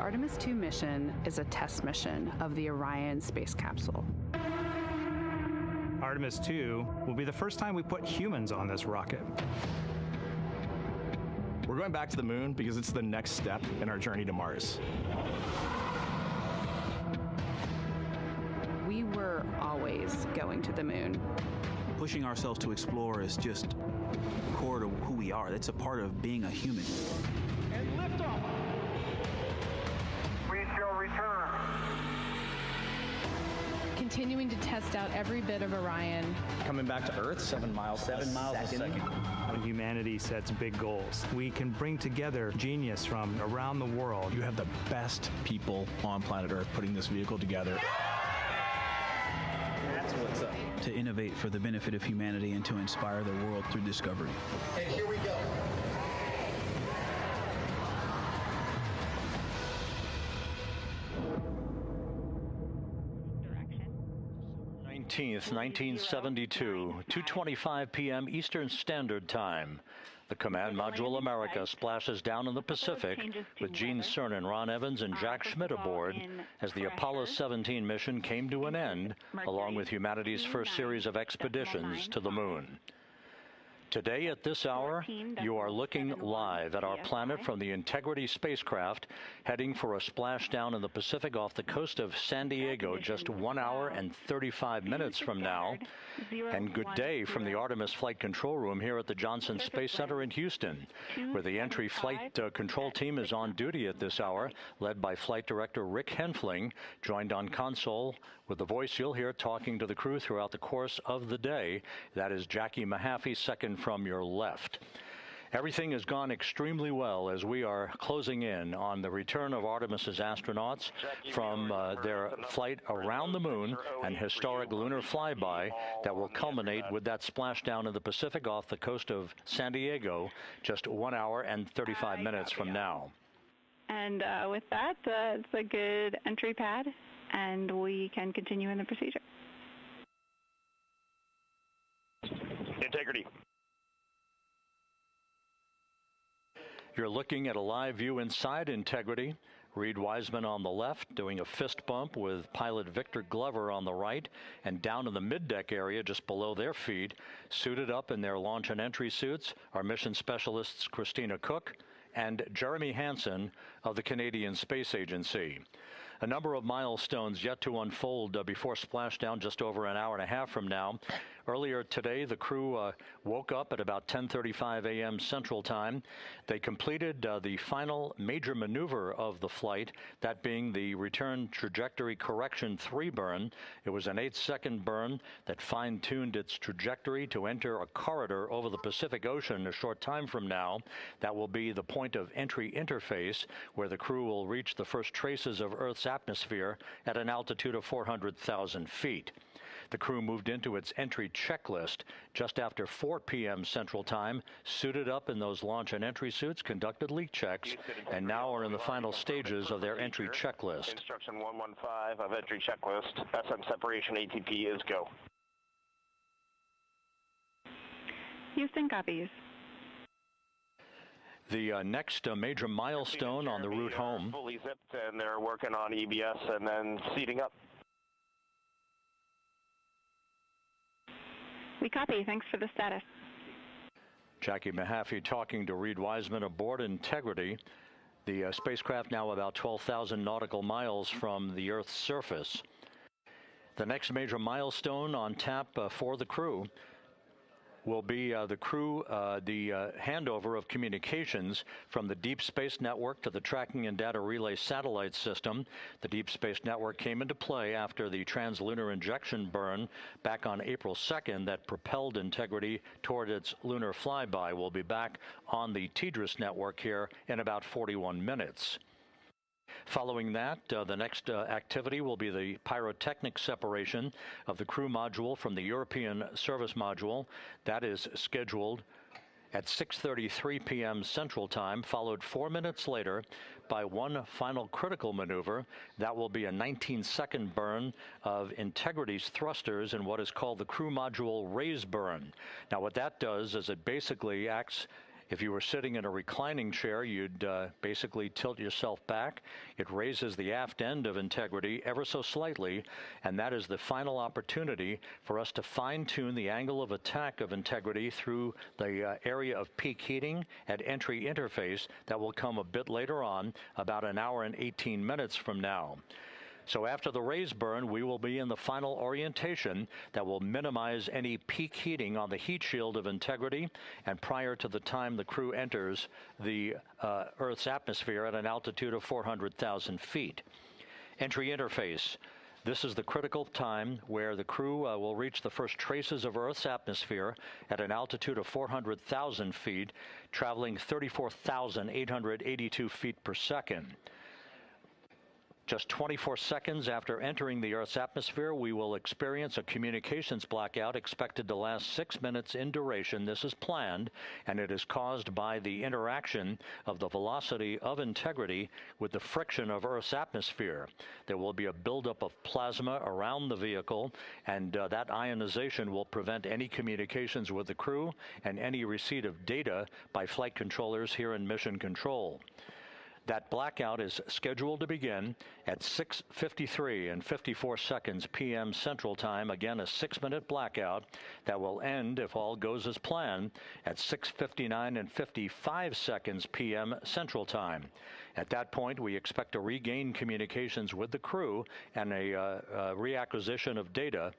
Artemis II mission is a test mission of the Orion space capsule. Artemis II will be the first time we put humans on this rocket. We're going back to the moon because it's the next step in our journey to Mars. We were always going to the moon. Pushing ourselves to explore is just core to who we are. That's a part of being a human. And lift off. We shall return. Continuing to test out every bit of Orion. Coming back to Earth, 7 miles a second. When humanity sets big goals, we can bring together genius from around the world. You have the best people on planet Earth putting this vehicle together. That's what's up. To innovate for the benefit of humanity and to inspire the world through discovery. And here we go. 1972, 2:25 p.m. Eastern Standard Time. The Command Module America splashes down in the Pacific with Gene Cernan, Ron Evans, and Jack Schmidt aboard as the Apollo 17 mission came to an end, along with humanity's first series of expeditions to the moon. Today at this hour, you are looking live at our planet from the Integrity spacecraft, heading for a splashdown in the Pacific off the coast of San Diego just 1 hour and 35 minutes from now. And good day from the Artemis Flight Control Room here at the Johnson Space Center in Houston, where the entry flight control team is on duty at this hour, led by Flight Director Rick Henfling, joined on console with the voice you'll hear talking to the crew throughout the course of the day. That is Jackie Mahaffey, second from your left. Everything has gone extremely well as we are closing in on the return of Artemis's astronauts from their flight around the moon, an historic lunar flyby that will culminate with that splashdown in the Pacific off the coast of San Diego just 1 hour and 35 minutes from now. And with that, it's a good entry pad, and we can continue in the procedure. Integrity. You're looking at a live view inside Integrity. Reid Wiseman on the left doing a fist bump with pilot Victor Glover on the right, and down in the middeck area just below their feet, suited up in their launch and entry suits, are mission specialists Christina Koch and Jeremy Hansen of the Canadian Space Agency. A number of milestones yet to unfold before splashdown just over an hour and a half from now. Earlier today, the crew woke up at about 10:35 a.m. Central Time. They completed the final major maneuver of the flight, that being the return trajectory correction 3 burn. It was an 8-second burn that fine-tuned its trajectory to enter a corridor over the Pacific Ocean a short time from now. That will be the point of entry interface, where the crew will reach the first traces of Earth's atmosphere at an altitude of 400,000 feet. The crew moved into its entry checklist just after 4 p.m. Central Time, suited up in those launch and entry suits, conducted leak checks, and now are in the final stages of their entry checklist. Instruction 115 of entry checklist. SM separation ATP is go. Houston copies. The next major milestone on the route home. Fully zipped, and they're working on EBS and then seating up. We copy. Thanks for the status. Jackie Mahaffey talking to Reid Wiseman aboard Integrity. The spacecraft now about 12,000 nautical miles from the Earth's surface. The next major milestone on tap for the crew will be the handover of communications from the Deep Space Network to the Tracking and Data Relay Satellite System. The Deep Space Network came into play after the translunar injection burn back on April 2nd that propelled Integrity toward its lunar flyby. We'll be back on the TDRS network here in about 41 minutes. Following that, the next activity will be the pyrotechnic separation of the crew module from the European service module. That is scheduled at 6:33 p.m. Central Time, followed 4 minutes later by one final critical maneuver. That will be a 19-second burn of Integrity's thrusters in what is called the crew module raise burn. Now, what that does is it basically acts If you were sitting in a reclining chair, you'd basically tilt yourself back. It raises the aft end of Integrity ever so slightly, and that is the final opportunity for us to fine-tune the angle of attack of Integrity through the area of peak heating at entry interface that will come a bit later on, about an hour and 18 minutes from now. So after the raise burn, we will be in the final orientation that will minimize any peak heating on the heat shield of Integrity, and prior to the time the crew enters the Earth's atmosphere at an altitude of 400,000 feet. Entry interface. This is the critical time where the crew will reach the first traces of Earth's atmosphere at an altitude of 400,000 feet, traveling 34,882 feet per second. Just 24 seconds after entering the Earth's atmosphere, we will experience a communications blackout expected to last 6 minutes in duration. This is planned, and it is caused by the interaction of the velocity of Integrity with the friction of Earth's atmosphere. There will be a buildup of plasma around the vehicle, and that ionization will prevent any communications with the crew and any receipt of data by flight controllers here in Mission Control. That blackout is scheduled to begin at 6:53 and 54 seconds p.m. Central Time. Again, a 6-minute blackout that will end, if all goes as planned, at 6:59 and 55 seconds p.m. Central Time. At that point, we expect to regain communications with the crew and a reacquisition of data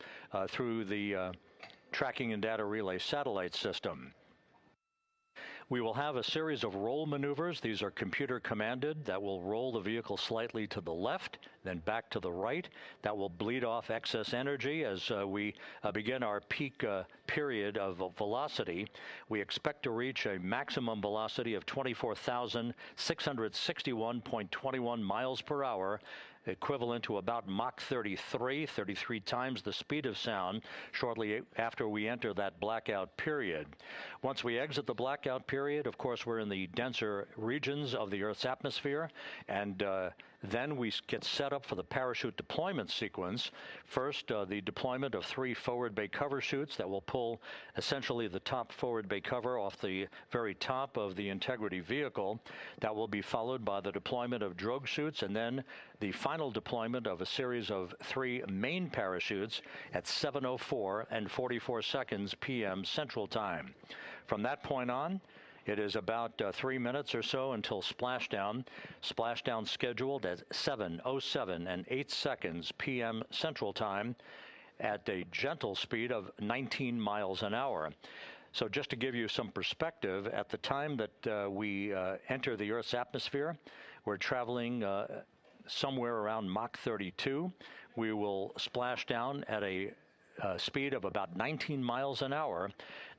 through the Tracking and Data Relay satellite system. We will have a series of roll maneuvers. These are computer commanded that will roll the vehicle slightly to the left, then back to the right. That will bleed off excess energy as we begin our peak period of velocity. We expect to reach a maximum velocity of 24,661.21 miles per hour, equivalent to about Mach 33 times the speed of sound, shortly after we enter that blackout period. Once we exit the blackout period, of course, we're in the denser regions of the Earth's atmosphere, and then we get set up for the parachute deployment sequence. First, the deployment of 3 forward bay cover chutes that will pull essentially the top forward bay cover off the very top of the Integrity vehicle. That will be followed by the deployment of drogue chutes, and then the final deployment of a series of 3 main parachutes at 7:04 and 44 seconds p.m. Central Time. From that point on, it is about 3 minutes or so until splashdown. Splashdown scheduled at 7:07 and 8 seconds p.m. Central Time at a gentle speed of 19 miles an hour. So just to give you some perspective, at the time that we enter the Earth's atmosphere, we're traveling somewhere around Mach 32. We will splash down at a speed of about 19 miles an hour.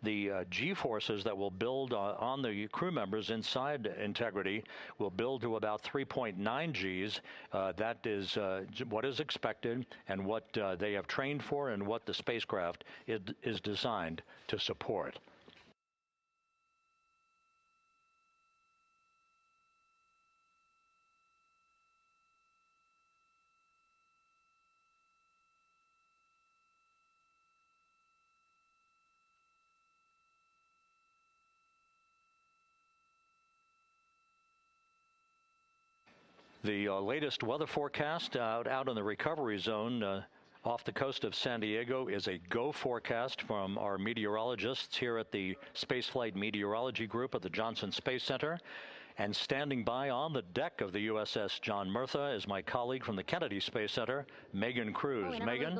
The G-forces that will build on the crew members inside Integrity will build to about 3.9 Gs. That is what is expected and what they have trained for and what the spacecraft is designed to support. The latest weather forecast out in the recovery zone off the coast of San Diego is a go forecast from our meteorologists here at the Spaceflight Meteorology Group at the Johnson Space Center. And standing by on the deck of the USS John Murtha is my colleague from the Kennedy Space Center, Megan Cruz. Megan?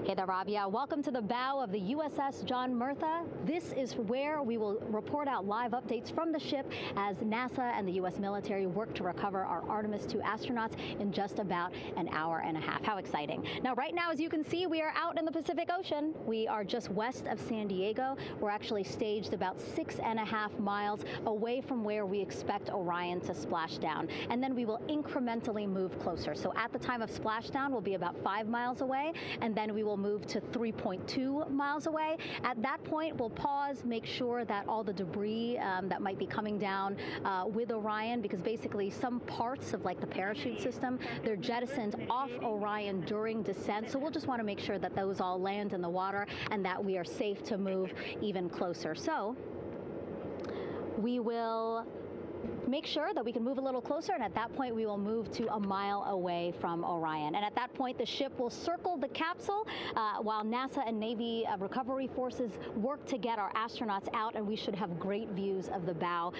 Hey there, Rob. Yeah, welcome to the bow of the USS John Murtha. This is where we will report out live updates from the ship as NASA and the U.S. military work to recover our Artemis II astronauts in just about an hour and a half. How exciting. Now, right now, as you can see, we are out in the Pacific Ocean. We are just west of San Diego. We're actually staged about 6.5 miles away from where we expect Orion to splash down. And then we will incrementally move closer. So at the time of splashdown, we'll be about 5 miles away, and then we will move to 3.2 miles away. At that point, we'll pause, make sure that all the debris that might be coming down with Orion, because basically some parts of like the parachute system, they're jettisoned off Orion during descent. So we'll just want to make sure that those all land in the water and that we are safe to move even closer. So we will make sure that we can move a little closer, and at that point we will move to a mile away from Orion. And at that point the ship will circle the capsule while NASA and Navy recovery forces work to get our astronauts out, and we should have great views of the bow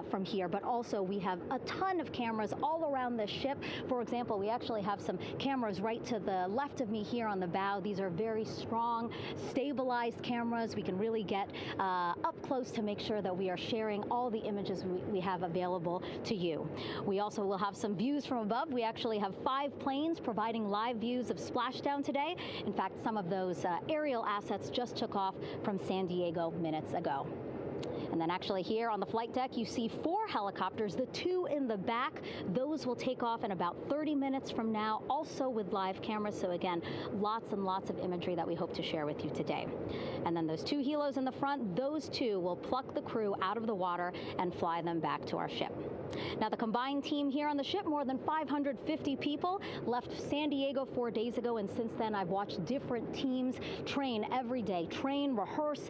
from here. But also we have a ton of cameras all around the ship. For example, we actually have some cameras right to the left of me here on the bow. These are very strong, stabilized cameras. We can really get up close to make sure that we are sharing all the images we have available to you. We also will have some views from above. We actually have 5 planes providing live views of splashdown today. In fact, some of those aerial assets just took off from San Diego minutes ago. And then actually here on the flight deck, you see 4 helicopters, the 2 in the back. Those will take off in about 30 minutes from now, also with live cameras. So again, lots and lots of imagery that we hope to share with you today. And then those 2 helos in the front, those 2 will pluck the crew out of the water and fly them back to our ship. Now, the combined team here on the ship, more than 550 people, left San Diego 4 days ago, and since then I've watched different teams train every day, rehearse,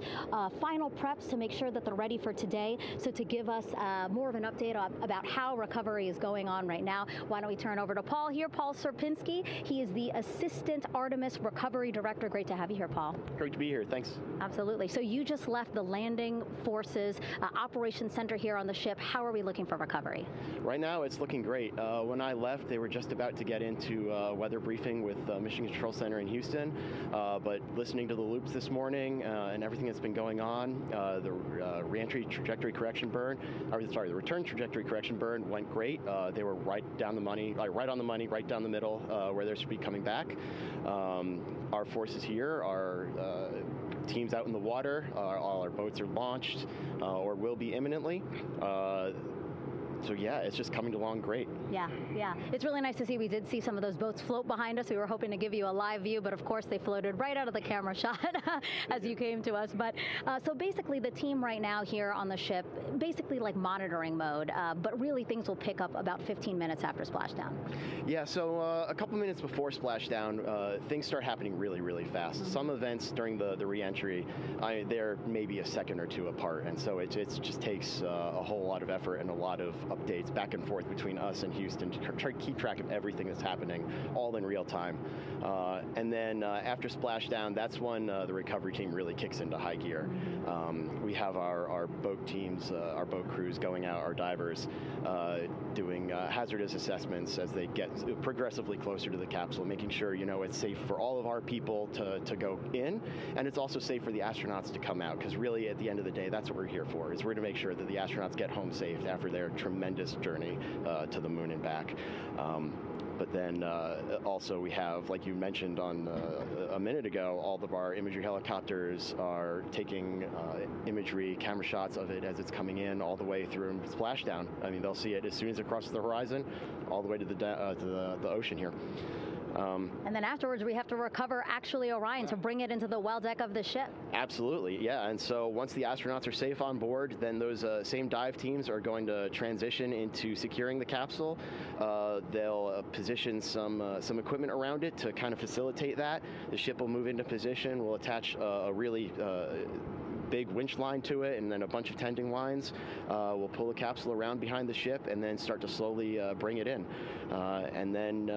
final preps to make sure that they're ready for today. So to give us more of an update about how recovery is going on right now, why don't we turn over to Paul here, Paul Serpinski. He is the Assistant Artemis Recovery Director. Great to have you here, Paul. Great to be here, thanks. Absolutely. So you just left the landing forces operations center here on the ship. How are we looking for recovery? Right now, it's looking great. When I left, they were just about to get into weather briefing with Mission Control Center in Houston, but listening to the loops this morning and everything that's been going on, the reentry trajectory correction burn, the return trajectory correction burn went great. They were right down the money, right on the money, right down the middle where they should be coming back. Our forces here are teams out in the water. All our boats are launched or will be imminently. So yeah, it's just coming along great. Yeah. It's really nice to see. We did see some of those boats float behind us. We were hoping to give you a live view, but of course they floated right out of the camera shot as you came to us. But so basically the team right now here on the ship, basically like monitoring mode, but really things will pick up about 15 minutes after splashdown. Yeah, so a couple minutes before splashdown, things start happening really, really fast. Mm-hmm. Some events during the re-entry, they're maybe a second or 2 apart, and so it just takes a whole lot of effort and a lot of updates back and forth between us and Houston to try to keep track of everything that's happening, all in real time. And then after splashdown, that's when the recovery team really kicks into high gear. We have our boat teams, our boat crews going out, our divers doing hazardous assessments as they get progressively closer to the capsule, making sure it's safe for all of our people to go in, and it's also safe for the astronauts to come out, because really at the end of the day, that's what we're here for, is we're to make sure that the astronauts get home safe after their tremendous journey to the moon and back. But then also we have, like you mentioned on a minute ago, all of our imagery helicopters are taking imagery, camera shots of it as it's coming in all the way through splashdown. I mean, they'll see it as soon as it crosses the horizon, all the way to the ocean here. And then afterwards, we have to recover actually Orion to bring it into the well deck of the ship. Absolutely, yeah. And so once the astronauts are safe on board, then those same dive teams are going to transition into securing the capsule. They'll position some equipment around it to kind of facilitate that. The ship will move into position. We'll attach a really big winch line to it, and then a bunch of tending lines. We'll pull the capsule around behind the ship and then start to slowly bring it in. And then,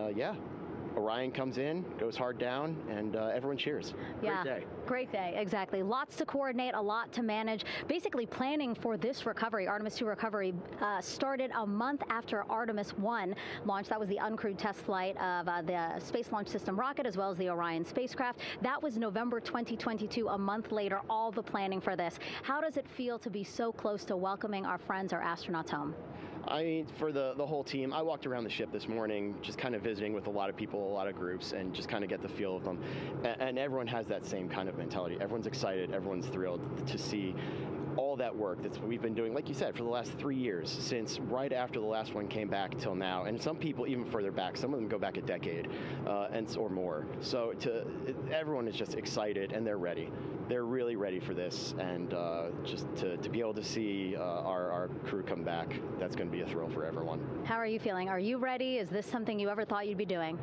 Orion comes in, goes hard down, and everyone cheers. Great day. Great day, exactly. Lots to coordinate, a lot to manage. Basically, planning for this recovery, Artemis II recovery, started a month after Artemis I launched. That was the uncrewed test flight of the Space Launch System rocket, as well as the Orion spacecraft. That was November 2022, a month later, all the planning for this. How does it feel to be so close to welcoming our friends, our astronauts, home? I mean, for the whole team, I walked around the ship this morning just kind of visiting with a lot of people, a lot of groups, and just kind of get the feel of them. And everyone has that same kind of mentality. Everyone's excited. Everyone's thrilled to see all that work that's what we've been doing, like you said, for the last 3 years, since right after the last one came back till now, and some people even further back. Some of them go back a decade or more. So everyone is just excited, and they're ready. They're really ready for this, and just to be able to see our crew come back, that's going to be a thrill for everyone. How are you feeling? Are you ready? Is this something you ever thought you'd be doing?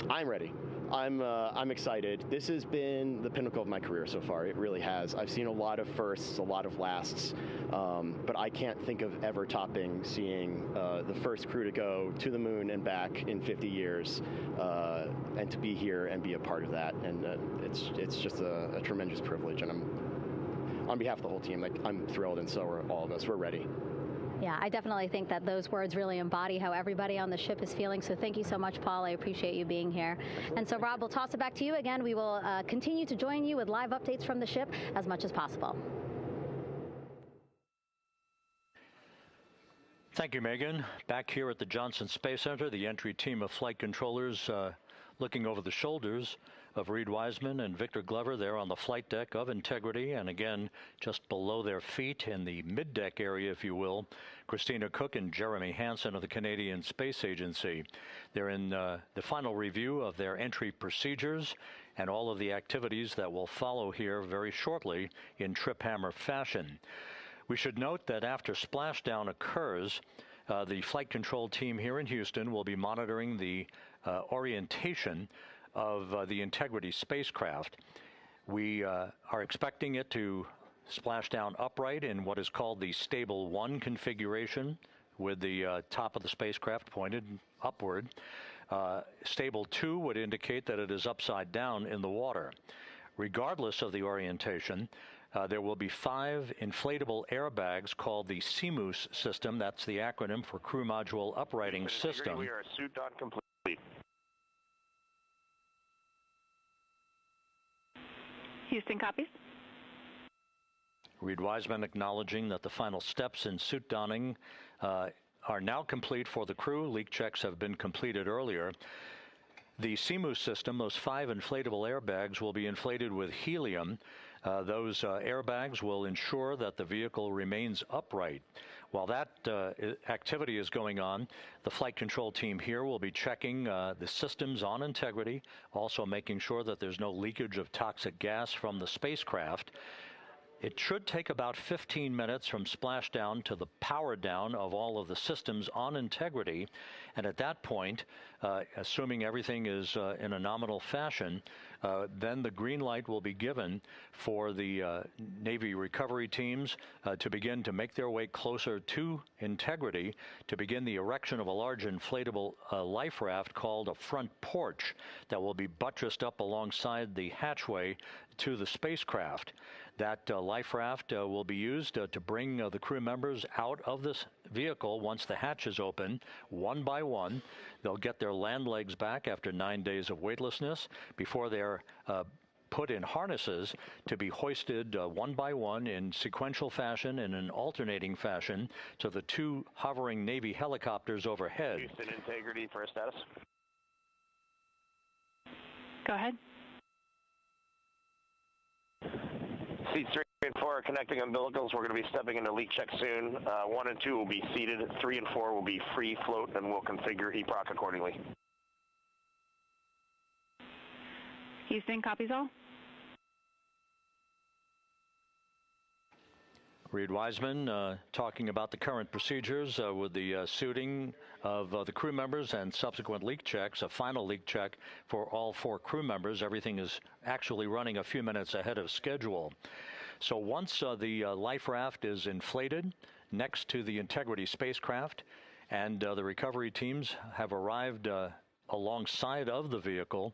I'm ready. I'm excited. This has been the pinnacle of my career so far. It really has. I've seen a lot of firsts, a lot of lasts, but I can't think of ever topping seeing the first crew to go to the moon and back in 50 years, and to be here and be a part of that. And it's just a tremendous privilege. And on behalf of the whole team, I'm thrilled, and so are all of us. We're ready. Yeah, I definitely think that those words really embody how everybody on the ship is feeling. So thank you so much, Paul. I appreciate you being here. And so, Rob, we'll toss it back to you again. We will continue to join you with live updates from the ship as much as possible. Thank you, Megan. Back here at the Johnson Space Center, the entry team of flight controllers looking over the shoulders of Reid Wiseman and Victor Glover there on the flight deck of Integrity, and again just below their feet in the mid-deck area, if you will, Christina Koch and Jeremy Hansen of the Canadian Space Agency. They're in the final review of their entry procedures and all of the activities that will follow here very shortly in trip hammer fashion. We should note that after splashdown occurs, the flight control team here in Houston will be monitoring the orientation of the Integrity spacecraft. We are expecting it to splash down upright in what is called the Stable 1 configuration, with the top of the spacecraft pointed upward. Stable 2 would indicate that it is upside down in the water. Regardless of the orientation, there will be 5 inflatable airbags called the CMOOS system. That's the acronym for Crew Module Uprighting System. We are suit on complete. Houston copies. Reid Wiseman acknowledging that the final steps in suit donning are now complete for the crew. Leak checks have been completed earlier. The CMOOS system, those 5 inflatable airbags, will be inflated with helium. Those airbags will ensure that the vehicle remains upright. While that activity is going on, the flight control team here will be checking the systems on Integrity, also making sure that there's no leakage of toxic gas from the spacecraft. It should take about 15 minutes from splashdown to the power down of all of the systems on Integrity. And at that point, assuming everything is in a nominal fashion, then the green light will be given for the Navy recovery teams to begin to make their way closer to Integrity to begin the erection of a large inflatable life raft called a front porch that will be buttressed up alongside the hatchway to the spacecraft. That life raft will be used to bring the crew members out of this vehicle once the hatch is open, one by one. They'll get their land legs back after 9 days of weightlessness before they're put in harnesses to be hoisted one by one in sequential fashion, in an alternating fashion, to the 2 hovering Navy helicopters overhead. Houston Integrity for status. Go ahead. Seats 3 and 4 are connecting umbilicals. We're going to be stepping into leak check soon. 1 and 2 will be seated. 3 and 4 will be free float, and we'll configure EPROC accordingly. Houston, copies all. Reid Wiseman talking about the current procedures with the suiting of the crew members and subsequent leak checks, a final leak check for all 4 crew members. Everything is actually running a few minutes ahead of schedule. So once the life raft is inflated next to the Integrity spacecraft and the recovery teams have arrived alongside of the vehicle,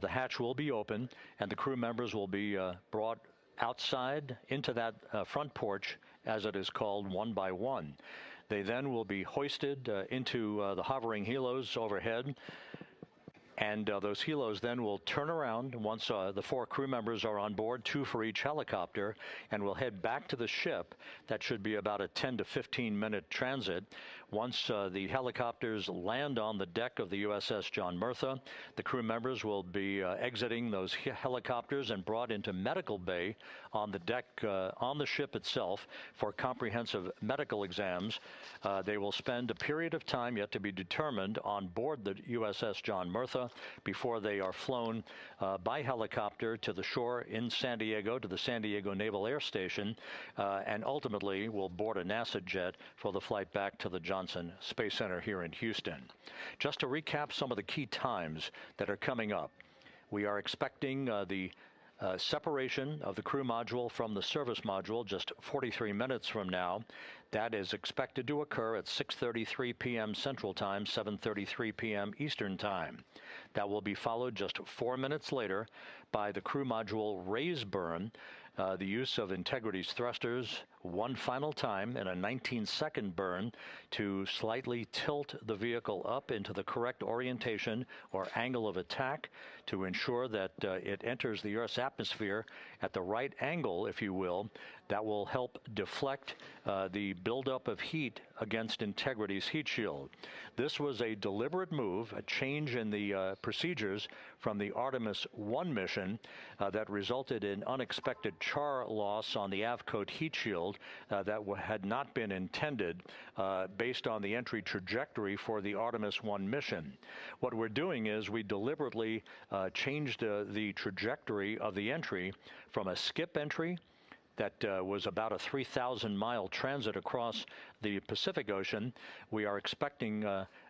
the hatch will be open and the crew members will be brought outside into that front porch, as it is called, one by one. They then will be hoisted into the hovering helos overhead. And those helos then will turn around once the 4 crew members are on board, 2 for each helicopter, and will head back to the ship. That should be about a 10 to 15-minute transit. Once the helicopters land on the deck of the USS John Murtha, the crew members will be exiting those helicopters and brought into medical bay on the deck on the ship itself for comprehensive medical exams. They will spend a period of time yet to be determined on board the USS John Murtha before they are flown by helicopter to the shore in San Diego, to the San Diego Naval Air Station, and ultimately will board a NASA jet for the flight back to the Johnson Space Center here in Houston. Just to recap some of the key times that are coming up, we are expecting the separation of the crew module from the service module just 43 minutes from now. That is expected to occur at 6:33 p.m. Central Time, 7:33 p.m. Eastern Time. That will be followed just 4 minutes later by the crew module raise burn, the use of Integrity's thrusters one final time in a 19-second burn to slightly tilt the vehicle up into the correct orientation or angle of attack to ensure that it enters the Earth's atmosphere at the right angle, if you will. That will help deflect the buildup of heat against Integrity's heat shield. This was a deliberate move, a change in the procedures from the Artemis I mission that resulted in unexpected char loss on the Avcoat heat shield that had not been intended based on the entry trajectory for the Artemis I mission. What we're doing is we deliberately changed the trajectory of the entry from a skip entry that was about a 3,000-mile transit across the Pacific Ocean. We are expecting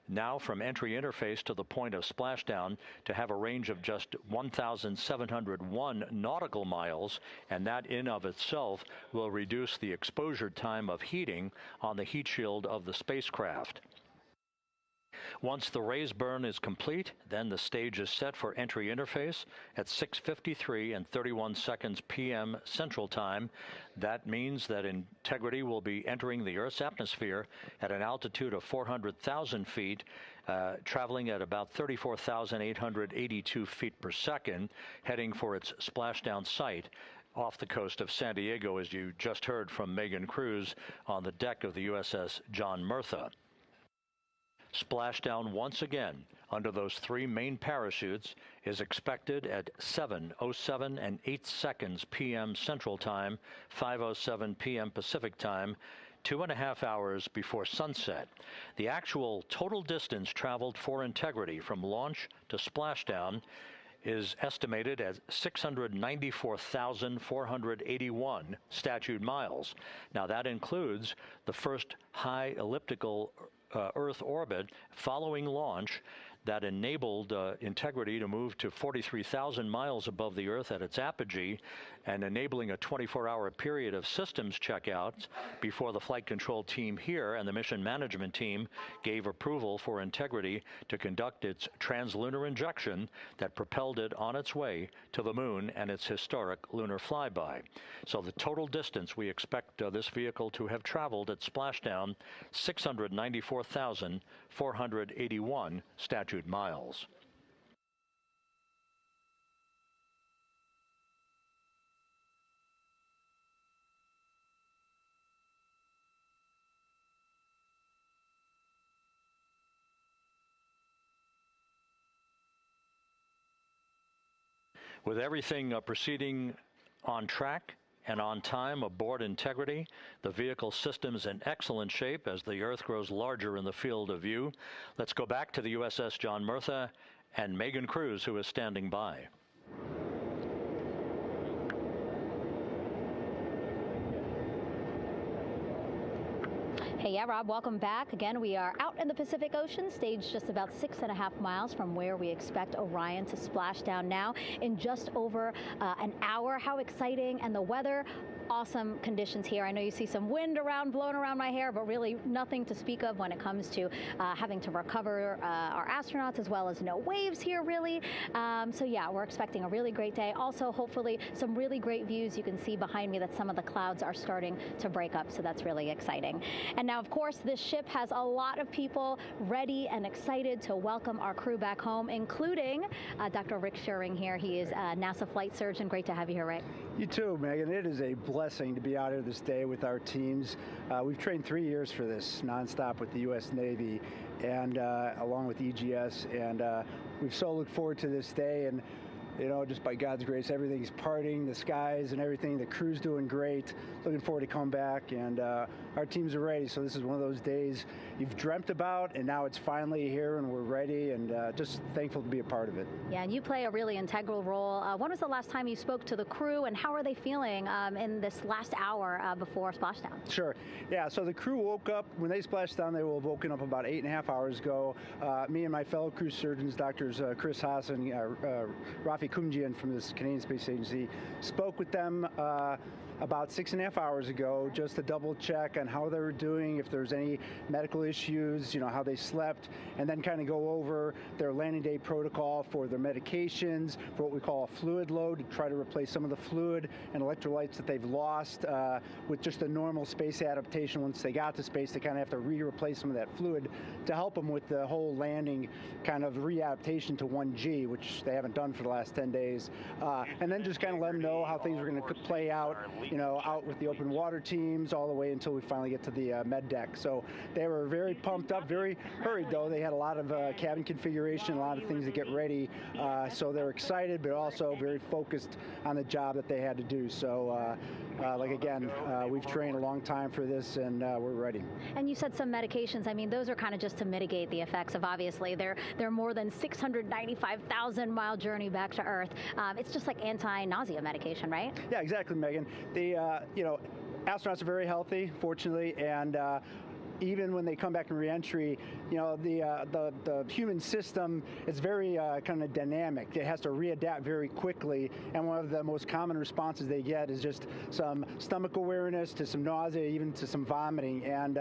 now from entry interface to the point of splashdown to have a range of just 1,701 nautical miles, and that in of itself will reduce the exposure time of heating on the heat shield of the spacecraft. Once the raise burn is complete, then the stage is set for entry interface at 6:53 and 31 seconds p.m. Central Time. That means that Integrity will be entering the Earth's atmosphere at an altitude of 400,000 feet, traveling at about 34,882 feet per second, heading for its splashdown site off the coast of San Diego, as you just heard from Megan Cruz on the deck of the USS John Murtha. Splashdown once again under those 3 main parachutes is expected at 7:07 and 8 seconds p.m. Central Time, 5:07 p.m. Pacific Time, 2.5 hours before sunset. The actual total distance traveled for Integrity from launch to splashdown is estimated at 694,481 statute miles. Now that includes the first high elliptical Earth orbit following launch that enabled Integrity to move to 43,000 miles above the Earth at its apogee, and enabling a 24-hour period of systems checkouts before the flight control team here and the mission management team gave approval for Integrity to conduct its translunar injection that propelled it on its way to the moon and its historic lunar flyby. So the total distance we expect this vehicle to have traveled at splashdown, 694,481 statute miles. With everything proceeding on track and on time aboard Integrity, the vehicle system's in excellent shape as the Earth grows larger in the field of view. Let's go back to the USS John Murtha and Megan Cruz, who is standing by. Hey, yeah, Rob, welcome back. Again, we are out in the Pacific Ocean, staged just about 6.5 miles from where we expect Orion to splash down now in just over an hour. How exciting. And the weather, awesome conditions here. I know you see some wind blowing around my hair, but really nothing to speak of when it comes to having to recover our astronauts, as well as no waves here, really. So yeah, we're expecting a really great day. Also, hopefully, some really great views. You can see behind me that some of the clouds are starting to break up, so that's really exciting. And now Now, of course, this ship has a lot of people ready and excited to welcome our crew back home, including Dr. Rick Schuring here. He is a NASA flight surgeon. Great to have you here, Rick. You too, Megan. It is a blessing to be out here this day with our teams. We've trained 3 years for this nonstop with the U.S. Navy and along with EGS, and we've so looked forward to this day. And you know, just by God's grace, everything's parting, the skies and everything. The crew's doing great. Looking forward to coming back, and our teams are ready. So this is one of those days you've dreamt about, and now it's finally here, and we're ready, and just thankful to be a part of it. Yeah, and you play a really integral role. When was the last time you spoke to the crew, and how are they feeling in this last hour before splashdown? Sure. Yeah, so the crew woke up. When they splashed down, they were woken up about 8.5 hours ago. Me and my fellow crew surgeons, Doctors Chris Hansen, Rafi Kumjian from the Canadian Space Agency, spoke with them about 6.5 hours ago, just to double check on how they were doing, if there's any medical issues, you know, how they slept, and then kind of go over their landing day protocol for their medications, for what we call a fluid load, to try to replace some of the fluid and electrolytes that they've lost with just a normal space adaptation. Once they got to space, they kind of have to replace some of that fluid to help them with the whole landing kind of readaptation to 1G, which they haven't done for the last 10 days. And then just kind of let them know how things are going to play out, you know, out with the open water teams all the way until we finally get to the med deck. So they were very pumped up, very hurried though. They had a lot of cabin configuration, a lot of things to get ready. So they're excited, but also very focused on the job that they had to do. So like again, we've trained a long time for this, and we're ready. And you said some medications. I mean, those are kind of just to mitigate the effects of, obviously, their more than 695,000 mile journey back to Earth. It's just like anti-nausea medication, right? Yeah, exactly, Megan. The you know, astronauts are very healthy, fortunately, and even when they come back in reentry, you know, the human system is very kind of dynamic. It has to readapt very quickly, and one of the most common responses they get is just some stomach awareness, to some nausea, even to some vomiting. And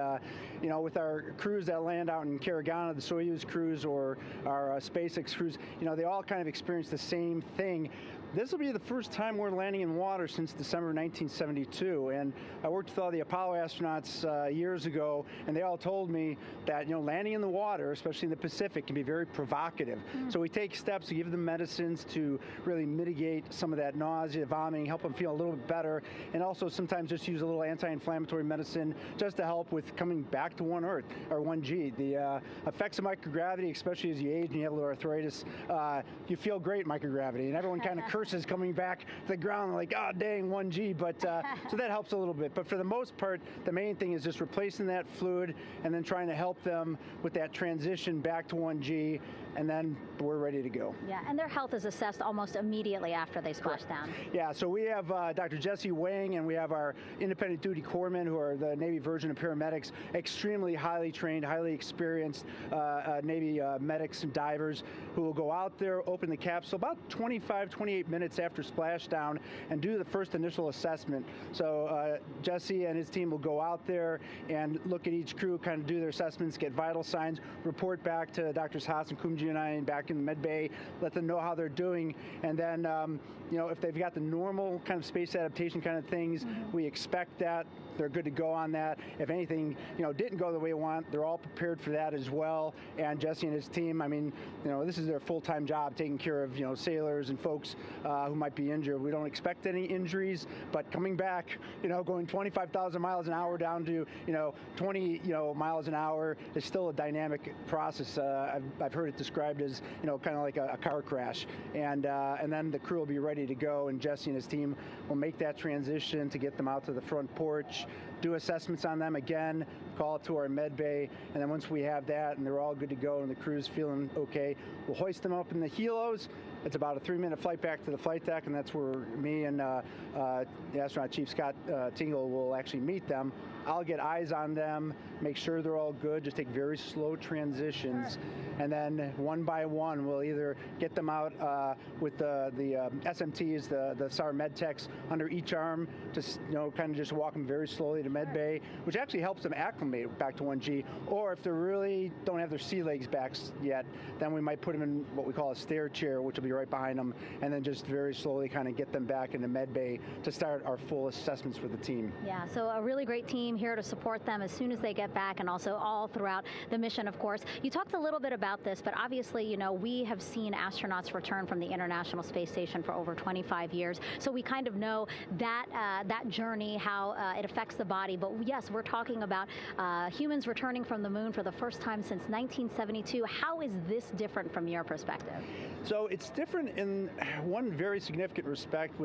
you know, with our crews that land out in Karagana, the Soyuz crews or our SpaceX crews, you know, they all kind of experience the same thing. This will be the first time we're landing in water since December 1972, and I worked with all the Apollo astronauts years ago, and they all told me that, you know, landing in the water, especially in the Pacific, can be very provocative. So we take steps to give them medicines to really mitigate some of that nausea, vomiting, help them feel a little bit better, and also sometimes just use a little anti-inflammatory medicine just to help with coming back to 1 Earth, or 1G. The effects of microgravity, especially as you age and you have a little arthritis, you feel great in microgravity, and everyone kind of curses coming back to the ground like, oh dang, 1G, but so that helps a little bit. But for the most part, the main thing is just replacing that fluid and then trying to help them with that transition back to 1G, and then we're ready to go. Yeah, and their health is assessed almost immediately after they splash down. Yeah, so we have Dr. Jesse Wang, and we have our independent duty corpsmen, who are the Navy version of paramedics, extremely highly trained, highly experienced Navy medics and divers, who will go out there, open the capsule about 28 minutes after splashdown and do the first initial assessment. So Jesse and his team will go out there and look at each crew, kind of do their assessments, get vital signs, report back to Drs. Haas and Kumji and I back in the med bay, let them know how they're doing, and then you know, if they've got the normal kind of space adaptation kind of things, we expect that they're good to go on that. If anything, you know, didn't go the way we want, they're all prepared for that as well. And Jesse and his team, I mean, you know, this is their full-time job, taking care of, you know, sailors and folks who might be injured. We don't expect any injuries, but coming back, you know, going 25,000 miles an hour down to, you know, 20, you know, miles an hour is still a dynamic process. I've heard it described as, you know, kind of like a car crash. And then the crew will be ready to go, and Jesse and his team will make that transition to get them out to the front porch, do assessments on them again, call it to our med bay, and then once we have that and they're all good to go and the crew's feeling okay, we'll hoist them up in the helos. It's about a 3-minute flight back to the flight deck, and that's where me and the astronaut chief, Scott Tingle, will actually meet them. I'll get eyes on them, make sure they're all good, just take very slow transitions, and then one by one we'll either get them out with the SMTs, the SAR med techs, under each arm, just, you know, kind of just walk them very slowly to med bay, which actually helps them acclimate back to 1G. Or if they really don't have their sea legs back yet, then we might put them in what we call a stair chair, which will be right behind them, and then just very slowly kind of get them back into med bay to start our full assessments for the team. Yeah, so a really great team here to support them as soon as they get back, and also all throughout the mission, of course. You talked a little bit about this, but obviously, you know, we have seen astronauts return from the International Space Station for over 25 years, so we kind of know that that journey, how it affects the body. But yes, we're talking about humans returning from the moon for the first time since 1972. How is this different from your perspective? So it's different in one very significant respect.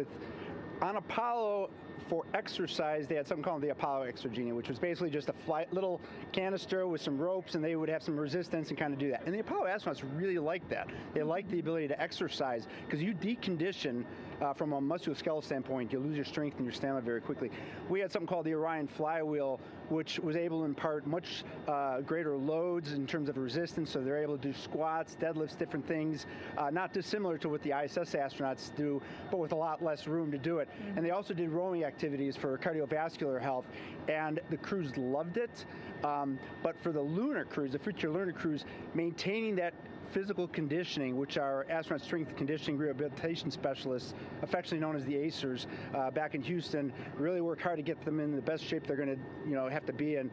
On Apollo, for exercise, they had something called the Apollo Exergenia, which was basically just a little canister with some ropes, and they would have some resistance and kind of do that. And the Apollo astronauts really liked that. They liked the ability to exercise, because you decondition from a musculoskeletal standpoint, you lose your strength and your stamina very quickly. We had something called the Orion flywheel, which was able to impart much greater loads in terms of resistance, so they're able to do squats, deadlifts, different things, not dissimilar to what the ISS astronauts do, but with a lot less room to do it. Mm-hmm. And they also did rowing activities for cardiovascular health, and the crews loved it. But for the lunar crews, the future lunar crews, maintaining that physical conditioning, which our astronaut strength and conditioning rehabilitation specialists, affectionately known as the ACERs, back in Houston, really work hard to get them in the best shape they're going to, have to be in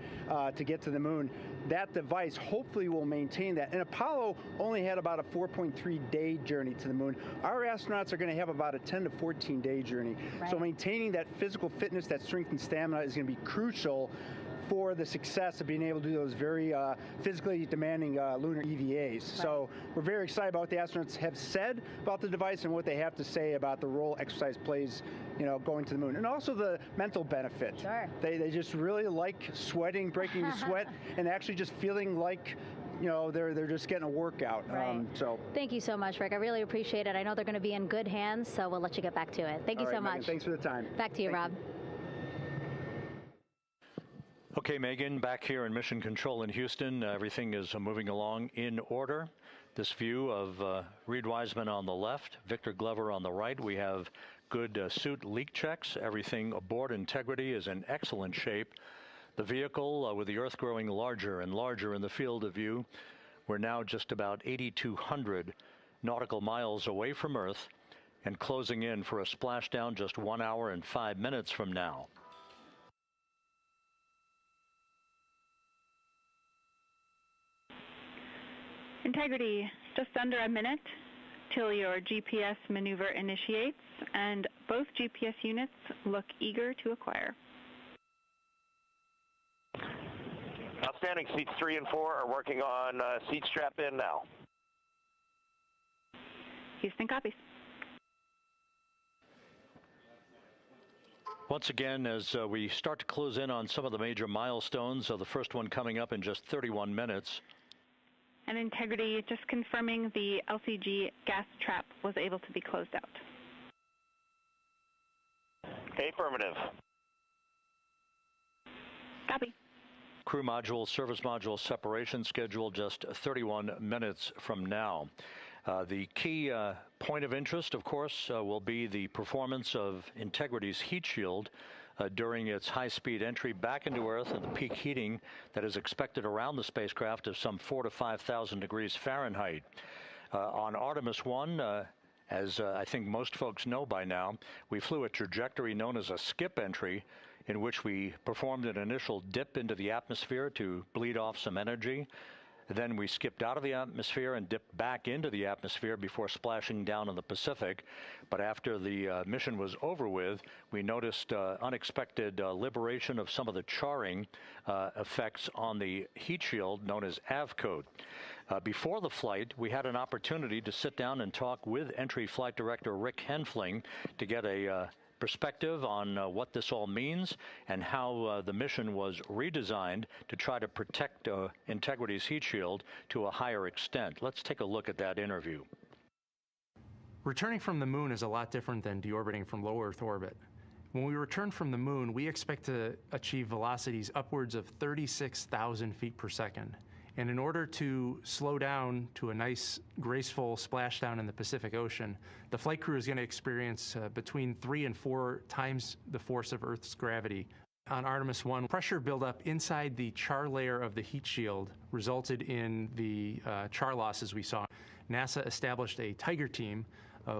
to get to the moon. That device hopefully will maintain that. And Apollo only had about a 4.3-day journey to the moon. Our astronauts are going to have about a 10 to 14-day journey. Right. So maintaining that physical fitness, that strength and stamina is going to be crucial for the success of being able to do those very physically demanding lunar EVAs. Right. So we're very excited about what the astronauts have said about the device and what they have to say about the role exercise plays, going to the moon. And also the mental benefit. Sure. They just really like sweating, breaking the sweat, and actually just feeling like they're just getting a workout. Right. Thank you so much, Rick. I really appreciate it. I know they're going to be in good hands, so we'll let you get back to it. Thank you so much. Megan, thanks for the time. Back to you, Rob. Okay, Megan, back here in Mission Control in Houston. Everything is moving along in order. This view of Reid Wiseman on the left, Victor Glover on the right. We have good suit leak checks. Everything aboard integrity is in excellent shape. The vehicle, with the Earth growing larger and larger in the field of view, we're now just about 8,200 nautical miles away from Earth and closing in for a splashdown just 1 hour and 5 minutes from now. Integrity, just under a minute till your GPS maneuver initiates, and both GPS units look eager to acquire. Outstanding. Seats 3 and 4 are working on seat strap in now. Houston copies. Once again, as we start to close in on some of the major milestones, the first one coming up in just 31 minutes. And Integrity, just confirming the LCG gas trap was able to be closed out. Affirmative. Copy. Crew module, service module separation scheduled just 31 minutes from now. The key point of interest, of course, will be the performance of Integrity's heat shield during its high-speed entry back into Earth and the peak heating that is expected around the spacecraft of some 4,000 to 5,000 degrees Fahrenheit. On Artemis I, as I think most folks know by now, we flew a trajectory known as a skip entry, in which we performed an initial dip into the atmosphere to bleed off some energy. Then we skipped out of the atmosphere and dipped back into the atmosphere before splashing down in the Pacific. But after the mission was over with, we noticed unexpected liberation of some of the charring effects on the heat shield known as AVCOAT. Before the flight, we had an opportunity to sit down and talk with Entry Flight Director Rick Henfling to get a perspective on what this all means and how the mission was redesigned to try to protect Integrity's heat shield to a higher extent. Let's take a look at that interview. Returning from the moon is a lot different than deorbiting from low Earth orbit. When we return from the moon, we expect to achieve velocities upwards of 36,000 feet per second. And in order to slow down to a nice, graceful splashdown in the Pacific Ocean, the flight crew is going to experience between 3 and 4 times the force of Earth's gravity. On Artemis I, pressure buildup inside the char layer of the heat shield resulted in the char losses we saw. NASA established a Tiger team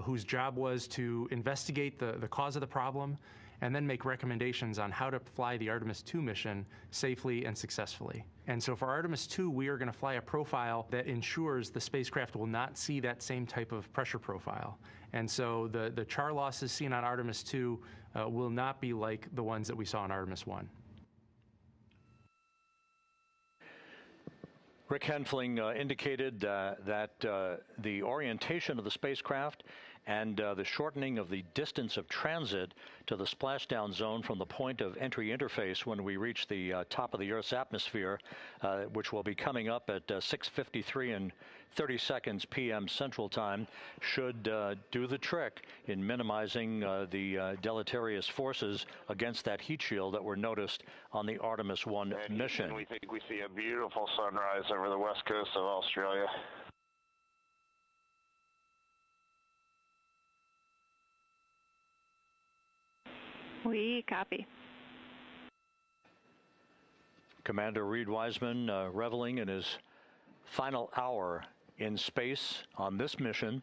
whose job was to investigate the cause of the problem and then make recommendations on how to fly the Artemis II mission safely and successfully. And so for Artemis II, we are going to fly a profile that ensures the spacecraft will not see that same type of pressure profile. And so the char losses seen on Artemis II will not be like the ones that we saw on Artemis I. Rick Henfling indicated that the orientation of the spacecraft and the shortening of the distance of transit to the splashdown zone from the point of entry interface when we reach the top of the Earth's atmosphere, which will be coming up at 6:53 and 30 seconds p.m. Central Time, should do the trick in minimizing the deleterious forces against that heat shield that were noticed on the Artemis I mission. We think we see a beautiful sunrise over the west coast of Australia. We copy. Commander Reid Wiseman reveling in his final hour in space on this mission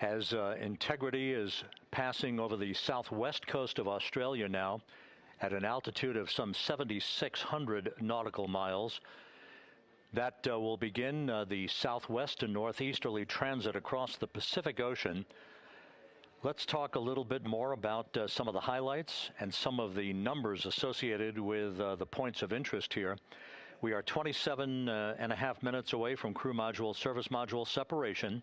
as Integrity is passing over the southwest coast of Australia now at an altitude of some 7,600 nautical miles. That will begin the southwest and northeasterly transit across the Pacific Ocean. Let's talk a little bit more about some of the highlights and some of the numbers associated with the points of interest here. We are 27 and a half minutes away from crew module, service module separation.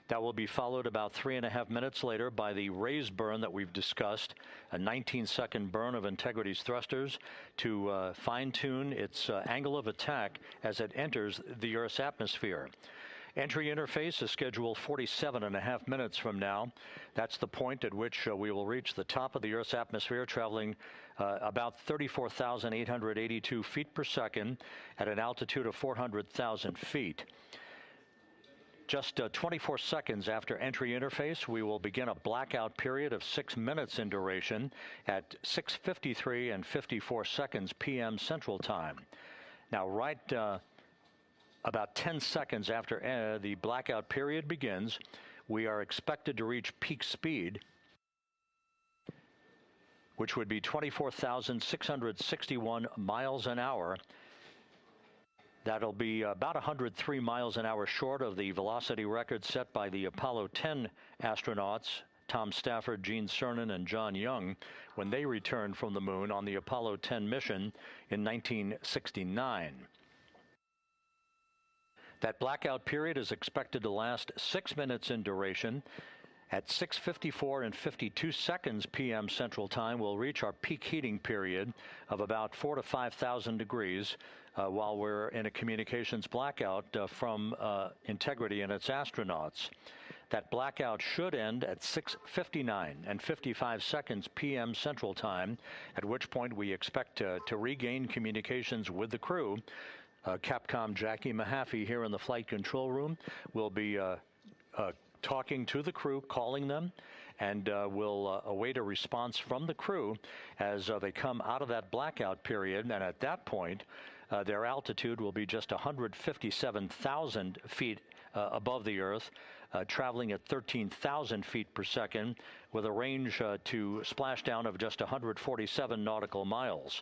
That will be followed about 3.5 minutes later by the raise burn that we've discussed, a 19-second burn of Integrity's thrusters to fine-tune its angle of attack as it enters the Earth's atmosphere. Entry interface is scheduled 47 and a half minutes from now. That's the point at which we will reach the top of the Earth's atmosphere, traveling about 34,882 feet per second at an altitude of 400,000 feet. Just 24 seconds after entry interface, we will begin a blackout period of 6 minutes in duration at 6:53 and 54 seconds p.m. Central Time. Now, right about 10 seconds after the blackout period begins, we are expected to reach peak speed, which would be 24,661 miles an hour. That'll be about 103 miles an hour short of the velocity record set by the Apollo 10 astronauts, Tom Stafford, Gene Cernan, and John Young, when they returned from the moon on the Apollo 10 mission in 1969. That blackout period is expected to last 6 minutes in duration. At 6:54 and 52 seconds p.m. Central Time, we'll reach our peak heating period of about 4,000 to 5,000 degrees while we're in a communications blackout from Integrity and its astronauts. That blackout should end at 6:59 and 55 seconds p.m. Central Time, at which point we expect to regain communications with the crew. Capcom Jackie Mahaffey here in the flight control room will be talking to the crew, calling them, and we'll await a response from the crew as they come out of that blackout period. And at that point, their altitude will be just 157,000 feet above the Earth, traveling at 13,000 feet per second with a range to splashdown of just 147 nautical miles.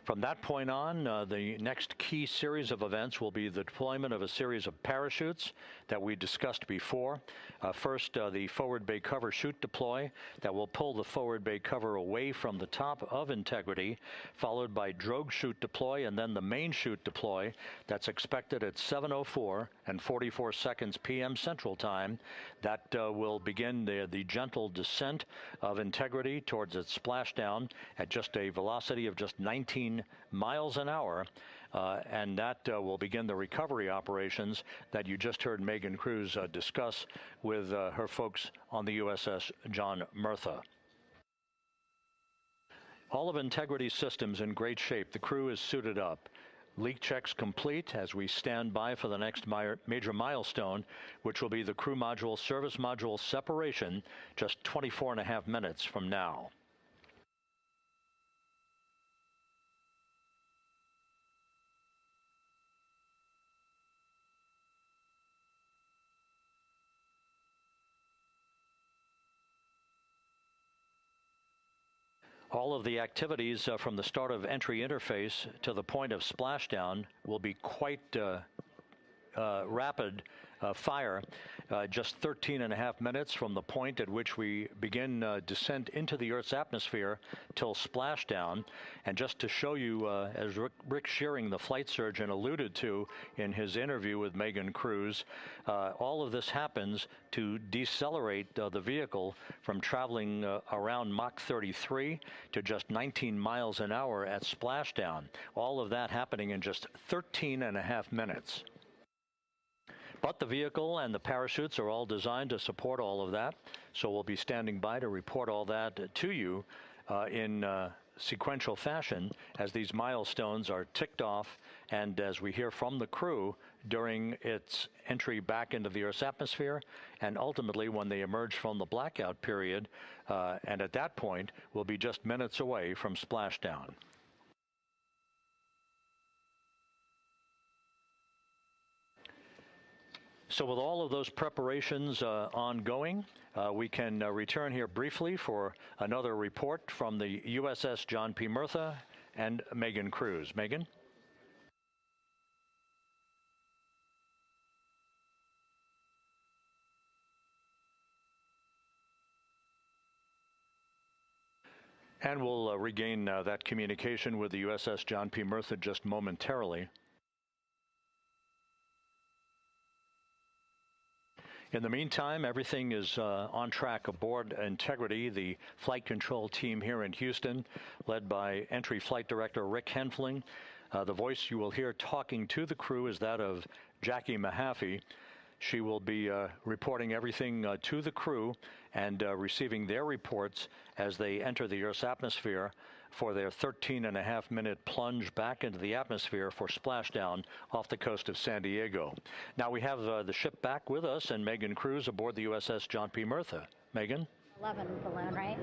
From that point on, the next key series of events will be the deployment of a series of parachutes that we discussed before. First, the forward bay cover chute deploy that will pull the forward bay cover away from the top of Integrity, followed by drogue chute deploy and then the main chute deploy that's expected at 7:04 and 44 seconds p.m. Central Time. That will begin the gentle descent of Integrity towards its splashdown at just a velocity of just 19 miles an hour, and that will begin the recovery operations that you just heard Megan Cruz discuss with her folks on the USS John Murtha. All of Integrity's systems in great shape. The crew is suited up. Leak checks complete as we stand by for the next major milestone, which will be the crew module service module separation just 24 and a half minutes from now. All of the activities from the start of entry interface to the point of splashdown will be quite rapid fire, just 13.5 minutes from the point at which we begin descent into the Earth's atmosphere till splashdown. And just to show you, as Rick Shearing, the flight surgeon, alluded to in his interview with Megan Cruz, all of this happens to decelerate the vehicle from traveling around Mach 33 to just 19 miles an hour at splashdown. All of that happening in just 13.5 minutes. But the vehicle and the parachutes are all designed to support all of that, so we'll be standing by to report all that to you in sequential fashion as these milestones are ticked off and as we hear from the crew during its entry back into the Earth's atmosphere and ultimately when they emerge from the blackout period, and at that point we'll be just minutes away from splashdown. So with all of those preparations ongoing, we can return here briefly for another report from the USS John P. Murtha and Megan Cruz. Megan? And we'll regain that communication with the USS John P. Murtha just momentarily. In the meantime, everything is on track aboard Integrity, the flight control team here in Houston, led by Entry Flight Director Rick Henfling. The voice you will hear talking to the crew is that of Jackie Mahaffey. She will be reporting everything to the crew and receiving their reports as they enter the Earth's atmosphere for their 13.5-minute plunge back into the atmosphere for splashdown off the coast of San Diego. Now we have the ship back with us and Megan Cruz aboard the USS John P. Murtha. Megan? 11 balloon, right?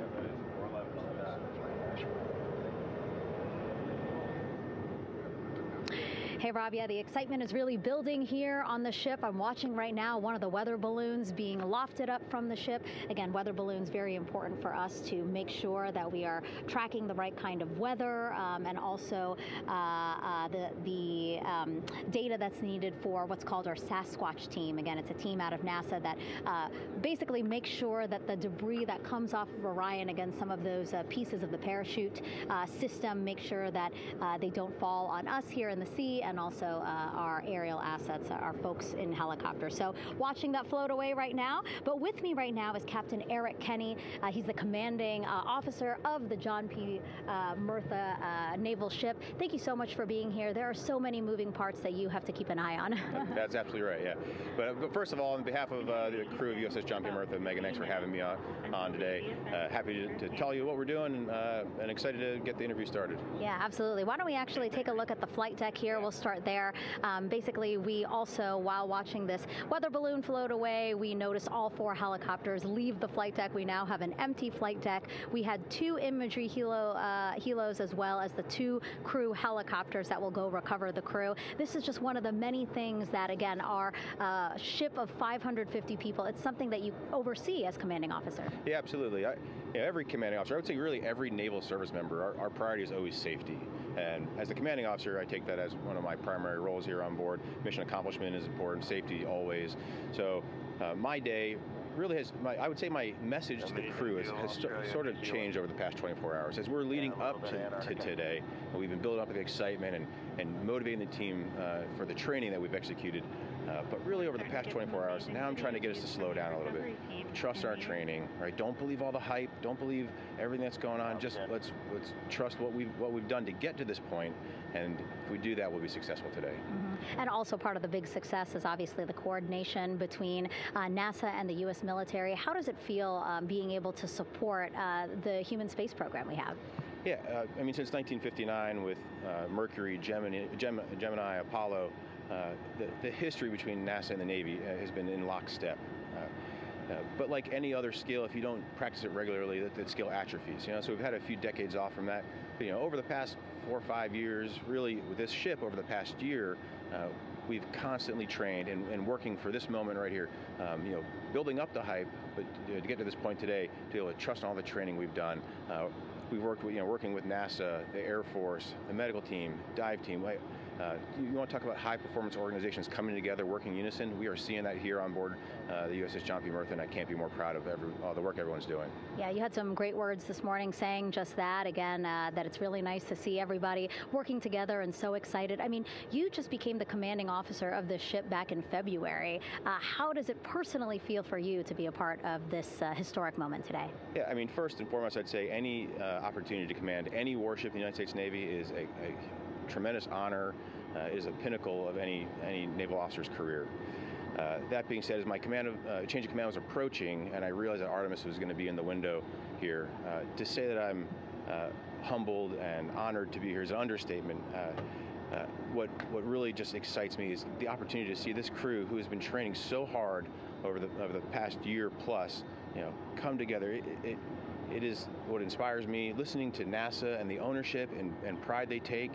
Hey, Rob, yeah, the excitement is really building here on the ship. I'm watching right now one of the weather balloons being lofted up from the ship. Again, weather balloons, very important for us to make sure that we are tracking the right kind of weather and also the data that's needed for what's called our Sasquatch team. Again, it's a team out of NASA that basically makes sure that the debris that comes off of Orion, again, some of those pieces of the parachute system, make sure that they don't fall on us here in the sea, and also our aerial assets, our folks in helicopters. So watching that float away right now. But with me right now is Captain Eric Kenny. He's the commanding officer of the John P. Murtha naval ship. Thank you so much for being here. There are so many moving parts that you have to keep an eye on. That's absolutely right, yeah. But first of all, on behalf of the crew of USS John P. Murtha, Megan, thanks for having me on today. Happy to tell you what we're doing and excited to get the interview started. Yeah, absolutely. Why don't we actually take a look at the flight deck here? We'll start there. Basically, we also, while watching this weather balloon float away, we noticed all 4 helicopters leave the flight deck. We now have an empty flight deck. We had 2 imagery helos as well as the 2 crew helicopters that will go recover the crew. This is just one of the many things that, again, our ship of 550 people, it's something that you oversee as commanding officer. Yeah, absolutely. Every commanding officer, I would say really every naval service member, our priority is always safety. And as the commanding officer, I take that as one of my primary roles here on board. Mission accomplishment is important, safety always. So my day really has, I would say my message to the crew has sort of changed over the past 24 hours. As we're leading up to today, we've been building up the excitement and motivating the team for the training that we've executed. But really over the past 24 hours, now I'm trying to get us to slow down a little bit. Trust our training, right? Don't believe all the hype. Don't believe everything that's going on. Just let's trust what we've done to get to this point. And if we do that, we'll be successful today. Mm-hmm. And also part of the big success is obviously the coordination between NASA and the U.S. military. How does it feel being able to support the human space program we have? Yeah, I mean, since 1959 with Mercury, Gemini, Apollo, the history between NASA and the Navy has been in lockstep. But like any other skill, if you don't practice it regularly, that skill atrophies. So we've had a few decades off from that. But, over the past 4 or 5 years, really with this ship over the past year, we've constantly trained and working for this moment right here. Building up the hype, but to get to this point today, to be able to trust all the training we've done. we've worked with, working with NASA, the Air Force, the medical team, dive team. You want to talk about high-performance organizations coming together, working in unison? We are seeing that here on board the USS John P. Murtha, and I can't be more proud of all the work everyone's doing. Yeah, you had some great words this morning saying just that, again, that it's really nice to see everybody working together and so excited. I mean, you just became the commanding officer of this ship back in February. How does it personally feel for you to be a part of this historic moment today? Yeah, I mean, first and foremost, I'd say any opportunity to command any warship in the United States Navy is a tremendous honor, is a pinnacle of any naval officer's career. That being said, as my change of command was approaching, and I realized that Artemis was going to be in the window here, to say that I'm humbled and honored to be here is an understatement. What really just excites me is the opportunity to see this crew, who has been training so hard over the past year plus, come together. It is what inspires me. Listening to NASA and the ownership and pride they take,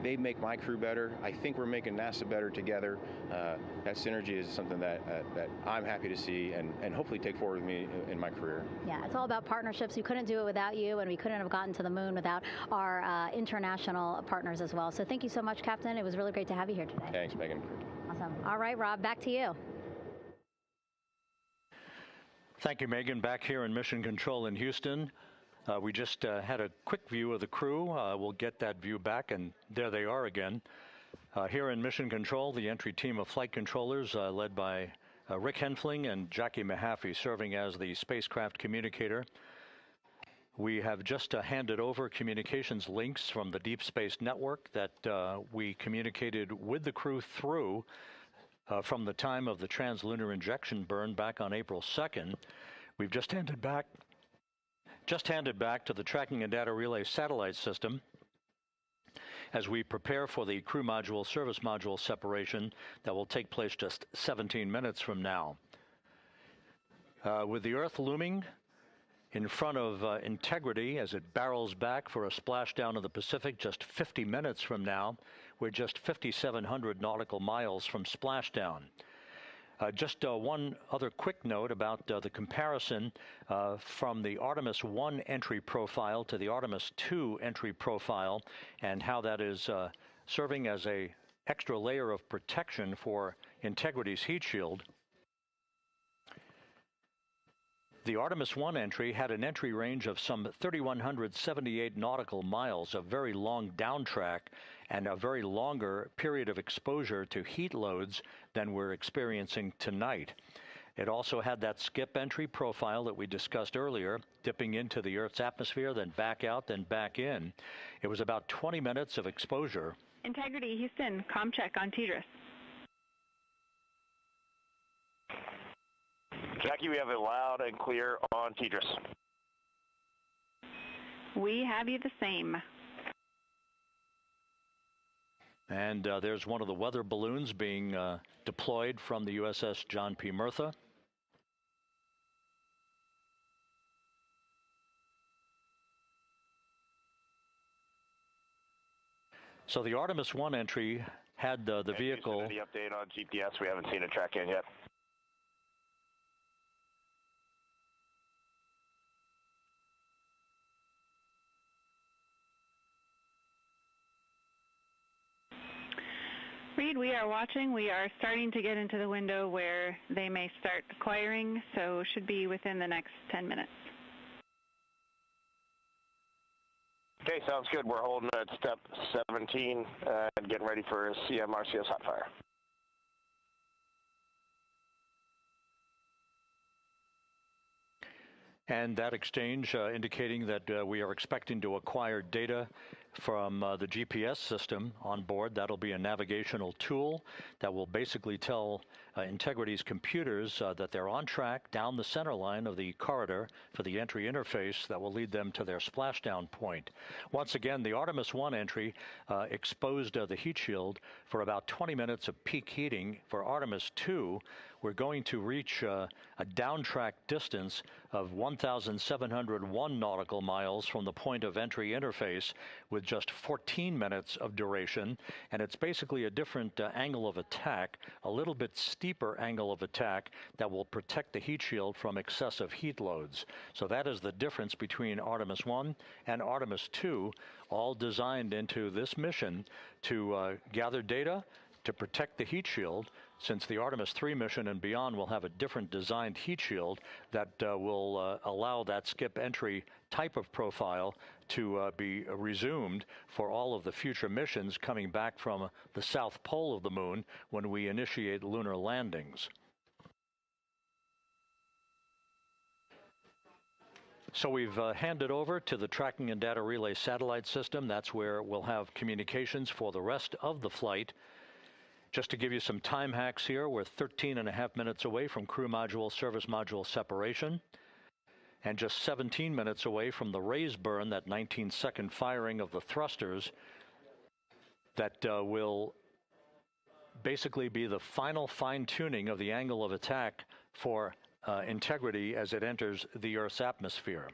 they make my crew better. I think we're making NASA better together. That synergy is something that I'm happy to see and hopefully take forward with me in my career. Yeah, it's all about partnerships. We couldn't do it without you, and we couldn't have gotten to the moon without our international partners as well. So thank you so much, Captain. It was really great to have you here today. Thanks, Megan. Awesome. All right, Rob, back to you. Thank you, Megan. Back here in Mission Control in Houston. We just had a quick view of the crew. We'll get that view back, and there they are again. Here in Mission Control, the entry team of flight controllers led by Rick Henfling and Jackie Mahaffey serving as the spacecraft communicator. We have just handed over communications links from the Deep Space Network that we communicated with the crew through from the time of the translunar injection burn back on April 2nd. We've just handed back to the Tracking and Data Relay satellite system as we prepare for the crew module service module separation that will take place just 17 minutes from now. With the Earth looming in front of Integrity as it barrels back for a splashdown of the Pacific just 50 minutes from now, we're just 5,700 nautical miles from splashdown. Just one other quick note about the comparison from the Artemis 1 entry profile to the Artemis 2 entry profile and how that is serving as an extra layer of protection for Integrity's heat shield. The Artemis 1 entry had an entry range of some 3,178 nautical miles, a very long downtrack, and a very longer period of exposure to heat loads than we're experiencing tonight. It also had that skip entry profile that we discussed earlier, dipping into the Earth's atmosphere, then back out, then back in. It was about 20 minutes of exposure. Integrity, Houston, comm check on TDRS. Jackie, we have it loud and clear on TDRS. We have you the same. And there's one of the weather balloons being deployed from the USS John P. Murtha. So the Artemis 1 entry had the vehicle. Any update on GPS? We haven't seen a track in yet. Reid, we are watching. We are starting to get into the window where they may start acquiring, so should be within the next 10 minutes. Okay, sounds good. We're holding at step 17 and getting ready for CM-RCS hot fire. And that exchange indicating that we are expecting to acquire data from the GPS system on board. That'll be a navigational tool that will basically tell Integrity's computers that they're on track down the center line of the corridor for the entry interface that will lead them to their splashdown point. Once again, the Artemis 1 entry exposed the heat shield for about 20 minutes of peak heating. For Artemis 2, we're going to reach a downtrack distance of 1,701 nautical miles from the point of entry interface with just 14 minutes of duration. And it's basically a different angle of attack, a little bit steeper angle of attack that will protect the heat shield from excessive heat loads. So that is the difference between Artemis 1 and Artemis 2, all designed into this mission to gather data, to protect the heat shield, since the Artemis 3 mission and beyond will have a different designed heat shield that will allow that skip entry type of profile to be resumed for all of the future missions coming back from the south pole of the moon when we initiate lunar landings. So we've handed over to the Tracking and Data Relay Satellite System. That's where we'll have communications for the rest of the flight. Just to give you some time hacks here, we're 13.5 minutes away from crew module, service module separation, and just 17 minutes away from the raise burn, that 19-second firing of the thrusters that will basically be the final fine-tuning of the angle of attack for integrity as it enters the Earth's atmosphere.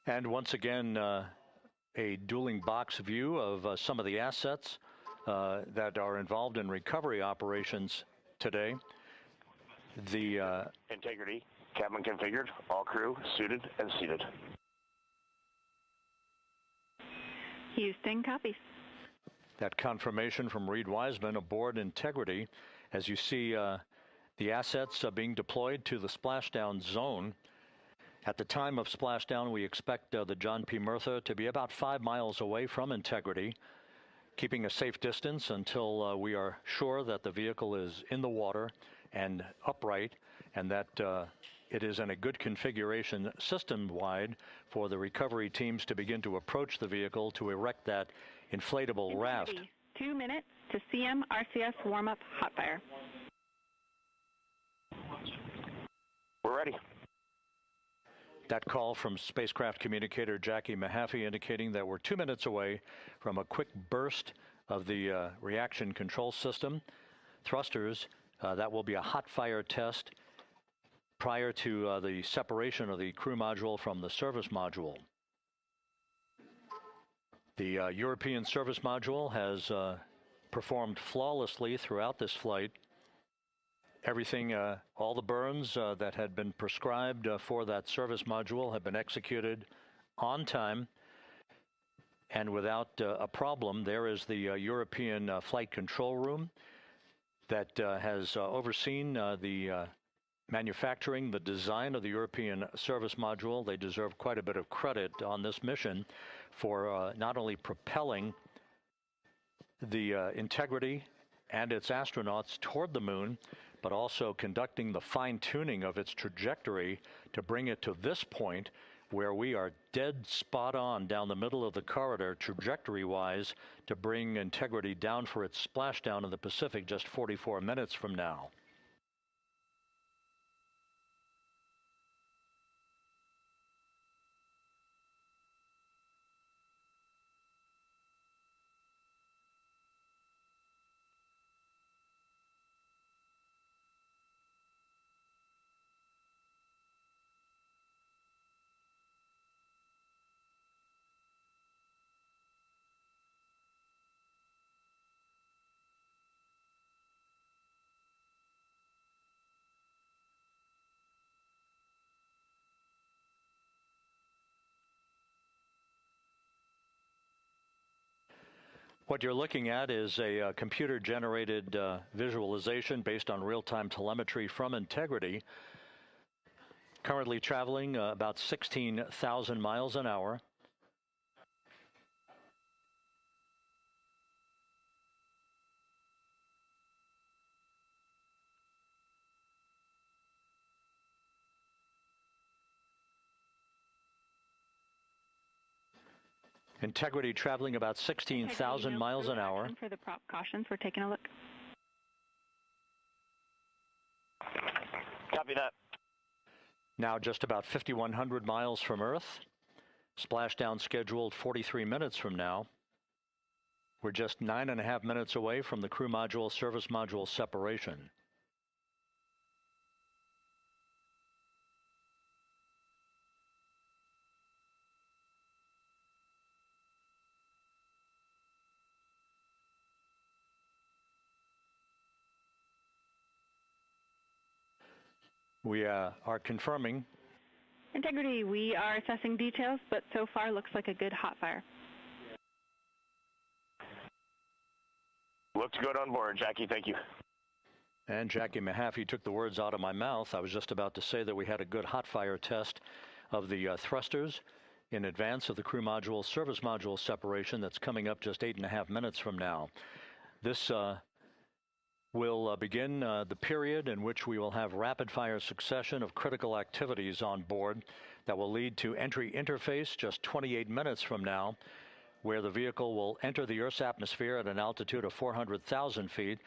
And once again, a dueling box view of some of the assets that are involved in recovery operations today. The integrity, cabin configured, all crew suited and seated. Houston copies. That confirmation from Reid Wiseman aboard Integrity, as you see the assets being deployed to the splashdown zone. At the time of splashdown, we expect the John P. Murtha to be about 5 miles away from Integrity, keeping a safe distance until we are sure that the vehicle is in the water and upright, and that it is in a good configuration system-wide for the recovery teams to begin to approach the vehicle to erect that inflatable raft. 2 minutes to CM RCS warm-up hot fire. We're ready. That call from spacecraft communicator Jackie Mahaffey indicating that we're 2 minutes away from a quick burst of the reaction control system. Thrusters, that will be a hot fire test prior to the separation of the crew module from the service module. The European service module has performed flawlessly throughout this flight. Everything, all the burns that had been prescribed for that service module have been executed on time and without a problem. There is the European flight control room that has overseen the manufacturing, the design of the European service module. They deserve quite a bit of credit on this mission for not only propelling the Integrity and its astronauts toward the moon, but also conducting the fine-tuning of its trajectory to bring it to this point where we are dead spot on down the middle of the corridor trajectory-wise to bring Integrity down for its splashdown in the Pacific just 44 minutes from now. What you're looking at is a computer-generated visualization based on real-time telemetry from Integrity, currently traveling about 16,000 miles an hour. Integrity traveling about 16,000 miles an hour. For the prop cautions, we're taking a look. Copy that. Now just about 5,100 miles from Earth. Splashdown scheduled 43 minutes from now. We're just 9.5 minutes away from the crew module service module separation. We are confirming. Integrity, we are assessing details, but so far looks like a good hot fire. Looks good on board, Jackie. Thank you. And Jackie Mahaffey took the words out of my mouth. I was just about to say that we had a good hot fire test of the thrusters in advance of the crew module service module separation that's coming up just 8.5 minutes from now. This will begin the period in which we will have rapid-fire succession of critical activities on board that will lead to entry interface just 28 minutes from now, where the vehicle will enter the Earth's atmosphere at an altitude of 400,000 feet.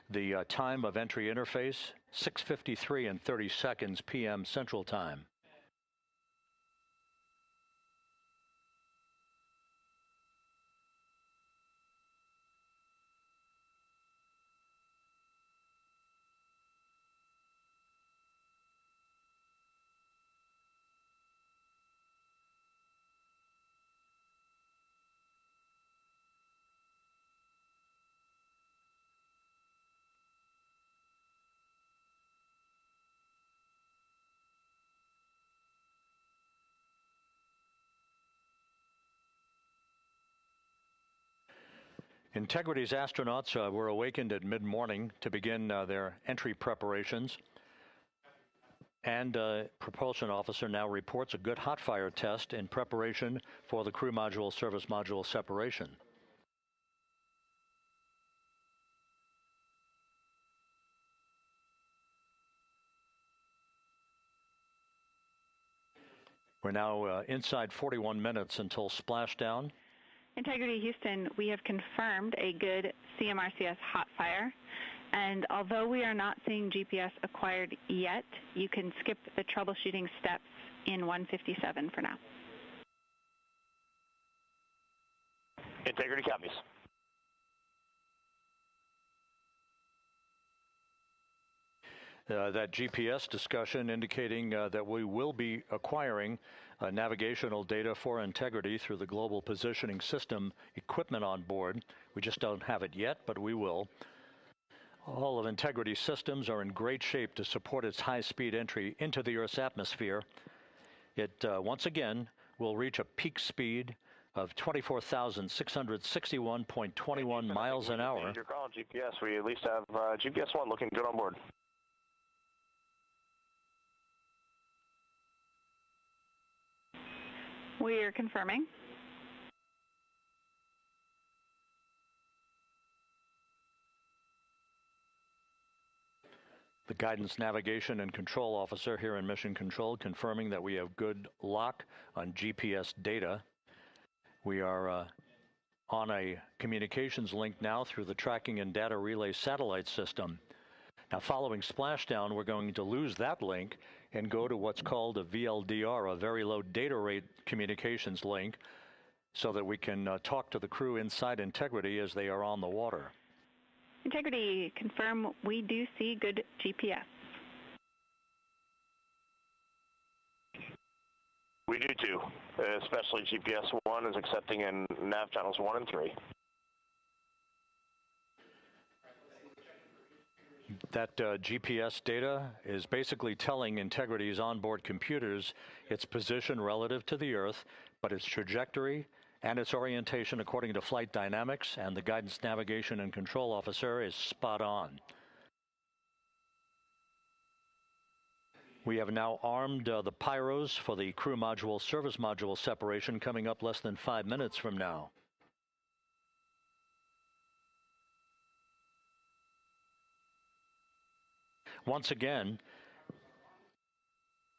The time of entry interface, 6:53 and 30 seconds p.m. Central Time. Integrity's astronauts were awakened at mid-morning to begin their entry preparations. And propulsion officer now reports a good hot fire test in preparation for the crew module service module separation. We're now inside 41 minutes until splashdown. Integrity Houston, we have confirmed a good CMRCS hot fire, and although we are not seeing GPS acquired yet, you can skip the troubleshooting steps in 157 for now. Integrity copies. That GPS discussion indicating that we will be acquiring navigational data for Integrity through the Global Positioning System equipment on board. We just don't have it yet, but we will. All of Integrity's systems are in great shape to support its high-speed entry into the Earth's atmosphere. It, once again, will reach a peak speed of 24,661.21 miles an hour. You're calling GPS. We at least have GPS 1 looking good on board. We are confirming. The guidance, navigation, and control officer here in Mission Control confirming that we have good lock on GPS data. We are on a communications link now through the tracking and data relay satellite system. Now, following splashdown, we're going to lose that link and go to what's called a VLDR, a very low data rate communications link, so that we can talk to the crew inside Integrity as they are on the water. Integrity, confirm we do see good GPS. We do too, especially GPS 1 is accepting in nav channels 1 and 3. That GPS data is basically telling Integrity's onboard computers its position relative to the Earth, but its trajectory and its orientation according to flight dynamics and the guidance, navigation, and control officer is spot on. We have now armed the pyros for the crew module service module separation coming up less than 5 minutes from now. Once again,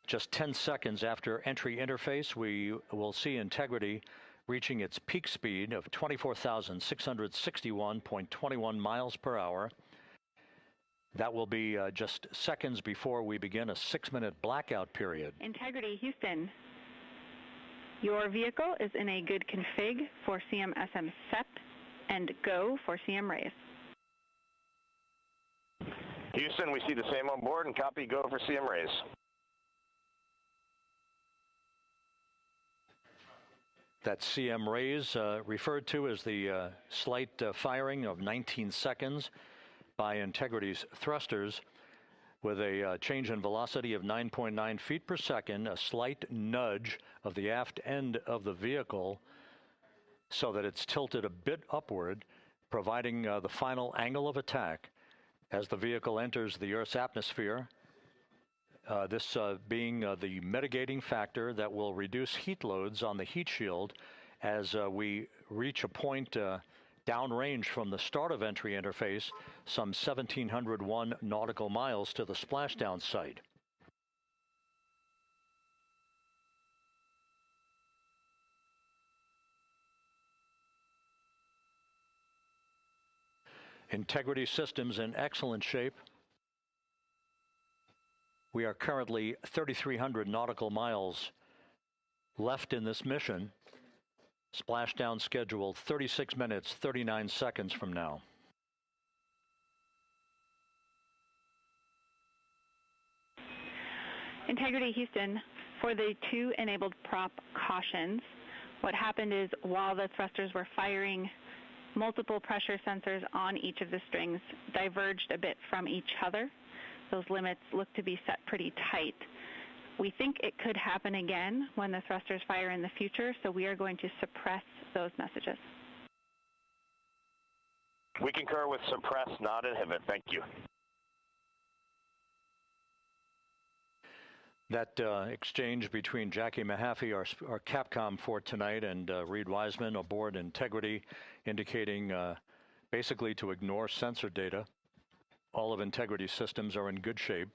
just 10 seconds after entry interface, we will see Integrity reaching its peak speed of 24,661.21 miles per hour. That will be just seconds before we begin a 6-minute blackout period. Integrity, Houston. Your vehicle is in a good config for CM-SM SEP and go for CM raise. Houston, we see the same on board and copy go for CM raise. That CM raise referred to as the slight firing of 19 seconds by Integrity's thrusters with a change in velocity of 9.9 feet per second, a slight nudge of the aft end of the vehicle so that it's tilted a bit upward, providing the final angle of attack as the vehicle enters the Earth's atmosphere. This being the mitigating factor that will reduce heat loads on the heat shield as we reach a point downrange from the start of entry interface, some 1,701 nautical miles to the splashdown site. Integrity systems in excellent shape. We are currently 3,300 nautical miles left in this mission. Splashdown scheduled 36 minutes, 39 seconds from now. Integrity, Houston. For the 2 enabled prop cautions, what happened is while the thrusters were firing, multiple pressure sensors on each of the strings diverged a bit from each other. Those limits look to be set pretty tight. We think it could happen again when the thrusters fire in the future, so we are going to suppress those messages. We concur with suppress, not inhibit. Thank you. That exchange between Jackie Mahaffey, our Capcom for tonight, and Reid Wiseman aboard Integrity, indicating basically to ignore sensor data. All of Integrity systems are in good shape.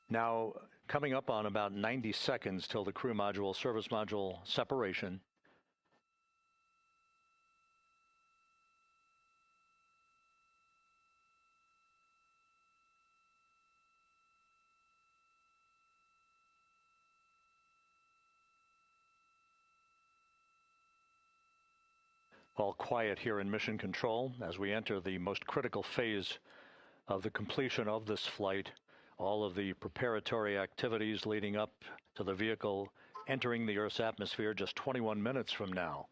Now, coming up on about 90 seconds till the crew module, service module separation. All quiet here in Mission Control as we enter the most critical phase of the completion of this flight. All of the preparatory activities leading up to the vehicle entering the Earth's atmosphere just 21 minutes from now.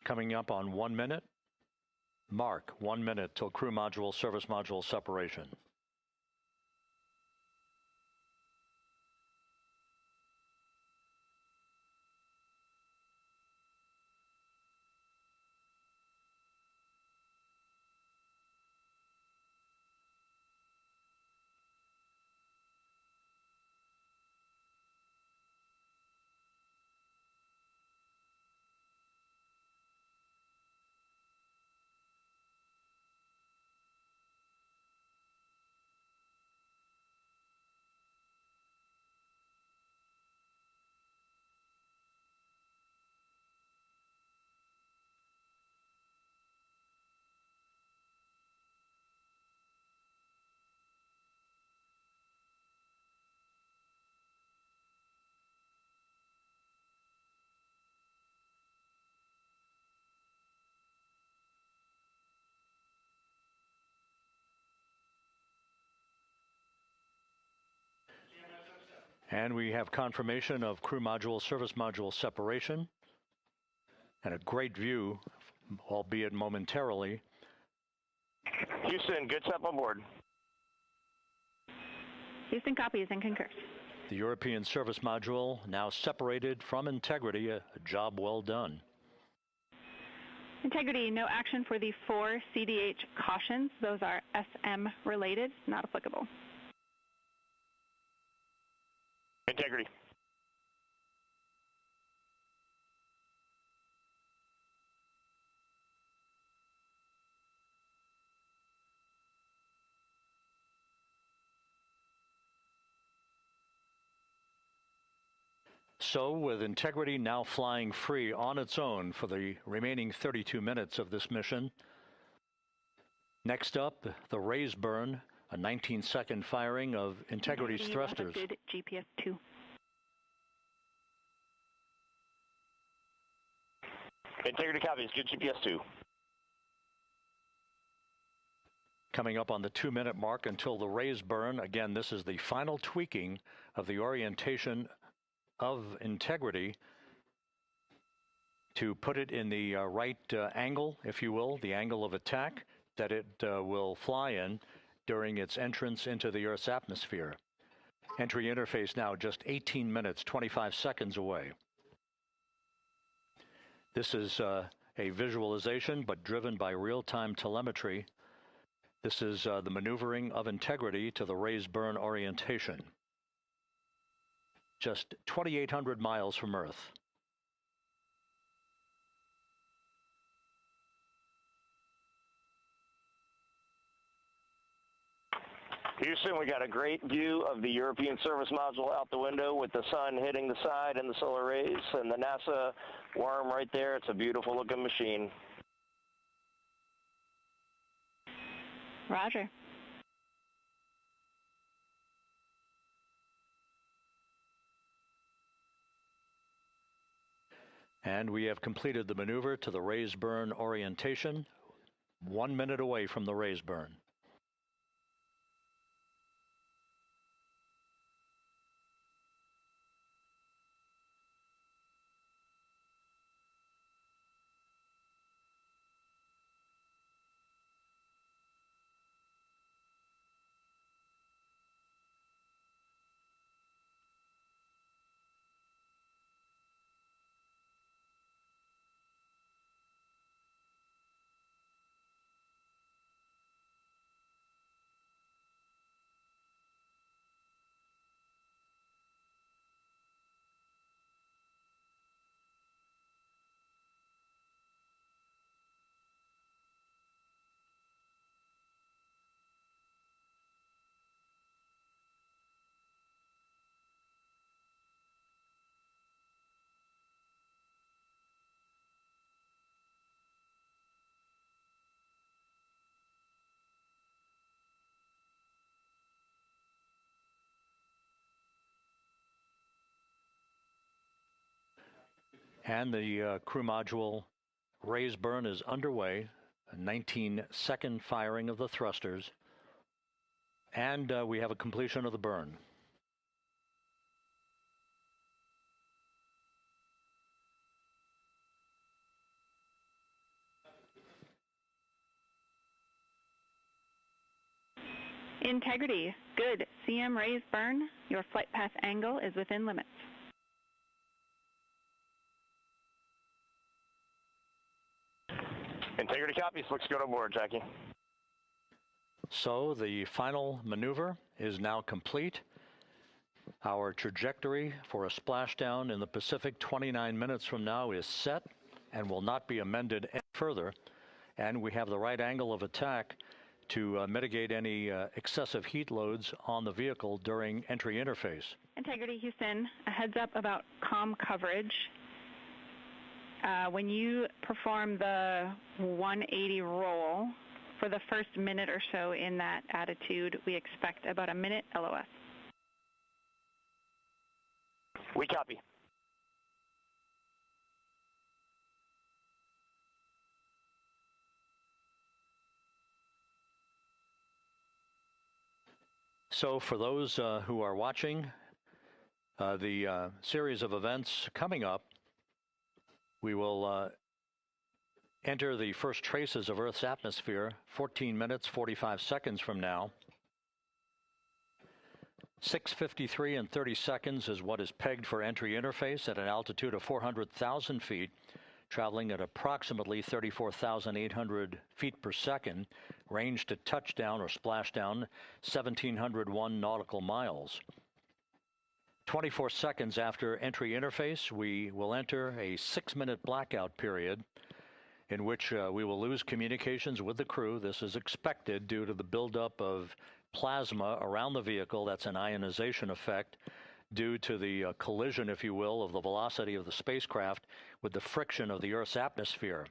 Coming up on 1 minute. Mark 1 minute till crew module, service module separation. And we have confirmation of crew module, service module separation, and a great view, albeit momentarily. Houston, good step on board. Houston copies and concurs. The European Service Module now separated from Integrity, a job well done. Integrity, no action for the 4 CDH cautions. Those are SM related, not applicable. Integrity. So, with Integrity now flying free on its own for the remaining 32 minutes of this mission, next up, the raise burn, a 19-second firing of Integrity's thrusters. Good GPS 2. Integrity copies. Good GPS 2. Coming up on the 2-minute mark until the raise burn. Again, this is the final tweaking of the orientation of Integrity to put it in the right angle, if you will, the angle of attack that it will fly in during its entrance into the Earth's atmosphere. Entry interface now just 18 minutes, 25 seconds away. This is a visualization, but driven by real-time telemetry. This is the maneuvering of Integrity to the raise burn orientation. Just 2,800 miles from Earth. Houston, we got a great view of the European Service Module out the window with the sun hitting the side and the solar rays and the NASA worm right there. It's a beautiful looking machine. Roger. And we have completed the maneuver to the raise burn orientation, 1 minute away from the raise burn. And the crew module raise burn is underway, a 19-second firing of the thrusters, and we have a completion of the burn. Integrity, good. CM raise burn. Your flight path angle is within limits. Integrity copies. Looks good on board, Jackie. So the final maneuver is now complete. Our trajectory for a splashdown in the Pacific 29 minutes from now is set and will not be amended any further. And we have the right angle of attack to mitigate any excessive heat loads on the vehicle during entry interface. Integrity, Houston, a heads up about comm coverage. When you perform the 180 roll, for the first minute or so in that attitude, we expect about a minute LOS. We copy. So for those who are watching the series of events coming up, we will enter the first traces of Earth's atmosphere 14 minutes, 45 seconds from now. 6:53 and 30 seconds is what is pegged for entry interface at an altitude of 400,000 feet, traveling at approximately 34,800 feet per second, range to touchdown or splashdown 1,701 nautical miles. 24 seconds after entry interface, we will enter a 6-minute blackout period in which we will lose communications with the crew. This is expected due to the buildup of plasma around the vehicle. That's an ionization effect due to the collision, if you will, of the velocity of the spacecraft with the friction of the Earth's atmosphere.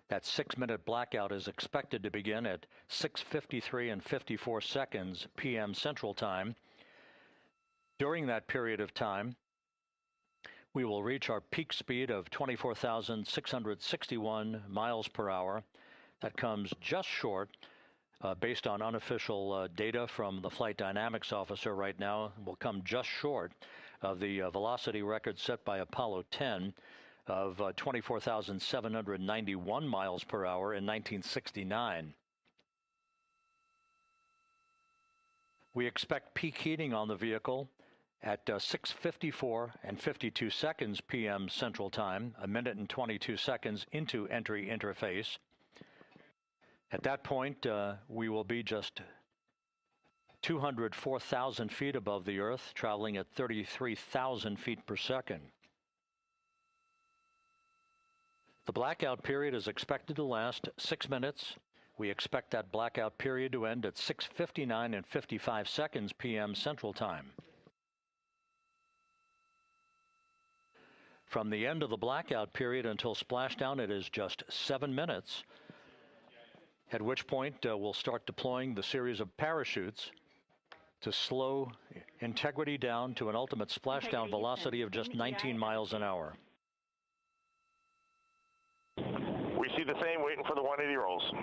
That 6-minute blackout is expected to begin at 6:53 and 54 seconds p.m. Central Time. During that period of time, we will reach our peak speed of 24,661 miles per hour. That comes just short, based on unofficial data from the flight dynamics officer right now, will come just short of the velocity record set by Apollo 10 of 24,791 miles per hour in 1969. We expect peak heating on the vehicle at 6:54 and 52 seconds p.m. Central Time, a minute and 22 seconds into entry interface. At that point, we will be just 204,000 feet above the Earth, traveling at 33,000 feet per second. The blackout period is expected to last 6 minutes. We expect that blackout period to end at 6:59 and 55 seconds p.m. Central Time. From the end of the blackout period until splashdown, it is just 7 minutes, at which point we'll start deploying the series of parachutes to slow integrity down to an ultimate splashdown velocity of just 19 miles an hour. We see the same, waiting for the 180 rolls.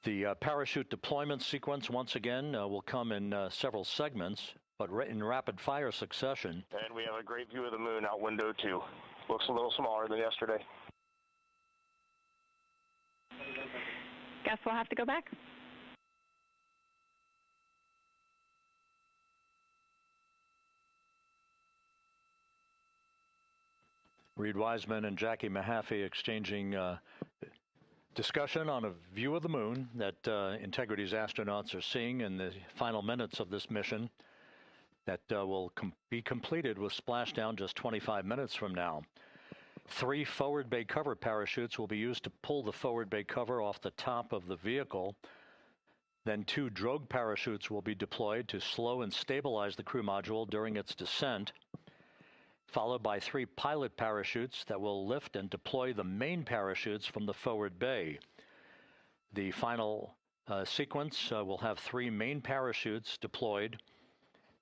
The parachute deployment sequence, once again, will come in several segments, but in rapid-fire succession. And we have a great view of the moon out window 2. Looks a little smaller than yesterday. Guess we'll have to go back. Reid Wiseman and Jackie Mahaffey exchanging discussion on a view of the moon that Integrity's astronauts are seeing in the final minutes of this mission that will be completed with splashdown just 25 minutes from now. 3 forward bay cover parachutes will be used to pull the forward bay cover off the top of the vehicle. Then 2 drogue parachutes will be deployed to slow and stabilize the crew module during its descent, followed by 3 pilot parachutes that will lift and deploy the main parachutes from the forward bay. The final sequence will have 3 main parachutes deployed.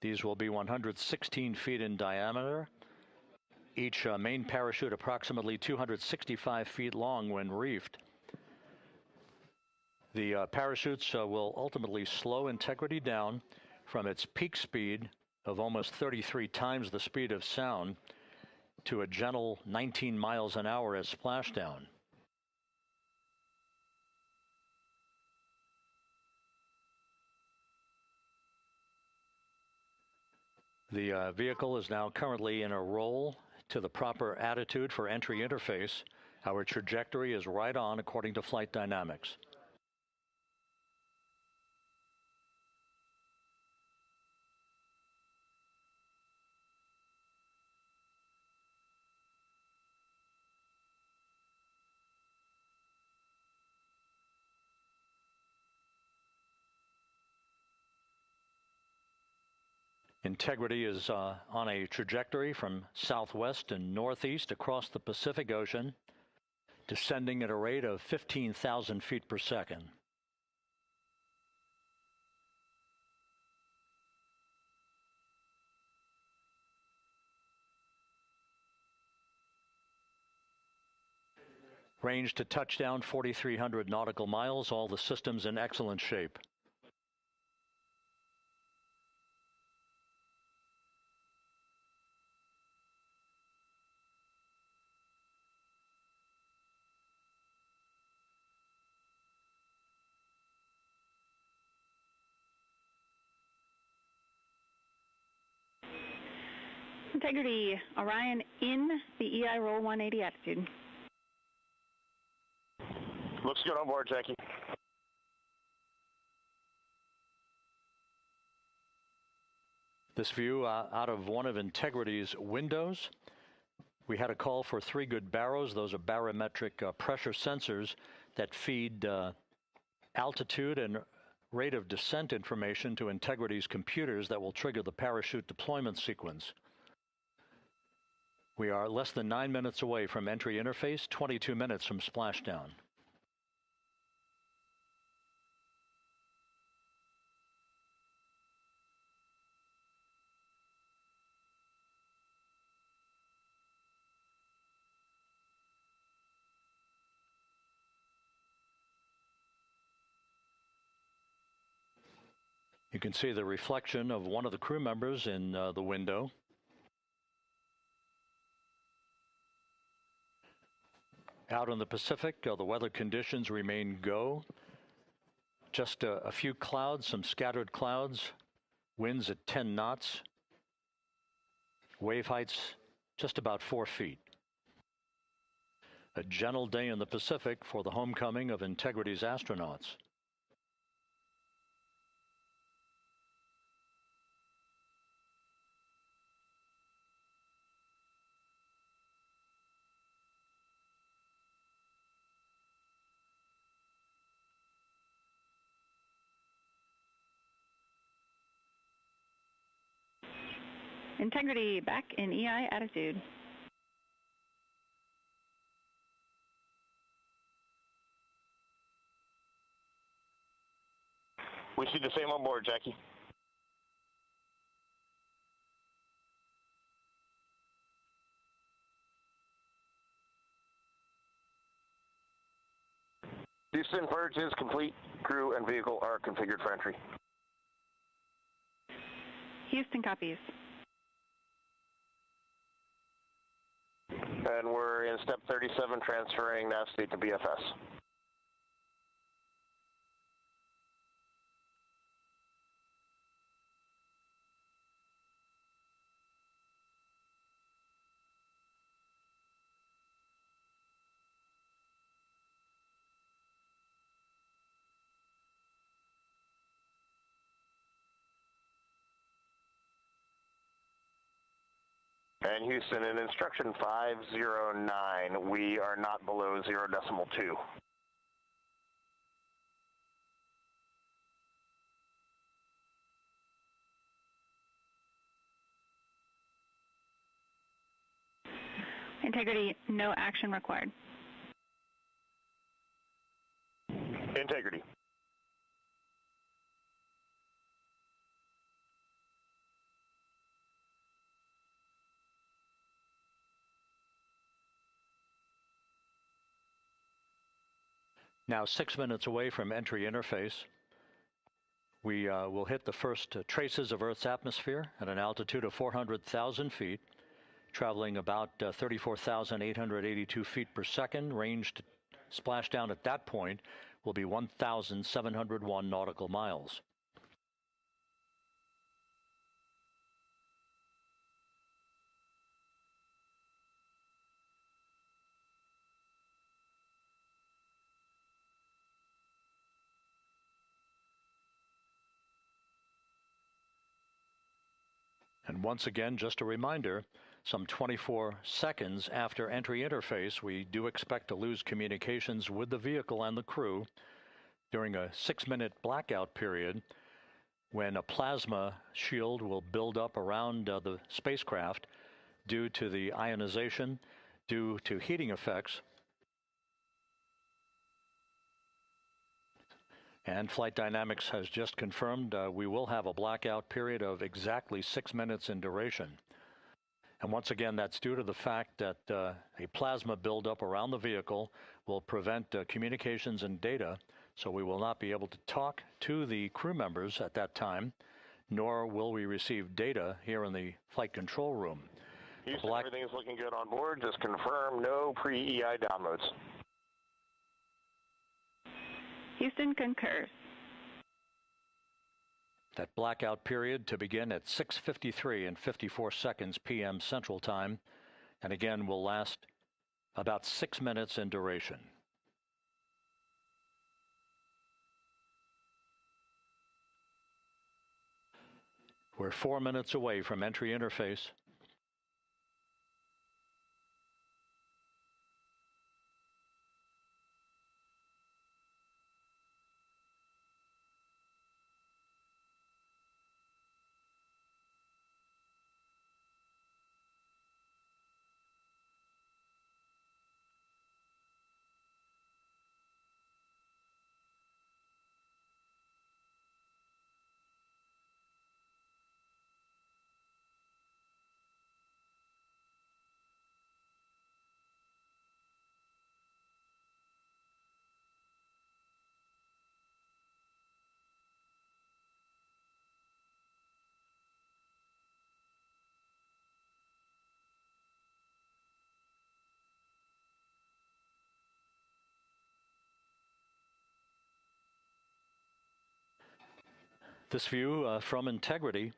These will be 116 feet in diameter, each main parachute approximately 265 feet long when reefed. The parachutes will ultimately slow Integrity down from its peak speed of almost 33 times the speed of sound to a gentle 19 miles an hour at splashdown. The vehicle is now currently in a roll to the proper attitude for entry interface. Our trajectory is right on according to flight dynamics. Integrity is on a trajectory from southwest and northeast across the Pacific Ocean, descending at a rate of 15,000 feet per second. Range to touchdown 4,300 nautical miles, all the systems in excellent shape. Integrity, Orion in the EI roll 180 attitude. Looks good on board, Jackie. This view out of one of Integrity's windows. We had a call for 3 good barows. Those are barometric pressure sensors that feed altitude and rate of descent information to Integrity's computers that will trigger the parachute deployment sequence. We are less than 9 minutes away from entry interface, 22 minutes from splashdown. You can see the reflection of one of the crew members in the window. Out in the Pacific, the weather conditions remain go. Just a few clouds, some scattered clouds, winds at 10 knots, wave heights just about 4 feet. A gentle day in the Pacific for the homecoming of Integrity's astronauts. Integrity back in EI attitude. We see the same on board, Jackie. Houston, purge is complete. Crew and vehicle are configured for entry. Houston copies. And we're in step 37, transferring nav state to BFS. And Houston, in instruction 509, we are not below 0.2. Integrity, no action required. Integrity. Now 6 minutes away from entry interface. We will hit the first traces of Earth's atmosphere at an altitude of 400,000 feet, traveling about 34,882 feet per second. Range to splashdown at that point will be 1,701 nautical miles. And once again, just a reminder, some 24 seconds after entry interface, we do expect to lose communications with the vehicle and the crew during a 6-minute blackout period when a plasma shield will build up around the spacecraft due to the ionization, due to heating effects. And Flight Dynamics has just confirmed we will have a blackout period of exactly 6 minutes in duration. And once again, that's due to the fact that a plasma buildup around the vehicle will prevent communications and data, so we will not be able to talk to the crew members at that time, nor will we receive data here in the flight control room. Houston, everything is looking good on board. Just confirm no pre-EI downloads. Houston concurs. That blackout period to begin at 6:53 and 54 seconds p.m. Central Time, and again will last about 6 minutes in duration. We're 4 minutes away from entry interface. This view from Integrity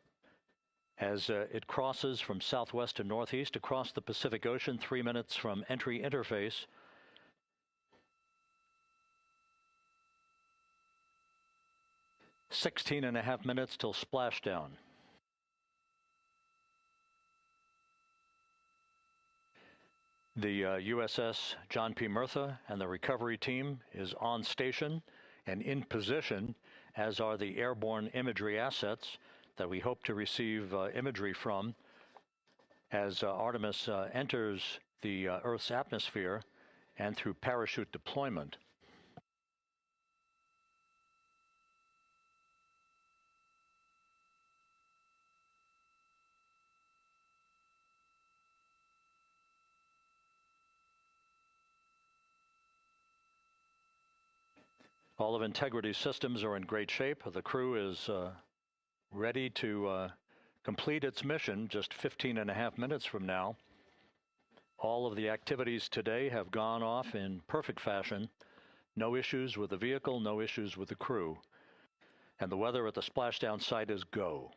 as it crosses from southwest to northeast across the Pacific Ocean, 3 minutes from entry interface. "16.5 minutes till splashdown. The USS John P. Murtha and the recovery team is on station and in position, as are the airborne imagery assets that we hope to receive imagery from as Artemis enters the Earth's atmosphere and through parachute deployment. All of Integrity's systems are in great shape. The crew is ready to complete its mission just 15.5 minutes from now. All of the activities today have gone off in perfect fashion. No issues with the vehicle, no issues with the crew. And the weather at the splashdown site is go.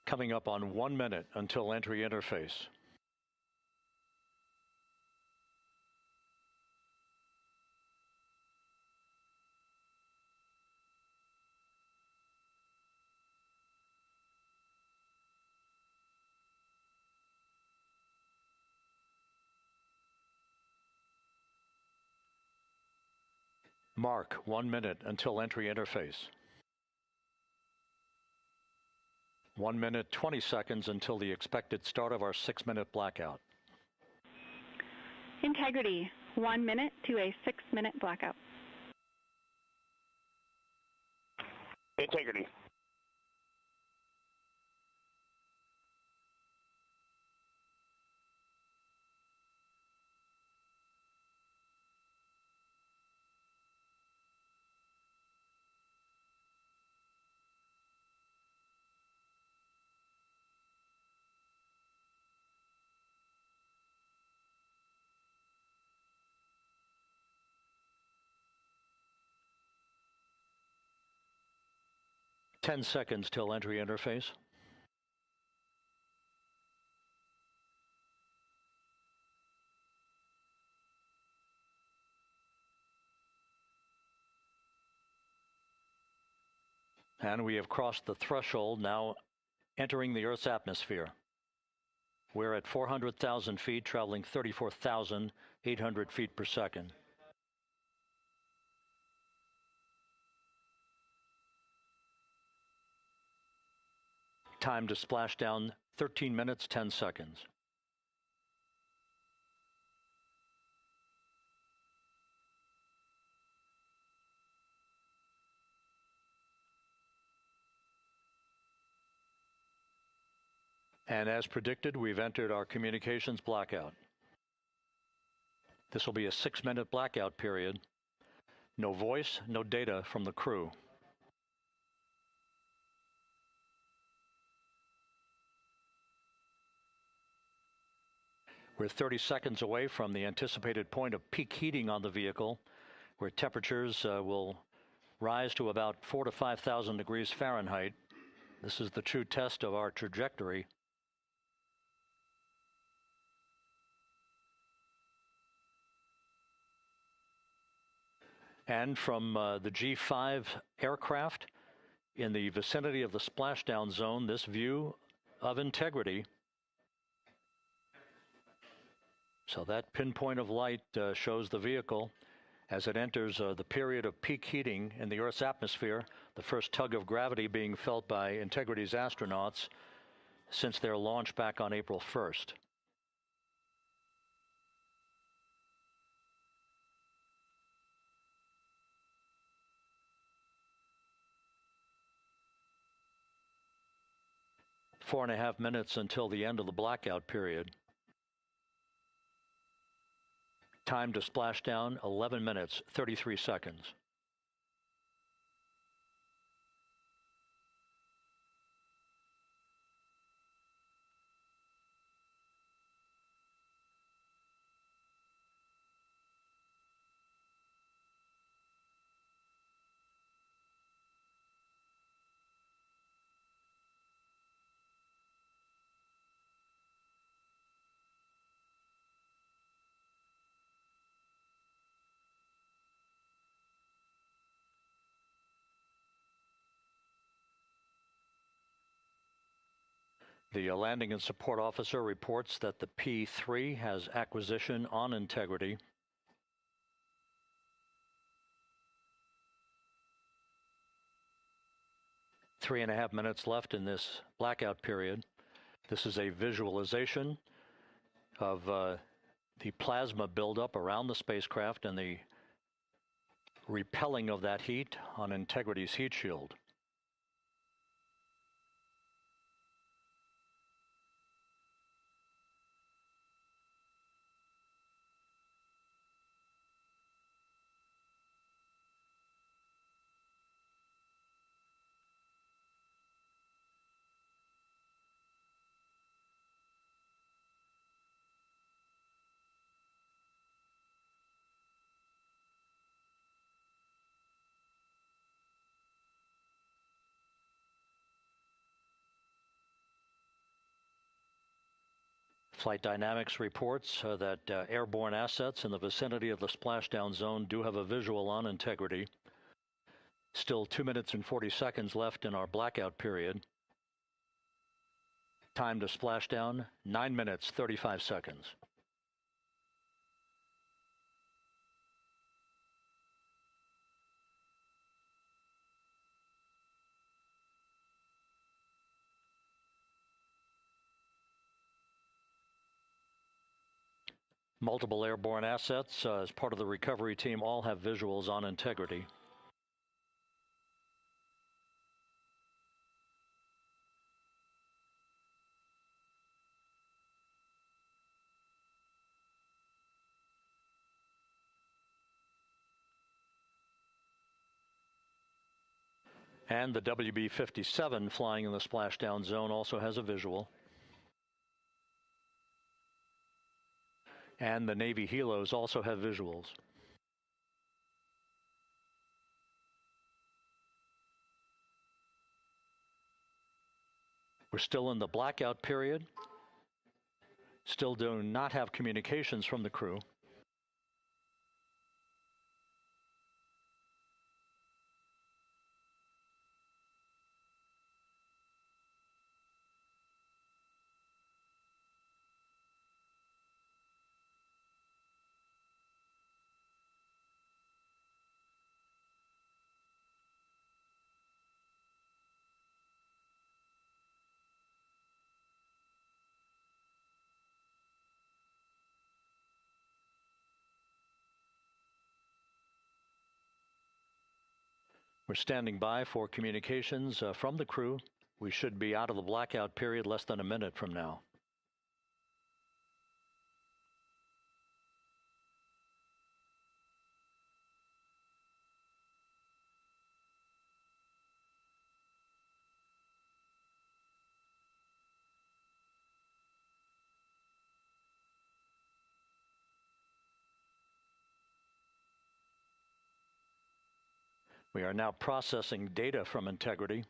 Coming up on 1 minute until entry interface. Mark 1 minute until entry interface. 1 minute, 20 seconds until the expected start of our 6-minute blackout. Integrity, 1 minute to a 6-minute blackout. Integrity. Ten seconds till entry interface. And we have crossed the threshold, now entering the Earth's atmosphere. We're at 400,000 feet, traveling 34,800 feet per second. Time to splashdown, 13 minutes, 10 seconds. And as predicted, we've entered our communications blackout. This will be a 6-minute blackout period. No voice, no data from the crew. We're 30 seconds away from the anticipated point of peak heating on the vehicle, where temperatures will rise to about 4,000 to 5,000 degrees Fahrenheit. This is the true test of our trajectory. And from the G5 aircraft in the vicinity of the splashdown zone, this view of integrity. So that pinpoint of light shows the vehicle as it enters the period of peak heating in the Earth's atmosphere, the first tug of gravity being felt by Integrity's astronauts since their launch back on April 1st. Four and a half minutes until the end of the blackout period. Time to splashdown, 11 minutes, 33 seconds. The landing and support officer reports that the P-3 has acquisition on Integrity. Three and a half minutes left in this blackout period. This is a visualization of the plasma buildup around the spacecraft and the repelling of that heat on Integrity's heat shield. Flight Dynamics reports that airborne assets in the vicinity of the splashdown zone do have a visual on Integrity. Still 2 minutes and 40 seconds left in our blackout period. Time to splashdown, 9 minutes, 35 seconds. Multiple airborne assets as part of the recovery team all have visuals on Integrity. And the WB-57 flying in the splashdown zone also has a visual. And the Navy helos also have visuals. We're still in the blackout period. Still do not have communications from the crew. We're standing by for communications from the crew. We should be out of the blackout period less than a minute from now. We are now processing data from Integrity.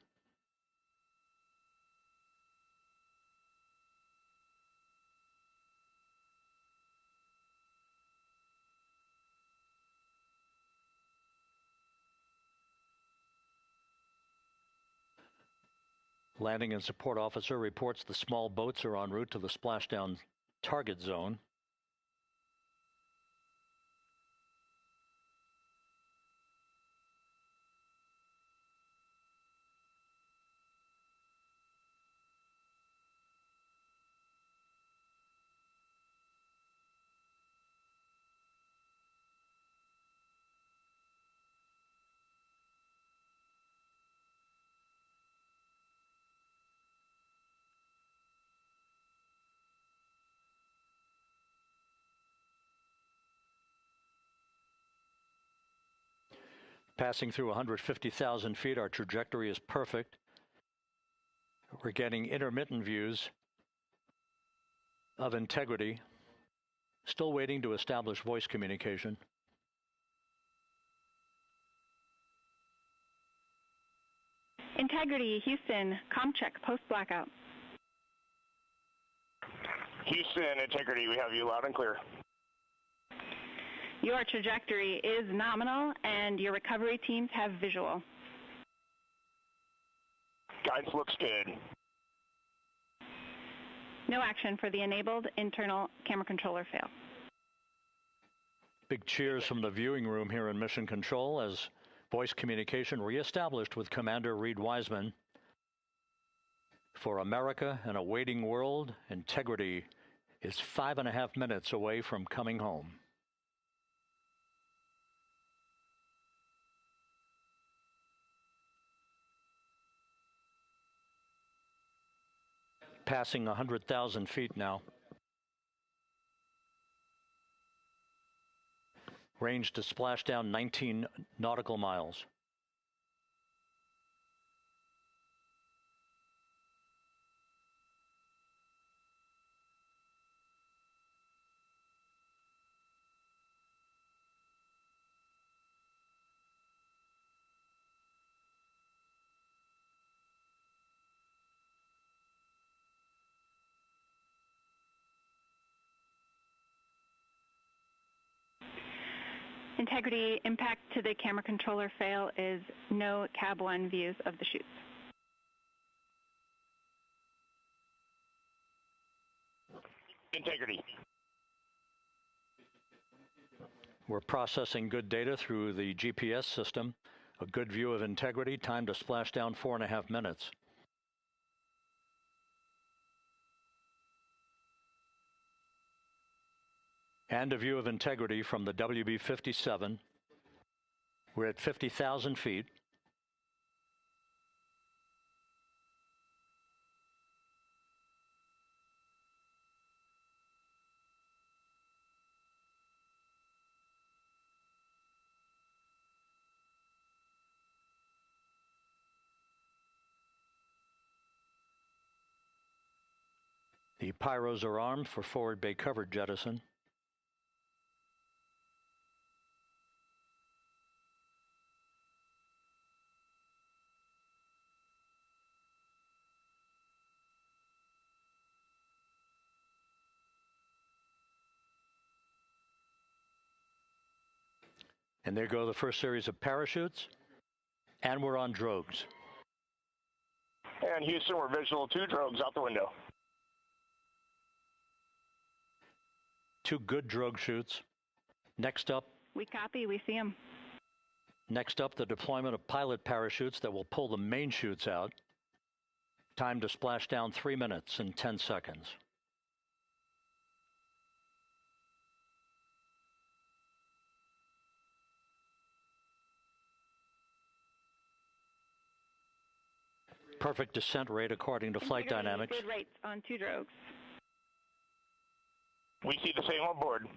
Landing and support officer reports the small boats are en route to the splashdown target zone. Passing through 150,000 feet, our trajectory is perfect. We're getting intermittent views of Integrity. Still waiting to establish voice communication. Integrity, Houston, comm check, post-blackout. Houston, Integrity, we have you loud and clear. Your trajectory is nominal, and your recovery teams have visual. Guidance looks good. No action for the enabled internal camera controller fail. Big cheers from the viewing room here in Mission Control as voice communication reestablished with Commander Reid Wiseman. For America and a waiting world, Integrity is 5.5 minutes away from coming home. Passing 100,000 feet now. Range to splashdown 19 nautical miles. Integrity, impact to the camera controller fail is no Cab 1 views of the chutes. Integrity. We're processing good data through the GPS system. A good view of Integrity, time to splashdown 4.5 minutes. And a view of Integrity from the WB-57. We're at 50,000 feet. The pyros are armed for forward bay covered jettison. And there go the first series of parachutes, and we're on drogues. And Houston, we're visual 2 drogues out the window. 2 good drogue chutes. Next up. We copy, we see them. Next up, the deployment of pilot parachutes that will pull the main chutes out. Time to splash down 3 minutes and 10 seconds. Perfect descent rate according to flight dynamics. Good rates on 2 drogues. We see the same on board.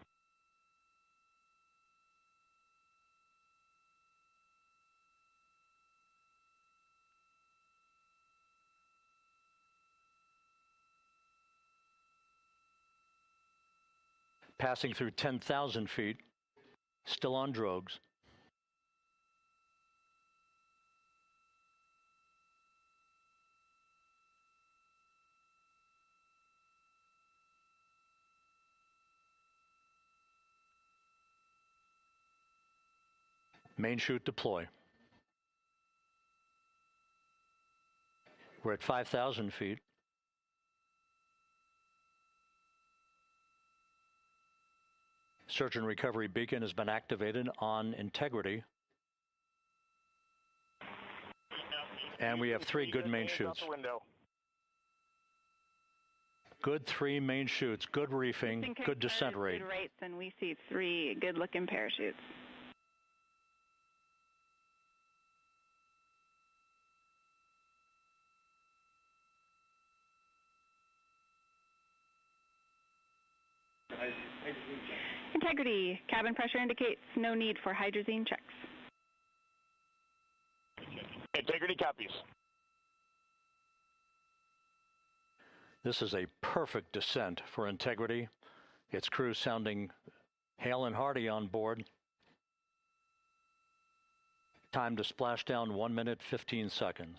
Passing through 10,000 feet, still on drogues. Main chute deploy. We're at 5,000 feet. Search and recovery beacon has been activated on integrity. And we have 3 good main chutes. Good 3 main chutes, good reefing, good descent rate. Good rates, and we see 3 good-looking parachutes. Integrity. Cabin pressure indicates no need for hydrazine checks. Integrity copies. This is a perfect descent for integrity. Its crew sounding hale and hearty on board. Time to splash down 1 minute, 15 seconds.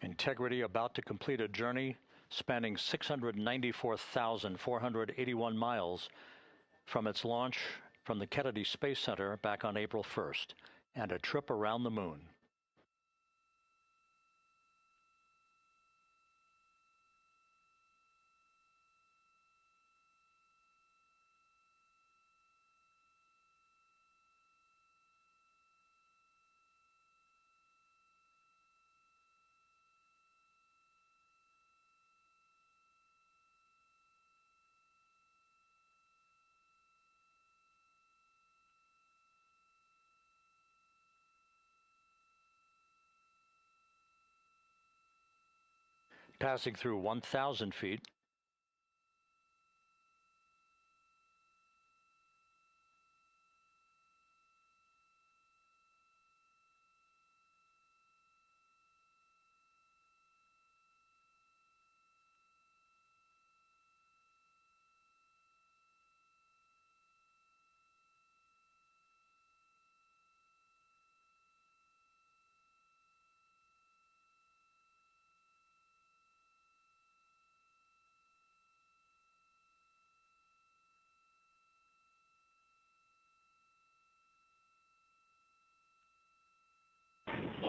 Integrity about to complete a journey spanning 694,481 miles from its launch from the Kennedy Space Center back on April 1st, and a trip around the moon. Passing through 1,000 feet.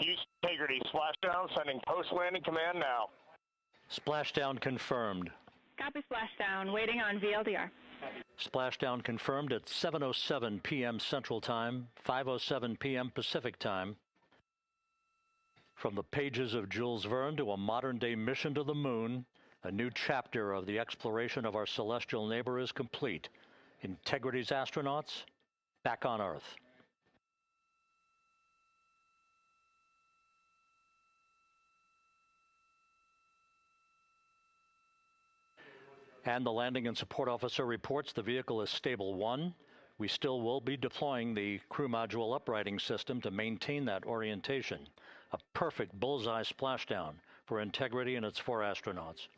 Houston Integrity, splashdown, sending post-landing command now. Splashdown confirmed. Copy splashdown, waiting on VLDR. Splashdown confirmed at 7:07 p.m. Central Time, 5:07 p.m. Pacific Time. From the pages of Jules Verne to a modern-day mission to the moon, a new chapter of the exploration of our celestial neighbor is complete. Integrity's astronauts back on Earth. And the landing and support officer reports the vehicle is stable 1. We still will be deploying the crew module uprighting system to maintain that orientation. A perfect bullseye splashdown for Integrity and its 4 astronauts.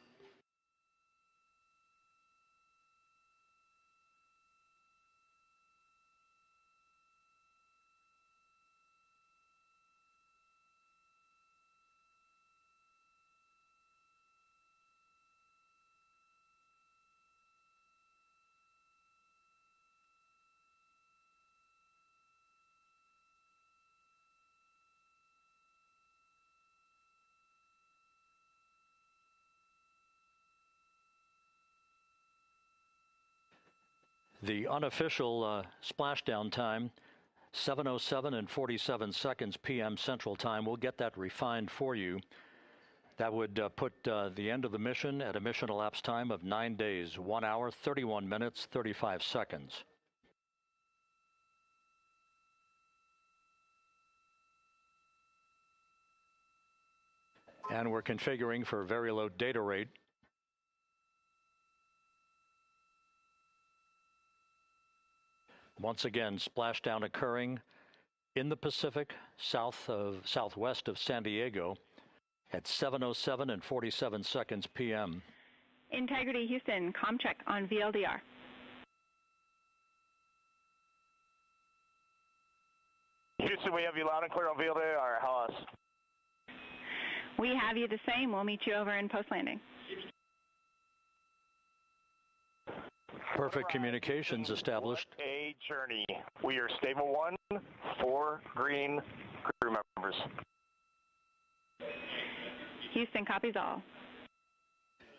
The unofficial splashdown time, 7:07 and 47 seconds p.m. Central Time. We'll get that refined for you. That would put the end of the mission at a mission elapsed time of 9 days, 1 hour, 31 minutes, 35 seconds. And we're configuring for very low data rate. Once again, splashdown occurring in the Pacific, southwest of San Diego at 7:07 and 47 seconds p.m. Integrity Houston, comm check on VLDR. Houston, we have you loud and clear on VLDR. How else? We have you the same. We'll meet you over in post-landing. Perfect communications established. A journey. We are stable 1, 4 green crew members. Houston copies all.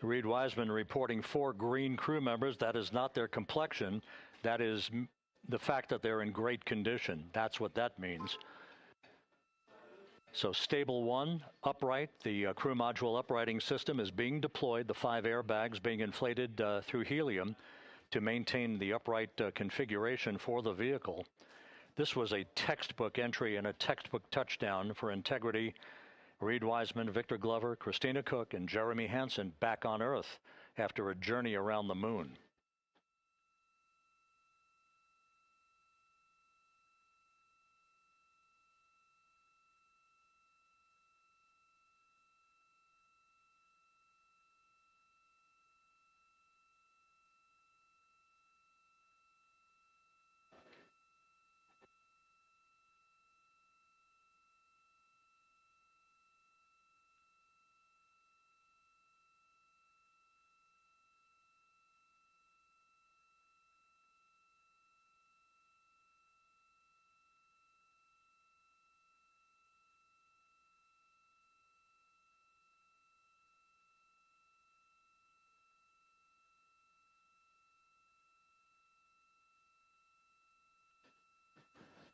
Reid Wiseman reporting 4 green crew members. That is not their complexion. That is the fact that they're in great condition. That's what that means. So stable 1, upright. The crew module uprighting system is being deployed. The 5 airbags being inflated through helium to maintain the upright configuration for the vehicle. This was a textbook entry and a textbook touchdown for Integrity. Reid Wiseman, Victor Glover, Christina Koch, and Jeremy Hansen back on Earth after a journey around the moon.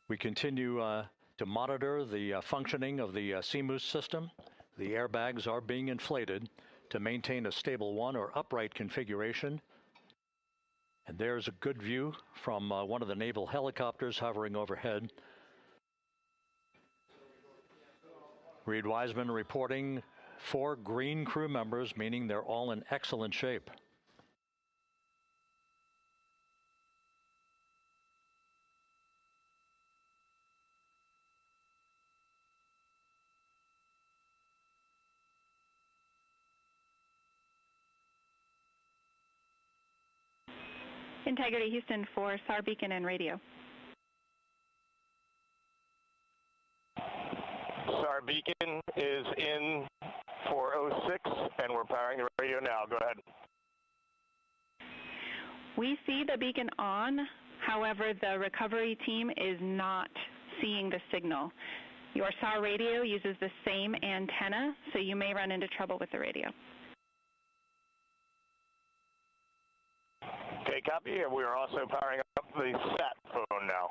We continue to monitor the functioning of the CMOOS system. The airbags are being inflated to maintain a stable 1 or upright configuration. And there's a good view from one of the naval helicopters hovering overhead. Reid Wiseman reporting 4 green crew members, meaning they're all in excellent shape. Integrity Houston for SAR beacon and radio. SAR beacon is in for 06, and we're powering the radio now. Go ahead. We see the beacon on. However, the recovery team is not seeing the signal. Your SAR radio uses the same antenna, so you may run into trouble with the radio. Okay, copy. We are also powering up the sat phone now.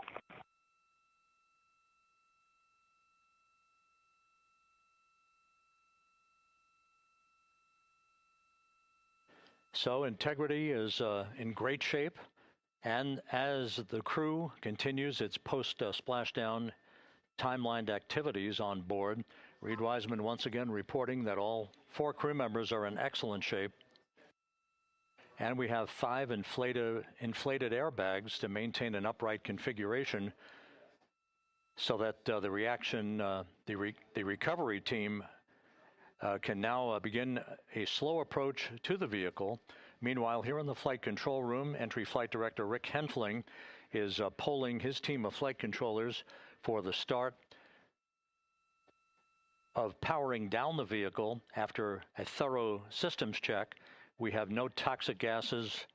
So Integrity is in great shape, and as the crew continues its post-splashdown timelined activities on board, Reid Wiseman once again reporting that all 4 crew members are in excellent shape. And we have 5 inflated airbags to maintain an upright configuration so that the recovery team can now begin a slow approach to the vehicle. Meanwhile, here in the flight control room, Entry Flight Director Rick Henfling is polling his team of flight controllers for the start of powering down the vehicle after a thorough systems check. We have no toxic gases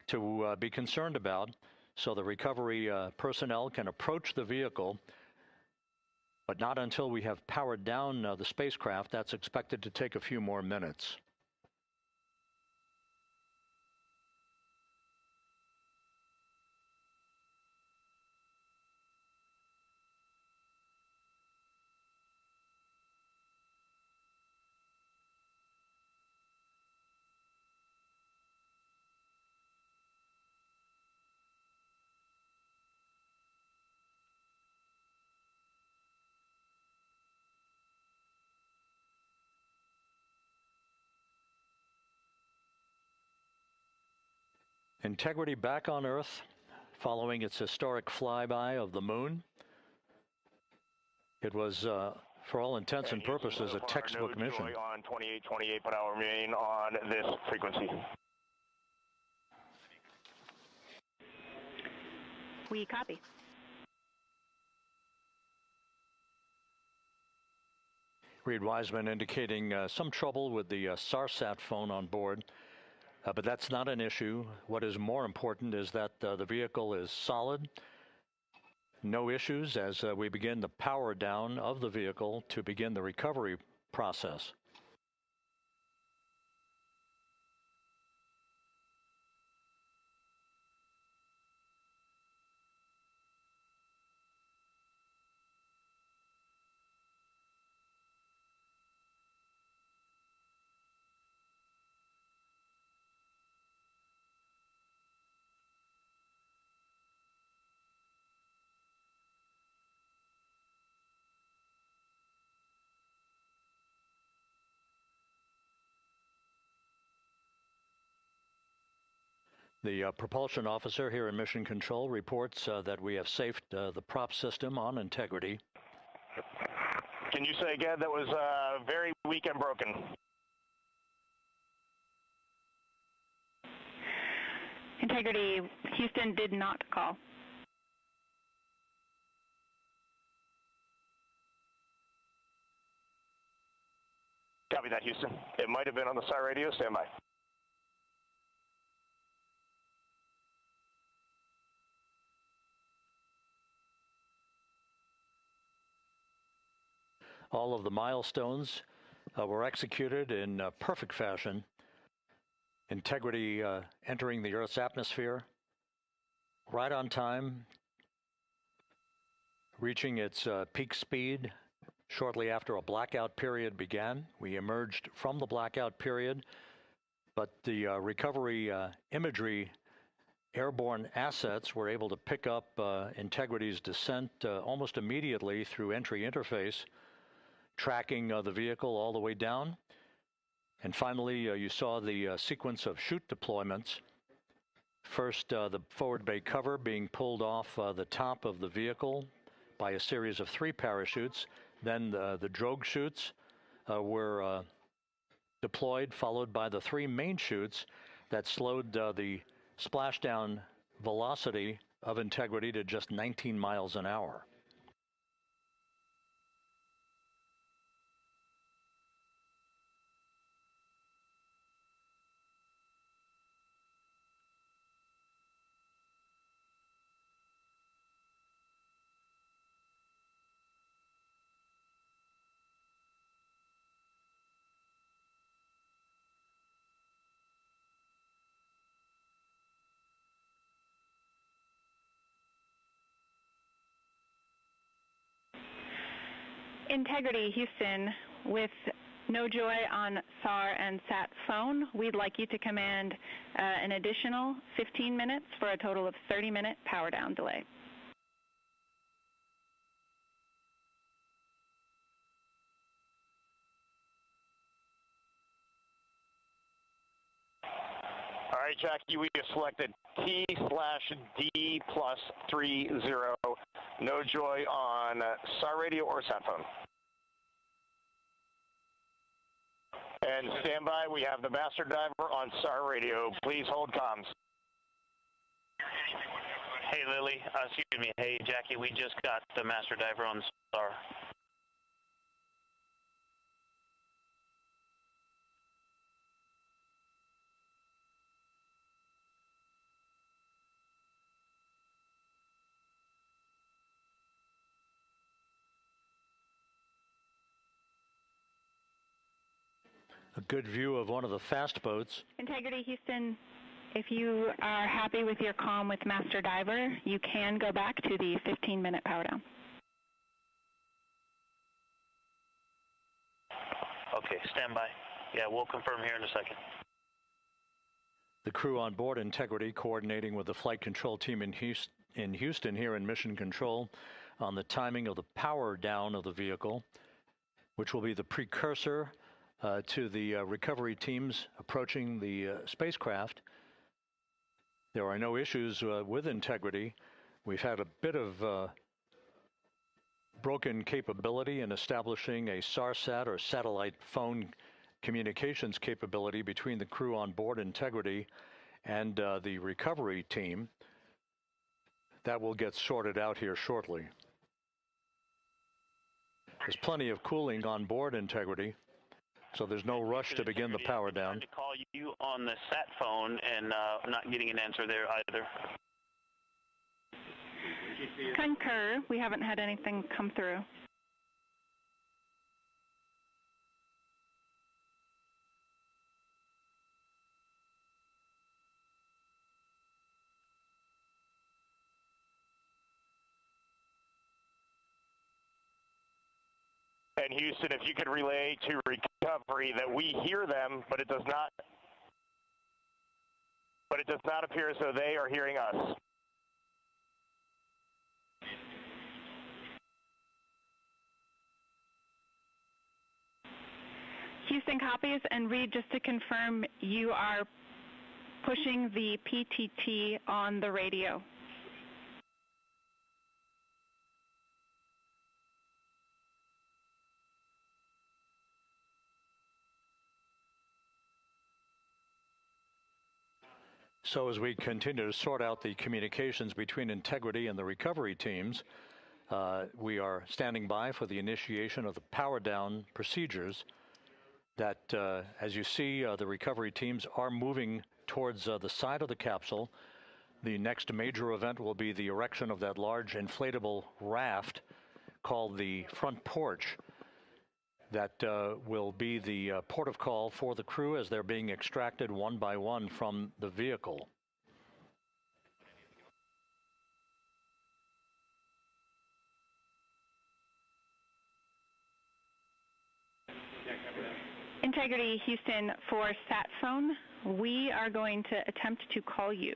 to be concerned about, so the recovery personnel can approach the vehicle, but not until we have powered down the spacecraft. That's expected to take a few more minutes. Integrity back on Earth following its historic flyby of the moon. It was, for all intents and purposes, a textbook mission. On 28 per hour remain on this frequency. We copy. Reid Wiseman indicating some trouble with the SARSAT phone on board, but that's not an issue. What is more important is that the vehicle is solid. No issues as we begin the power down of the vehicle to begin the recovery process. The propulsion officer here in Mission Control reports that we have safed the prop system on integrity. Can you say again that was very weak and broken? Integrity, Houston did not call. Copy that, Houston. It might have been on the SAR radio. Stand by. All of the milestones were executed in perfect fashion. Integrity entering the Earth's atmosphere right on time, reaching its peak speed shortly after a blackout period began. We emerged from the blackout period, but the recovery imagery airborne assets were able to pick up Integrity's descent almost immediately through entry interface, tracking the vehicle all the way down. And finally, you saw the sequence of chute deployments. First, the forward bay cover being pulled off the top of the vehicle by a series of 3 parachutes. Then the drogue chutes were deployed, followed by the 3 main chutes that slowed the splashdown velocity of Integrity to just 19 miles an hour. Integrity, Houston, with no joy on SAR and SAT phone, we'd like you to command an additional 15 minutes for a total of 30-minute power down delay. All right, Jackie, we have selected T/D+30. No joy on SAR radio or SAT phone. And stand by, we have the master diver on SAR radio. Please hold comms. Hey, Lily. Excuse me. Hey, Jackie, we just got the master diver on SAR. A good view of one of the fast boats. Integrity, Houston, if you are happy with your comm with master diver, you can go back to the 15-minute power down. Okay, stand by. Yeah, we'll confirm here in a second. The crew on board Integrity coordinating with the flight control team in Houston here in Mission Control on the timing of the power down of the vehicle, which will be the precursor to the recovery teams approaching the spacecraft. There are no issues with integrity. We've had a bit of broken capability in establishing a SARSAT or satellite phone communications capability between the crew on board Integrity and the recovery team. That will get sorted out here shortly. There's plenty of cooling on board Integrity, so there's no rush to begin the power down. To call you on the sat phone and not getting an answer there either. Concur. We haven't had anything come through. And Houston, if you could relay to recovery that we hear them, but it does not appear as though they are hearing us. Houston copies, and Reid, just to confirm, you are pushing the PTT on the radio. So as we continue to sort out the communications between Integrity and the recovery teams, we are standing by for the initiation of the power down procedures that, as you see, the recovery teams are moving towards the side of the capsule. The next major event will be the erection of that large inflatable raft called the front porch. That will be the port of call for the crew as they're being extracted one by one from the vehicle. Integrity, Houston, for sat phone, we are going to attempt to call you.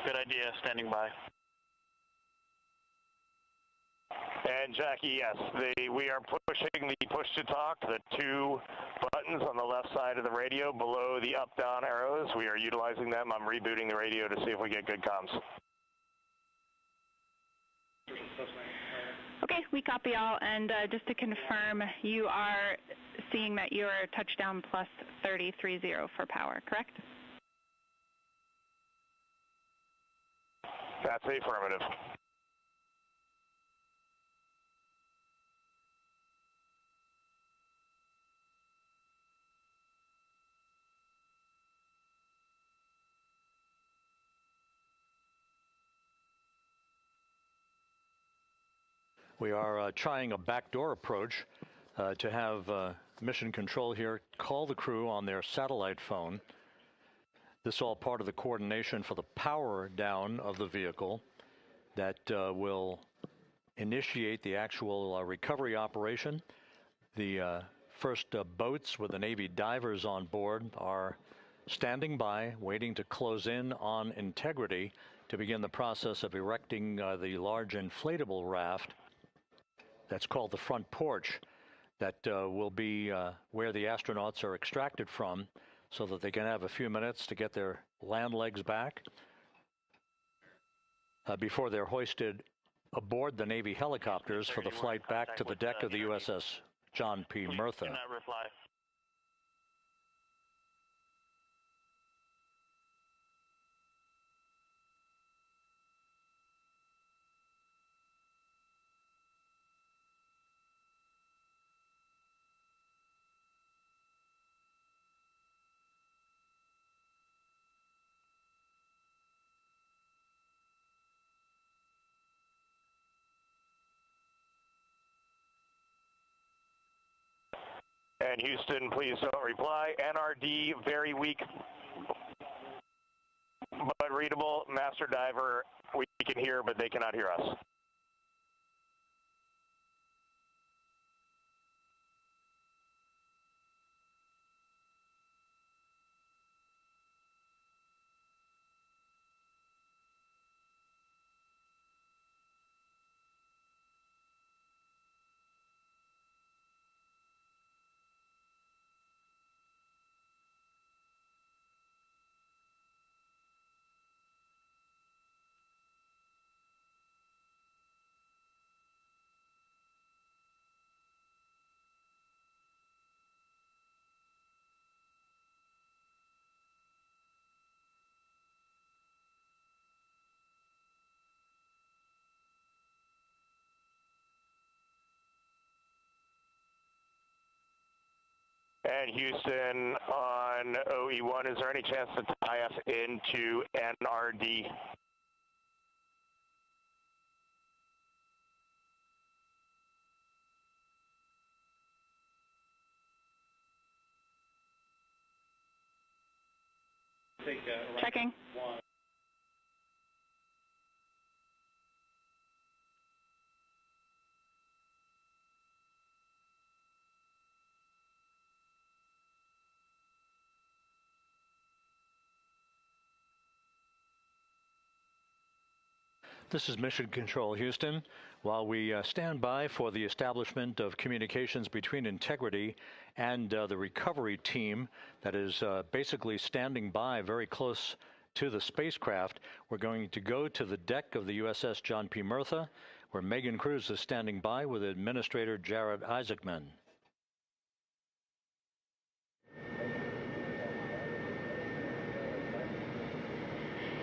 Good idea, standing by. And Jackie, yes, we are pushing the push to talk, the two buttons on the left side of the radio below the up-down arrows. We are utilizing them. I'm rebooting the radio to see if we get good comms. Okay, we copy all, and just to confirm, you are seeing that you are touchdown plus 3030 for power, correct? That's the affirmative. We are trying a backdoor approach to have mission control here call the crew on their satellite phone. This is all part of the coordination for the power down of the vehicle that will initiate the actual recovery operation. The first boats with the Navy divers on board are standing by, waiting to close in on Integrity to begin the process of erecting the large inflatable raft that's called the front porch that will be where the astronauts are extracted from so that they can have a few minutes to get their land legs back before they're hoisted aboard the Navy helicopters for the flight back to the deck of the USS John P. Murtha. Cannot reply. And Houston, please don't reply. NRD, very weak, but readable. Master diver, we can hear, but they cannot hear us. And Houston on OE1, is there any chance to tie us into NRD? Checking. This is Mission Control, Houston. While we stand by for the establishment of communications between Integrity and the recovery team that is basically standing by very close to the spacecraft, we're going to go to the deck of the USS John P. Murtha, where Megan Cruz is standing by with Administrator Jared Isaacman.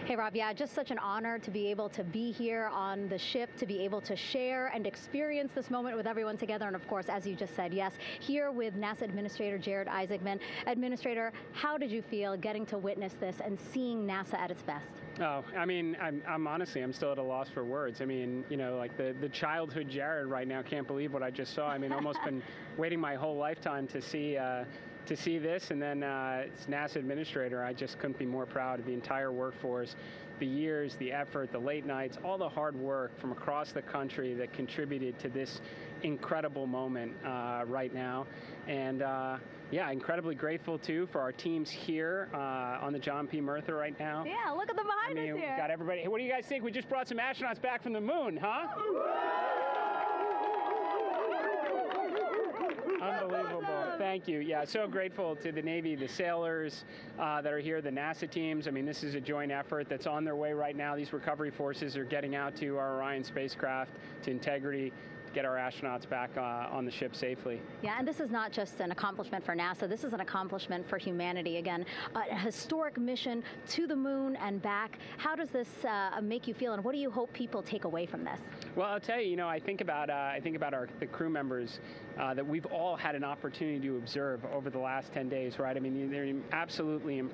Hey, Rob, yeah, just such an honor to be able to be here on the ship, to be able to share and experience this moment with everyone together. And of course, as you just said, yes, here with NASA Administrator Jared Isaacman. Administrator, how did you feel getting to witness this and seeing NASA at its best? Oh, I mean, I'm honestly, I'm still at a loss for words. I mean, you know, like the childhood Jared right now can't believe what I just saw. I mean, almost been waiting my whole lifetime to see this, and then it's NASA Administrator. I just couldn't be more proud of the entire workforce, the years, the effort, the late nights, all the hard work from across the country that contributed to this incredible moment right now. And yeah, incredibly grateful too for our teams here on the John P. Murtha right now. Yeah, look at them behind us here. We got everybody. Hey, what do you guys think? We just brought some astronauts back from the moon, huh? Unbelievable. Thank you. Yeah, so grateful to the Navy, the sailors that are here, the NASA teams. I mean, this is a joint effort that's on their way right now. These recovery forces are getting out to our Orion spacecraft, to Integrity, get our astronauts back on the ship safely. Yeah, and this is not just an accomplishment for NASA. This is an accomplishment for humanity. Again, a historic mission to the moon and back. How does this make you feel, and what do you hope people take away from this? Well, I'll tell you, you know, I think about the crew members that we've all had an opportunity to observe over the last 10 days, right? I mean, they're absolutely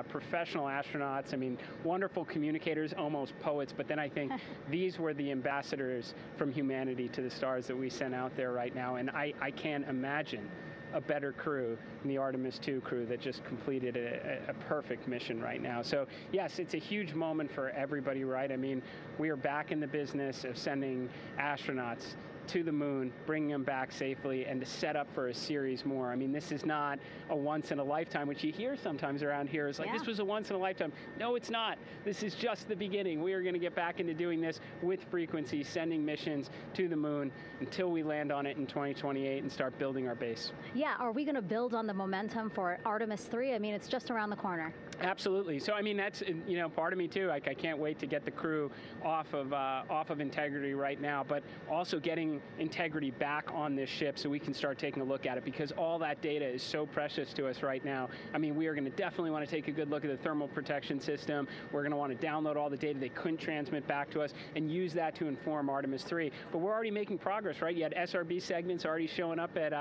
professional astronauts. I mean, wonderful communicators, almost poets. But then I think these were the ambassadors from humanity to the stars that we sent out there right now. And I can't imagine a better crew than the Artemis II crew that just completed a perfect mission right now. So yes, it's a huge moment for everybody, right? I mean, we are back in the business of sending astronauts to the moon, bringing them back safely, and to set up for a series more. I mean, this is not a once in a lifetime, which you hear sometimes around here. It's like, this was a once in a lifetime. No, it's not. This is just the beginning. We are going to get back into doing this with frequency, sending missions to the moon until we land on it in 2028 and start building our base. Yeah, are we going to build on the momentum for Artemis III? I mean, it's just around the corner. Absolutely. So, I mean, that's, you know, part of me too. Like, I can't wait to get the crew off of Integrity right now, but also getting Integrity back on this ship so we can start taking a look at it, because all that data is so precious to us right now. I mean, we are going to definitely want to take a good look at the thermal protection system. We're going to want to download all the data they couldn't transmit back to us and use that to inform Artemis III. But we're already making progress, right? You had SRB segments already showing up at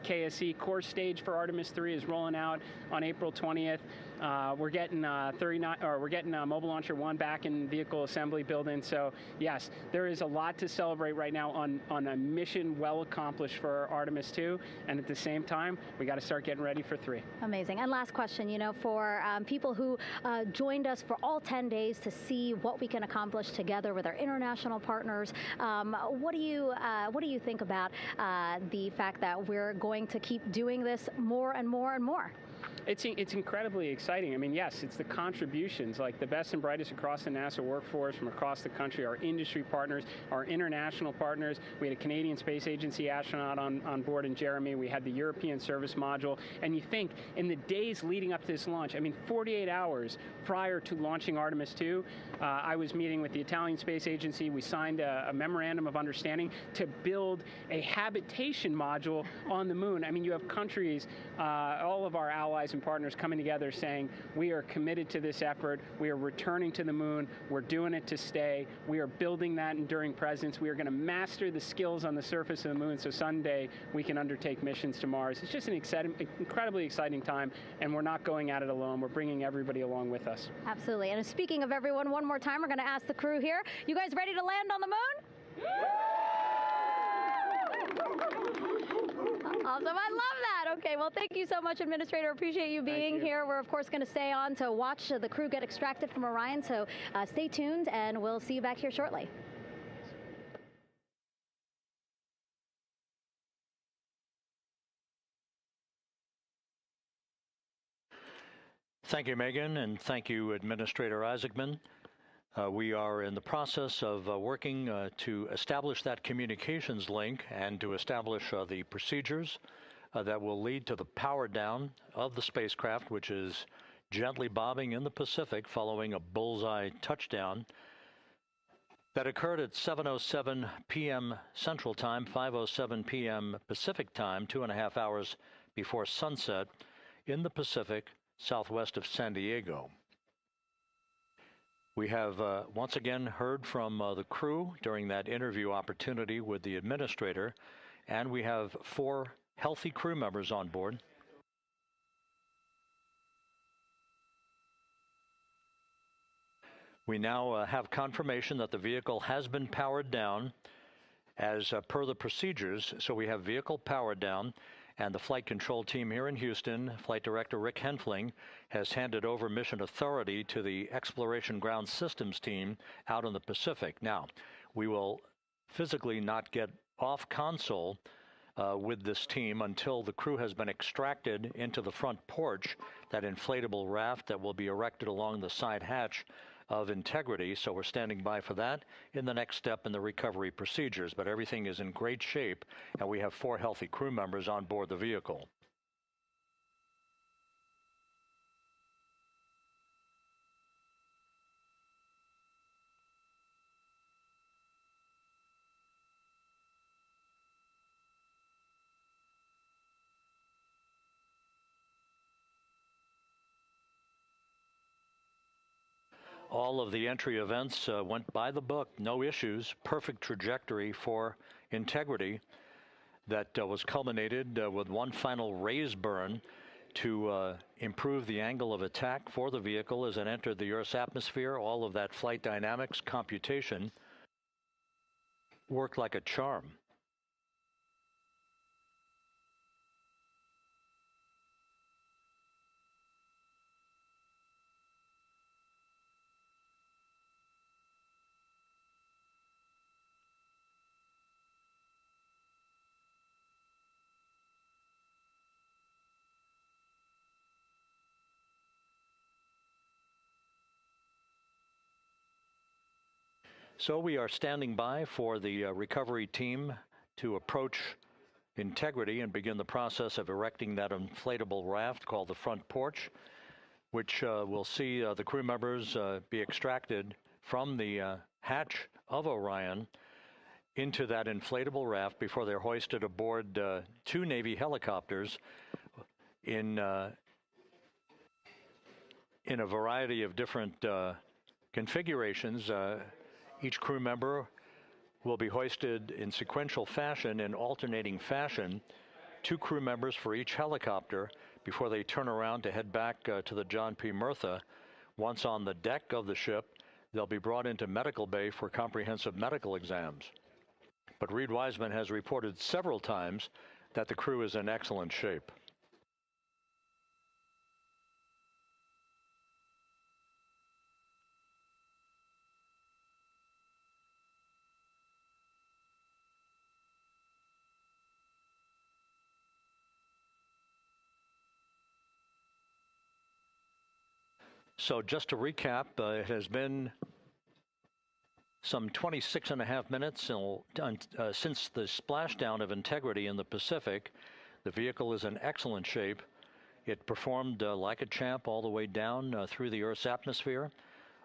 KSC. Core stage for Artemis III is rolling out on April 20th. We're getting Mobile Launcher 1 back in vehicle assembly building. So yes, there is a lot to celebrate right now on a mission well accomplished for Artemis II, and at the same time, we got to start getting ready for 3. Amazing. And last question, you know, for people who joined us for all 10 days to see what we can accomplish together with our international partners, what do you think about the fact that we're going to keep doing this more and more and more? It's incredibly exciting. I mean, yes, it's the contributions, like the best and brightest across the NASA workforce from across the country, our industry partners, our international partners. We had a Canadian Space Agency astronaut on board in Jeremy. We had the European Service Module. And you think, in the days leading up to this launch, I mean, 48 hours prior to launching Artemis II, I was meeting with the Italian Space Agency. We signed a memorandum of understanding to build a habitation module on the moon. I mean, you have countries, all of our allies, allies and partners coming together saying, we are committed to this effort. We are returning to the moon. We're doing it to stay. We are building that enduring presence. We are going to master the skills on the surface of the moon so someday we can undertake missions to Mars. It's just an incredibly exciting time, and we're not going at it alone. We're bringing everybody along with us. Absolutely. And speaking of everyone, one more time, we're going to ask the crew here, you guys ready to land on the moon? Awesome. I love that. Okay, well, thank you so much, Administrator. Appreciate you being here. We're, of course, going to stay on to watch the crew get extracted from Orion, so stay tuned, and we'll see you back here shortly. Thank you, Megan, and thank you, Administrator Isaacman. We are in the process of working to establish that communications link and to establish the procedures that will lead to the power down of the spacecraft, which is gently bobbing in the Pacific following a bullseye touchdown that occurred at 7:07 p.m. Central Time, 5:07 p.m. Pacific Time, 2.5 hours before sunset in the Pacific, southwest of San Diego. We have once again heard from the crew during that interview opportunity with the administrator, and we have 4 healthy crew members on board. We now have confirmation that the vehicle has been powered down as per the procedures. So we have vehicle powered down, and the flight control team here in Houston, Flight Director Rick Henfling, has handed over mission authority to the Exploration Ground Systems team out in the Pacific. Now, we will physically not get off console with this team until the crew has been extracted into the front porch, that inflatable raft that will be erected along the side hatch of Integrity. So we're standing by for that in the next step in the recovery procedures. But everything is in great shape, and we have 4 healthy crew members on board the vehicle. All of the entry events went by the book, no issues, perfect trajectory for Integrity that was culminated with one final raise burn to improve the angle of attack for the vehicle as it entered the Earth's atmosphere. All of that flight dynamics computation worked like a charm. So we are standing by for the recovery team to approach Integrity and begin the process of erecting that inflatable raft called the front porch, which will see the crew members be extracted from the hatch of Orion into that inflatable raft before they're hoisted aboard 2 Navy helicopters in a variety of different configurations. Each crew member will be hoisted in sequential fashion, in alternating fashion, 2 crew members for each helicopter before they turn around to head back to the John P. Murtha. Once on the deck of the ship, they'll be brought into medical bay for comprehensive medical exams. But Reid Wiseman has reported several times that the crew is in excellent shape. So just to recap, it has been some 26.5 minutes since the splashdown of Integrity in the Pacific. The vehicle is in excellent shape. It performed like a champ all the way down through the Earth's atmosphere.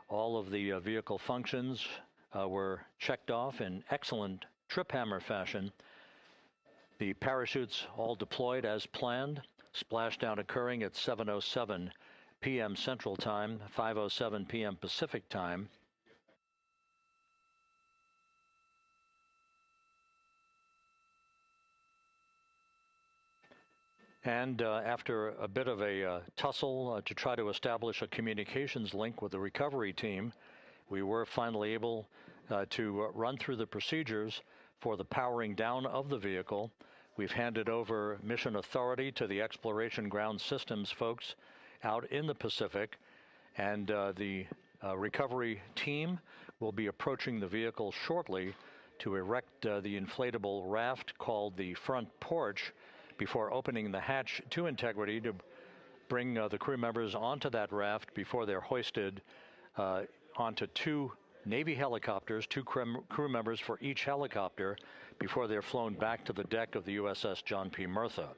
All of the vehicle functions were checked off in excellent trip hammer fashion. The parachutes all deployed as planned. Splashdown occurring at 7:07 p.m. Central Time, 5:07 p.m. Pacific Time. And after a bit of a tussle to try to establish a communications link with the recovery team, we were finally able to run through the procedures for the powering down of the vehicle. We've handed over mission authority to the Exploration Ground Systems folks out in the Pacific, and the recovery team will be approaching the vehicle shortly to erect the inflatable raft called the front porch before opening the hatch to Integrity to bring the crew members onto that raft before they're hoisted onto two Navy helicopters, two crew members for each helicopter, before they're flown back to the deck of the USS John P. Murtha.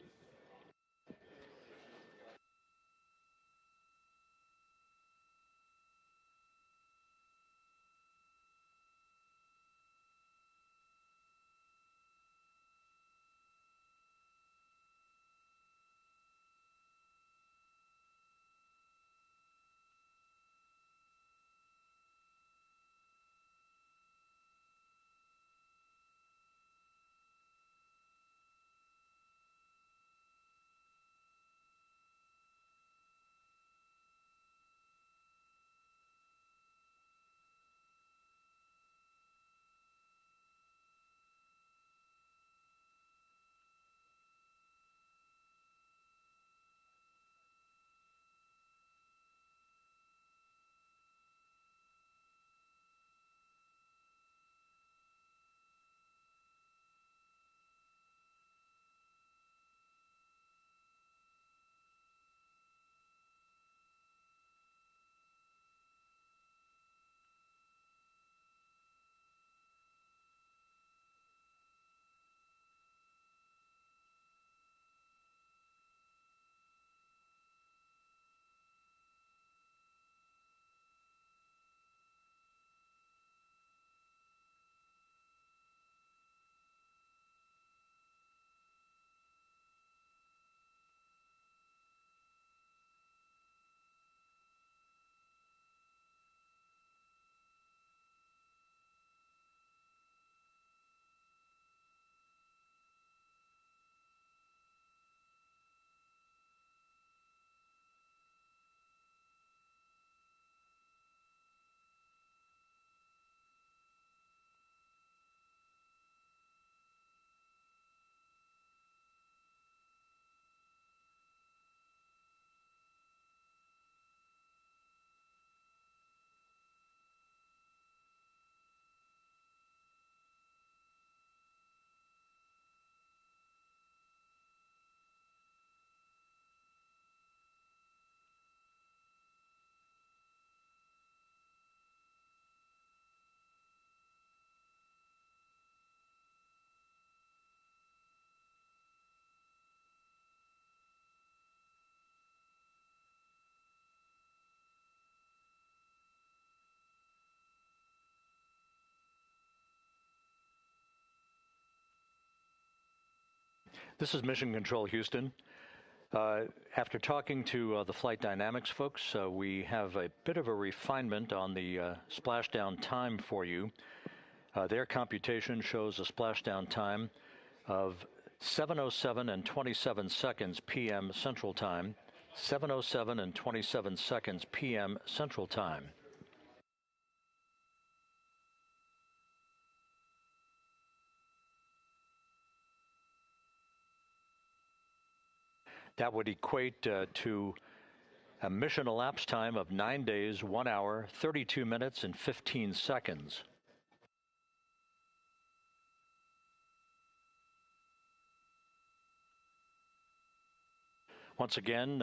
This is Mission Control Houston. After talking to the flight dynamics folks, we have a bit of a refinement on the splashdown time for you. Their computation shows a splashdown time of 7:07 and 27 seconds p.m. Central Time, 7:07 and 27 seconds p.m. Central Time. That would equate to a mission elapsed time of 9 days, 1 hour, 32 minutes, and 15 seconds. Once again,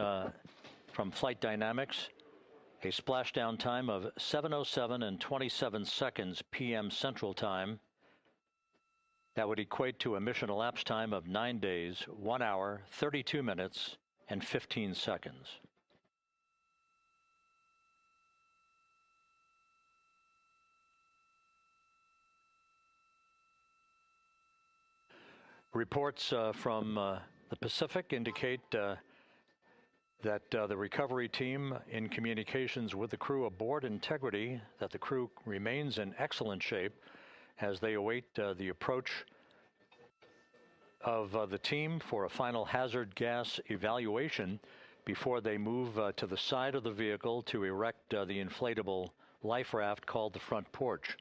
from Flight Dynamics, a splashdown time of 7:07 and 27 seconds p.m. Central Time. That would equate to a mission elapsed time of 9 days, 1 hour, 32 minutes, and 15 seconds. Reports from the Pacific indicate that the recovery team, in communications with the crew aboard Integrity, that the crew remains in excellent shape as they await the approach of the team for a final hazard gas evaluation before they move to the side of the vehicle to erect the inflatable life raft called the front porch.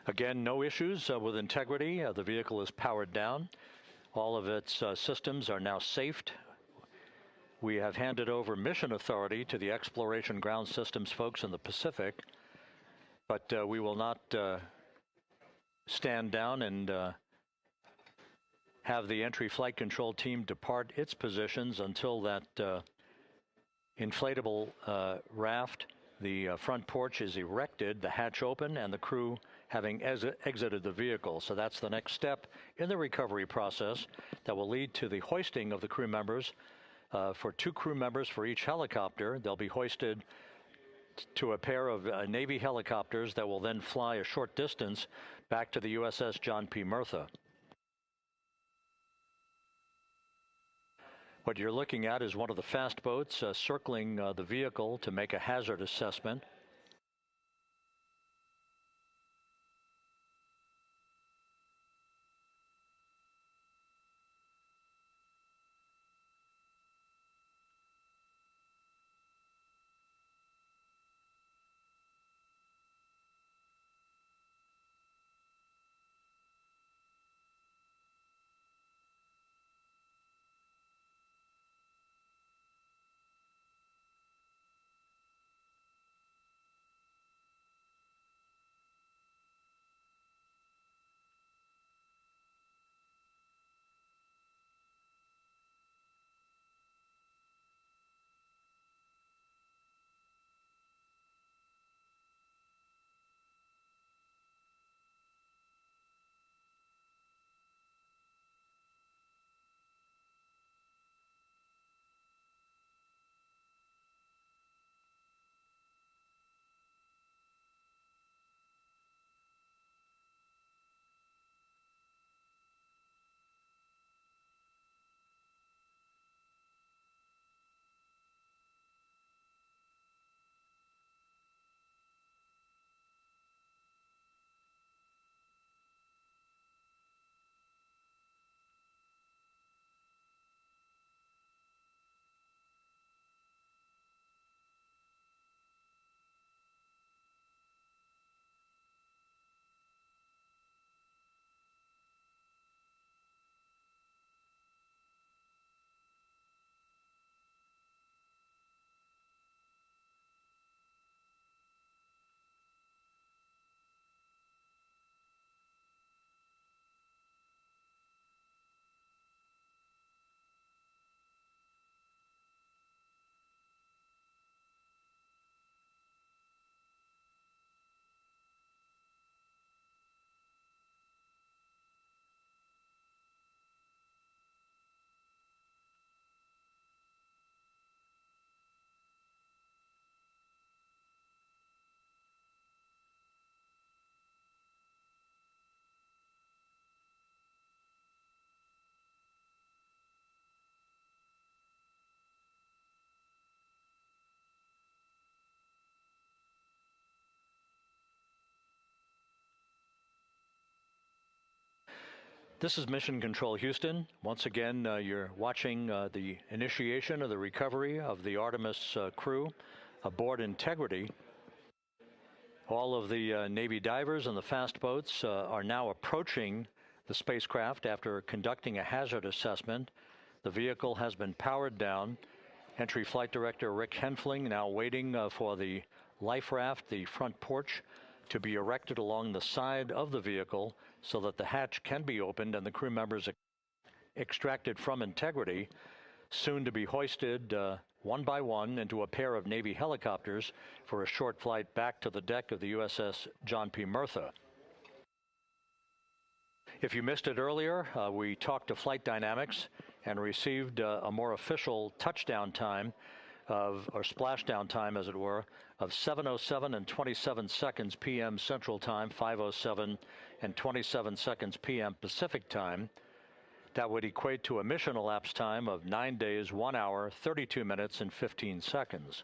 Again, no issues with Integrity. The vehicle is powered down. All of its systems are now safed. We have handed over mission authority to the Exploration Ground Systems folks in the Pacific, but we will not stand down and have the entry flight control team depart its positions until that inflatable raft, the front porch, is erected, the hatch open, and the crew having exited the vehicle. So that's the next step in the recovery process that will lead to the hoisting of the crew members. For 2 crew members for each helicopter, they'll be hoisted to a pair of Navy helicopters that will then fly a short distance back to the USS John P. Murtha. What you're looking at is one of the fast boats circling the vehicle to make a hazard assessment. This is Mission Control Houston. Once again, you're watching the initiation of the recovery of the Artemis crew aboard Integrity. All of the Navy divers and the fast boats are now approaching the spacecraft after conducting a hazard assessment. The vehicle has been powered down. Entry Flight Director Rick Henfling now waiting for the life raft, the front porch, to be erected along the side of the vehicle so that the hatch can be opened and the crew members extracted from Integrity, soon to be hoisted one by one into a pair of Navy helicopters for a short flight back to the deck of the USS John P. Murtha. If you missed it earlier, we talked to Flight Dynamics and received a more official touchdown time or splashdown time, as it were, of 7:07 and 27 seconds p.m. Central Time, 5:07 and 27 seconds p.m. Pacific Time. That would equate to a mission elapsed time of 9 days, 1 hour, 32 minutes, and 15 seconds.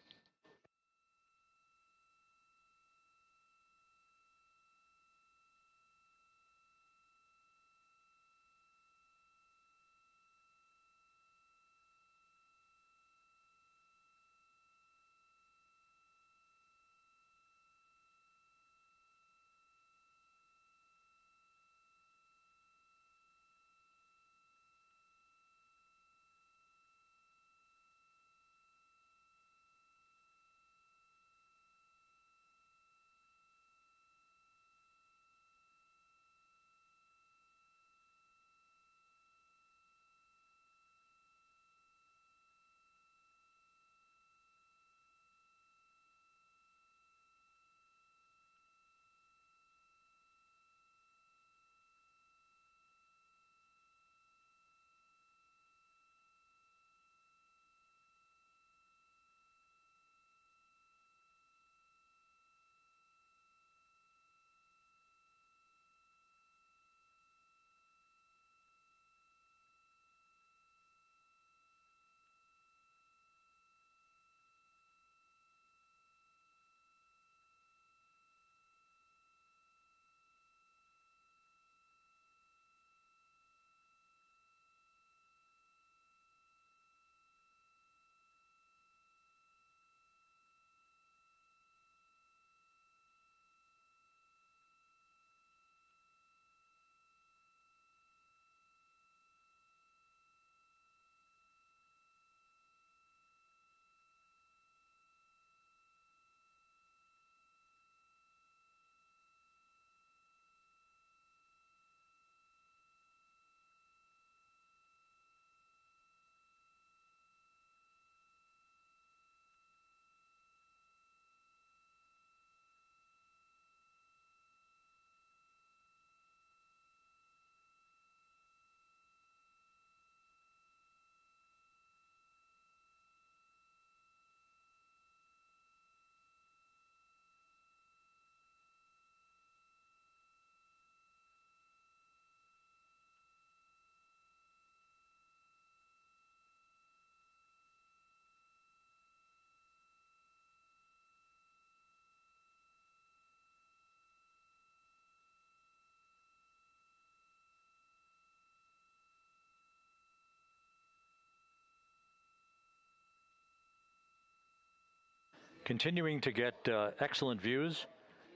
Continuing to get excellent views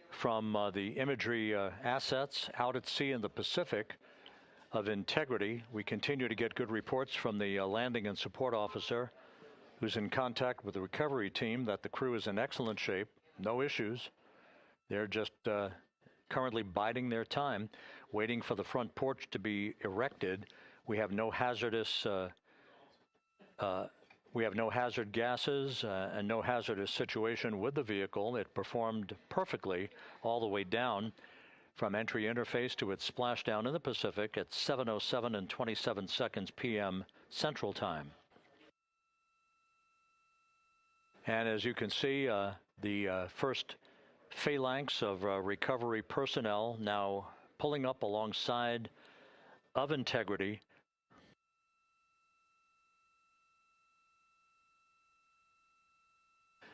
from the imagery assets out at sea in the Pacific of integrity. We continue to get good reports from the landing and support officer, who's in contact with the recovery team, that the crew is in excellent shape, no issues. They're just currently biding their time, waiting for the front porch to be erected. We have no hazardous hazard gases and no hazardous situation with the vehicle. It performed perfectly all the way down from entry interface to its splashdown in the Pacific at 7:07 and 27 seconds p.m. Central Time. And as you can see, the first phalanx of recovery personnel now pulling up alongside of integrity.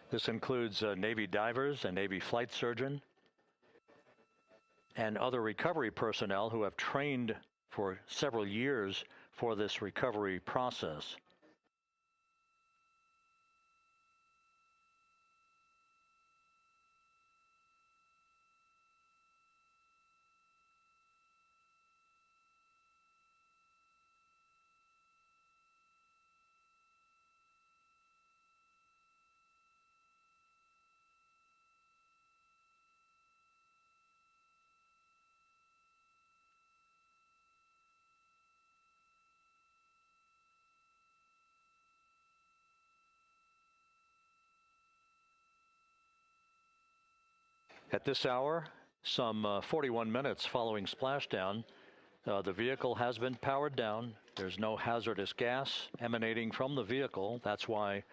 This includes Navy divers, a Navy flight surgeon, and other recovery personnel who have trained for several years for this recovery process. At this hour, some 41 minutes following splashdown, The vehicle has been powered down. There's no hazardous gas emanating from the vehicle. That's why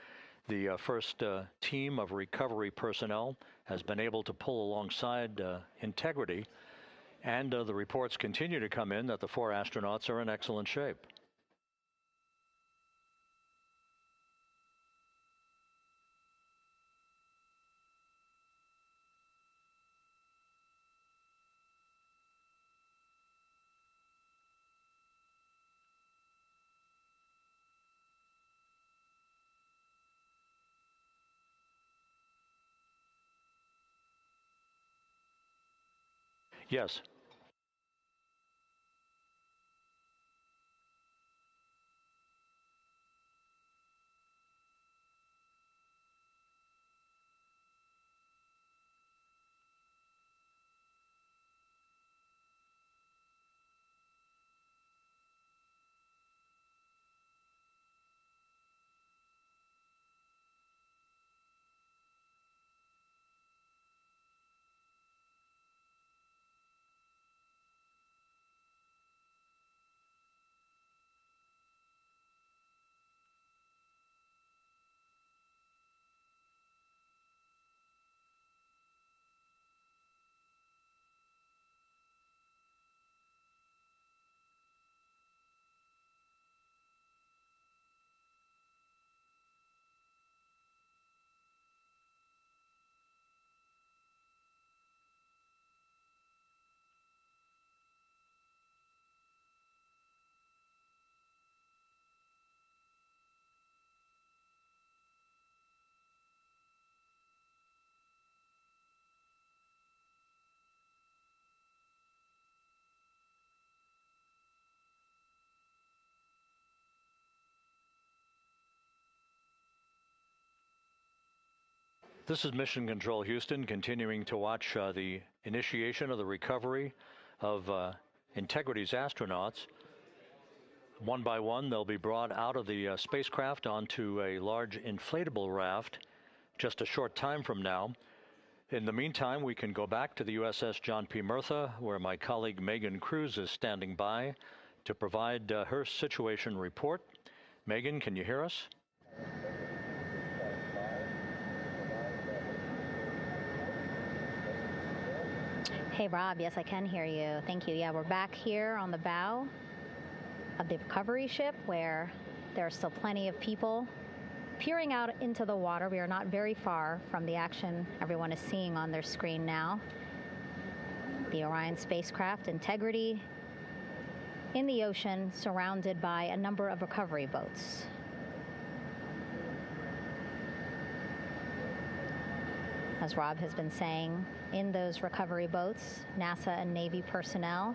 the first team of recovery personnel has been able to pull alongside Integrity. And the reports continue to come in that the 4 astronauts are in excellent shape. Yes. This is Mission Control Houston, continuing to watch the initiation of the recovery of Integrity's astronauts. One by one, they'll be brought out of the spacecraft onto a large inflatable raft just a short time from now. In the meantime, we can go back to the USS John P. Murtha, where my colleague Megan Cruz is standing by to provide her situation report. Megan, can you hear us? Hey, Rob. Yes, I can hear you. Thank you. Yeah, we're back here on the bow of the recovery ship where there are still plenty of people peering out into the water. We are not very far from the action everyone is seeing on their screen now. The Orion spacecraft, Integrity, in the ocean, surrounded by a number of recovery boats. As Rob has been saying, in those recovery boats, NASA and Navy personnel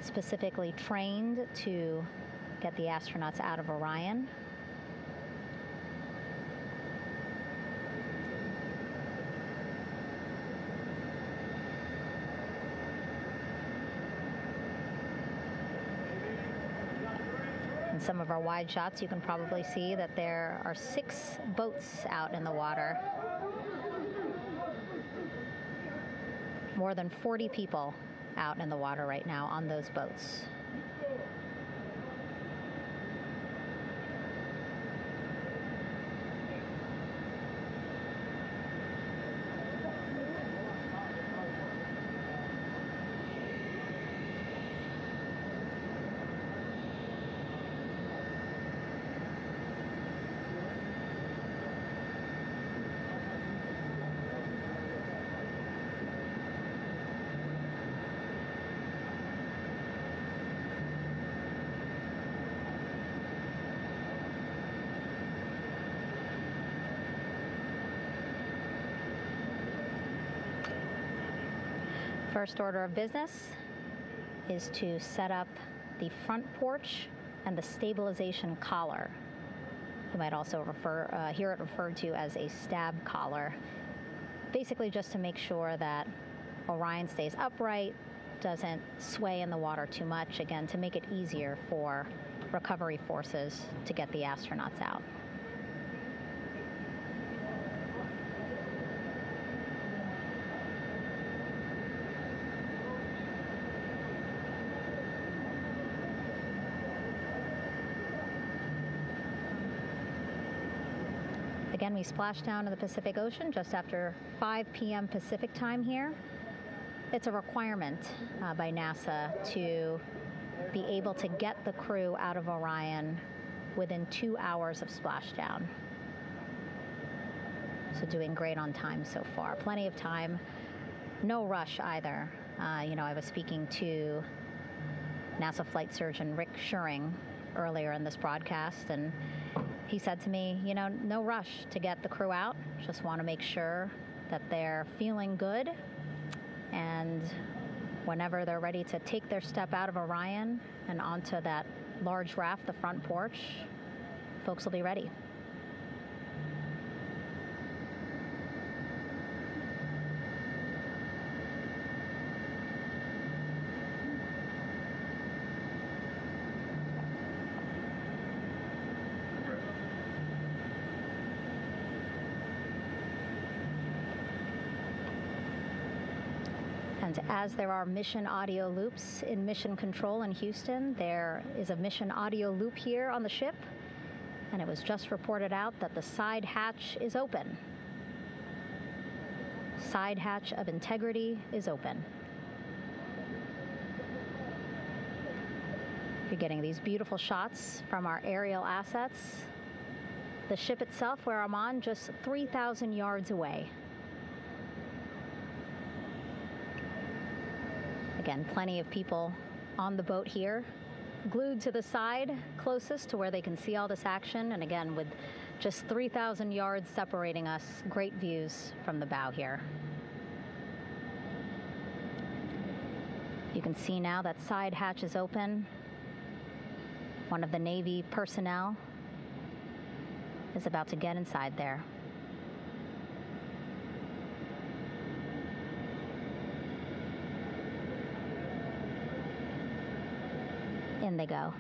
specifically trained to get the astronauts out of Orion. In some of our wide shots, you can probably see that there are 6 boats out in the water. More than 40 people out in the water right now on those boats. First order of business is to set up the front porch and the stabilization collar. You might also hear it referred to as a stab collar. Basically just to make sure that Orion stays upright, doesn't sway in the water too much, again, to make it easier for recovery forces to get the astronauts out. Again, we splashed down in the Pacific Ocean just after 5 p.m. Pacific time here. It's a requirement by NASA to be able to get the crew out of Orion within 2 hours of splashdown. So doing great on time so far. Plenty of time. No rush either. I was speaking to NASA flight surgeon Rick Schuring earlier in this broadcast, and he said to me, no rush to get the crew out. Just want to make sure that they're feeling good, and whenever they're ready to take their step out of Orion and onto that large raft, the front porch, folks will be ready. And as there are mission audio loops in mission control in Houston, there is a mission audio loop here on the ship, and it was just reported out that the side hatch is open. Side hatch of integrity is open. You're getting these beautiful shots from our aerial assets. The ship itself, where I'm on, just 3,000 yards away. Again, plenty of people on the boat here, glued to the side closest to where they can see all this action. And again, with just 3,000 yards separating us, great views from the bow here. You can see now that side hatch is open. One of the Navy personnel is about to get inside there. In they go.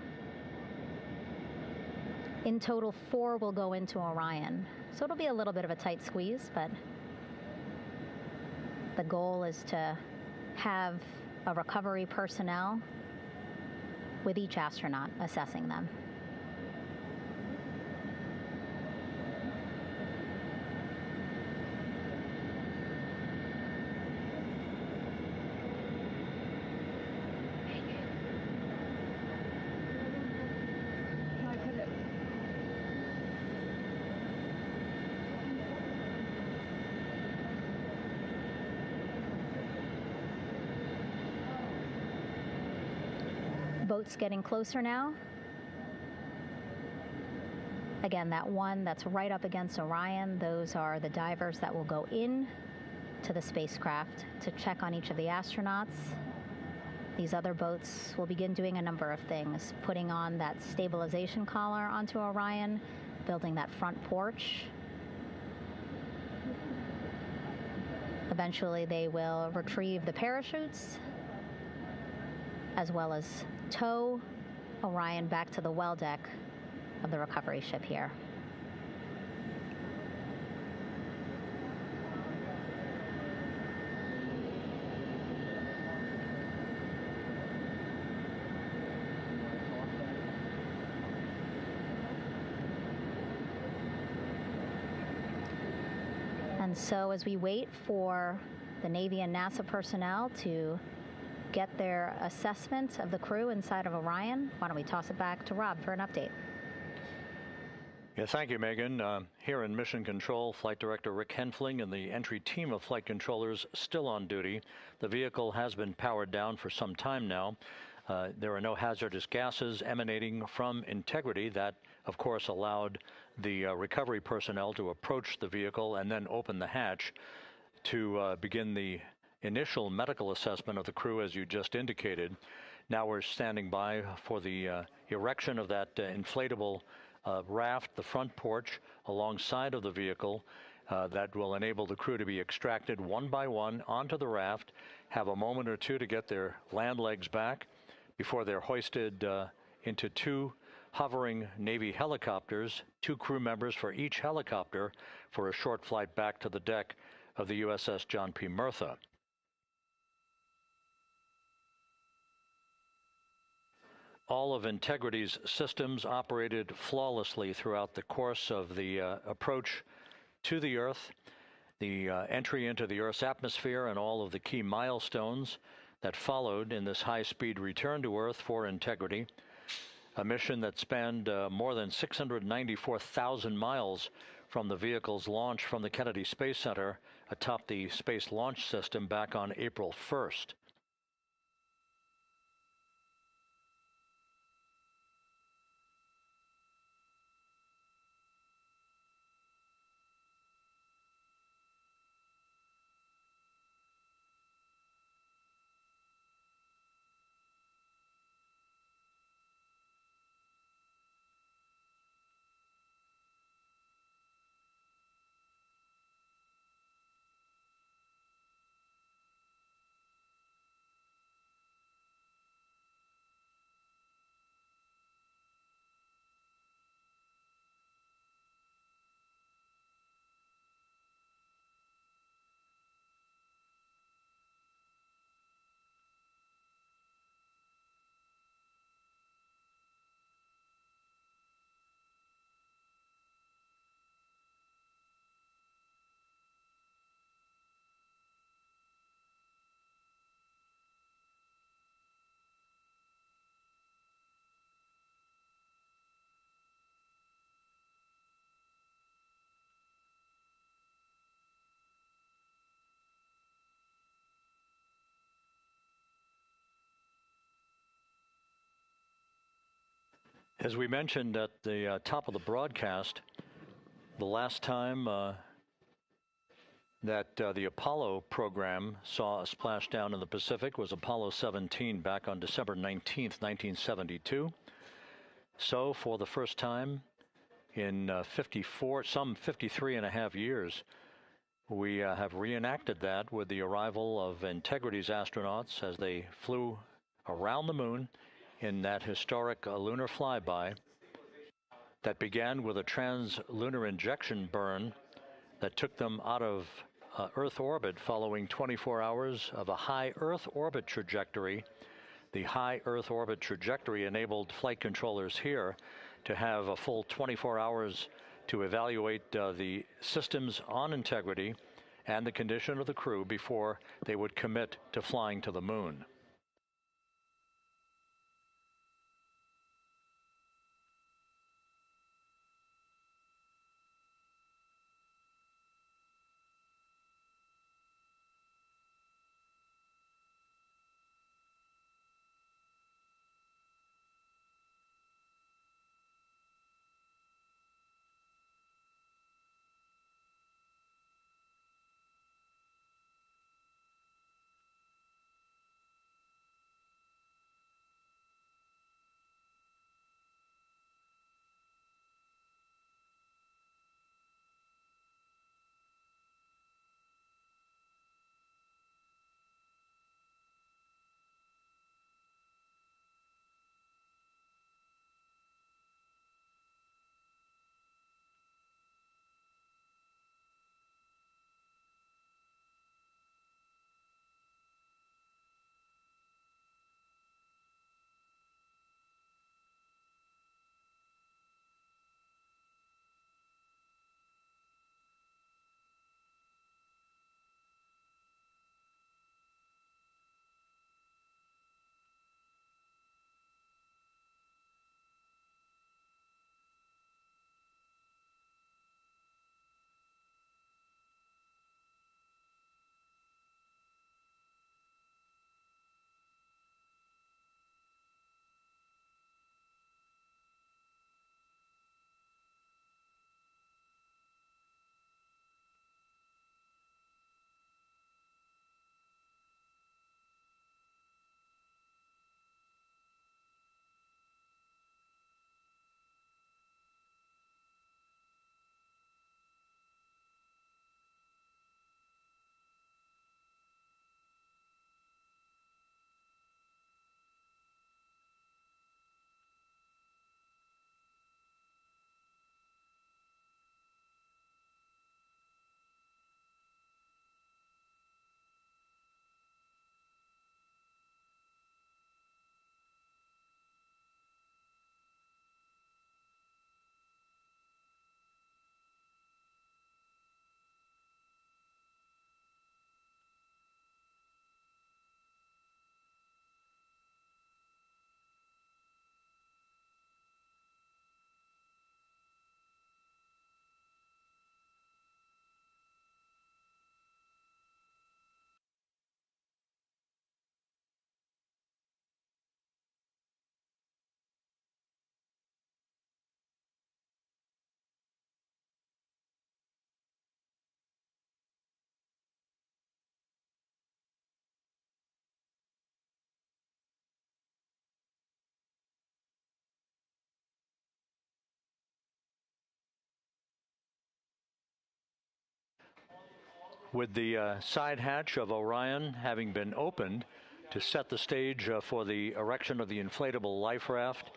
In total, 4 will go into Orion. So it'll be a little bit of a tight squeeze, but the goal is to have a recovery personnel with each astronaut assessing them. Boats getting closer now. Again, that one that's right up against Orion, those are the divers that will go in to the spacecraft to check on each of the astronauts. These other boats will begin doing a number of things, putting on that stabilization collar onto Orion, building that front porch. Eventually, they will retrieve the parachutes, as well as tow Orion back to the well deck of the recovery ship here. And so as we wait for the Navy and NASA personnel to get their assessment of the crew inside of Orion, why don't we toss it back to Rob for an update? Yeah, thank you, Megan. Here in Mission Control, Flight Director Rick Henfling and the entry team of flight controllers still on duty. The vehicle has been powered down for some time now. There are no hazardous gases emanating from integrity. That, of course, allowed the recovery personnel to approach the vehicle and then open the hatch to begin the initial medical assessment of the crew, as you just indicated. Now we're standing by for the erection of that inflatable raft, the front porch, alongside of the vehicle that will enable the crew to be extracted one by one onto the raft, have a moment or two to get their land legs back before they're hoisted into 2 hovering Navy helicopters, 2 crew members for each helicopter, for a short flight back to the deck of the USS John P. Murtha. All of Integrity's systems operated flawlessly throughout the course of the approach to the Earth, the entry into the Earth's atmosphere, and all of the key milestones that followed in this high-speed return to Earth for integrity. A mission that spanned more than 694,000 miles from the vehicle's launch from the Kennedy Space Center atop the Space Launch System back on April 1st. As we mentioned at the top of the broadcast, the last time that the Apollo program saw a splashdown in the Pacific was Apollo 17 back on December 19th, 1972. So for the first time in some 53 and a half years, we have reenacted that with the arrival of Integrity's astronauts as they flew around the moon in that historic lunar flyby that began with a trans-lunar injection burn that took them out of Earth orbit following 24 hours of a high Earth orbit trajectory. The high Earth orbit trajectory enabled flight controllers here to have a full 24 hours to evaluate the systems on Integrity and the condition of the crew before they would commit to flying to the moon. With the side hatch of Orion having been opened to set the stage for the erection of the inflatable life raft,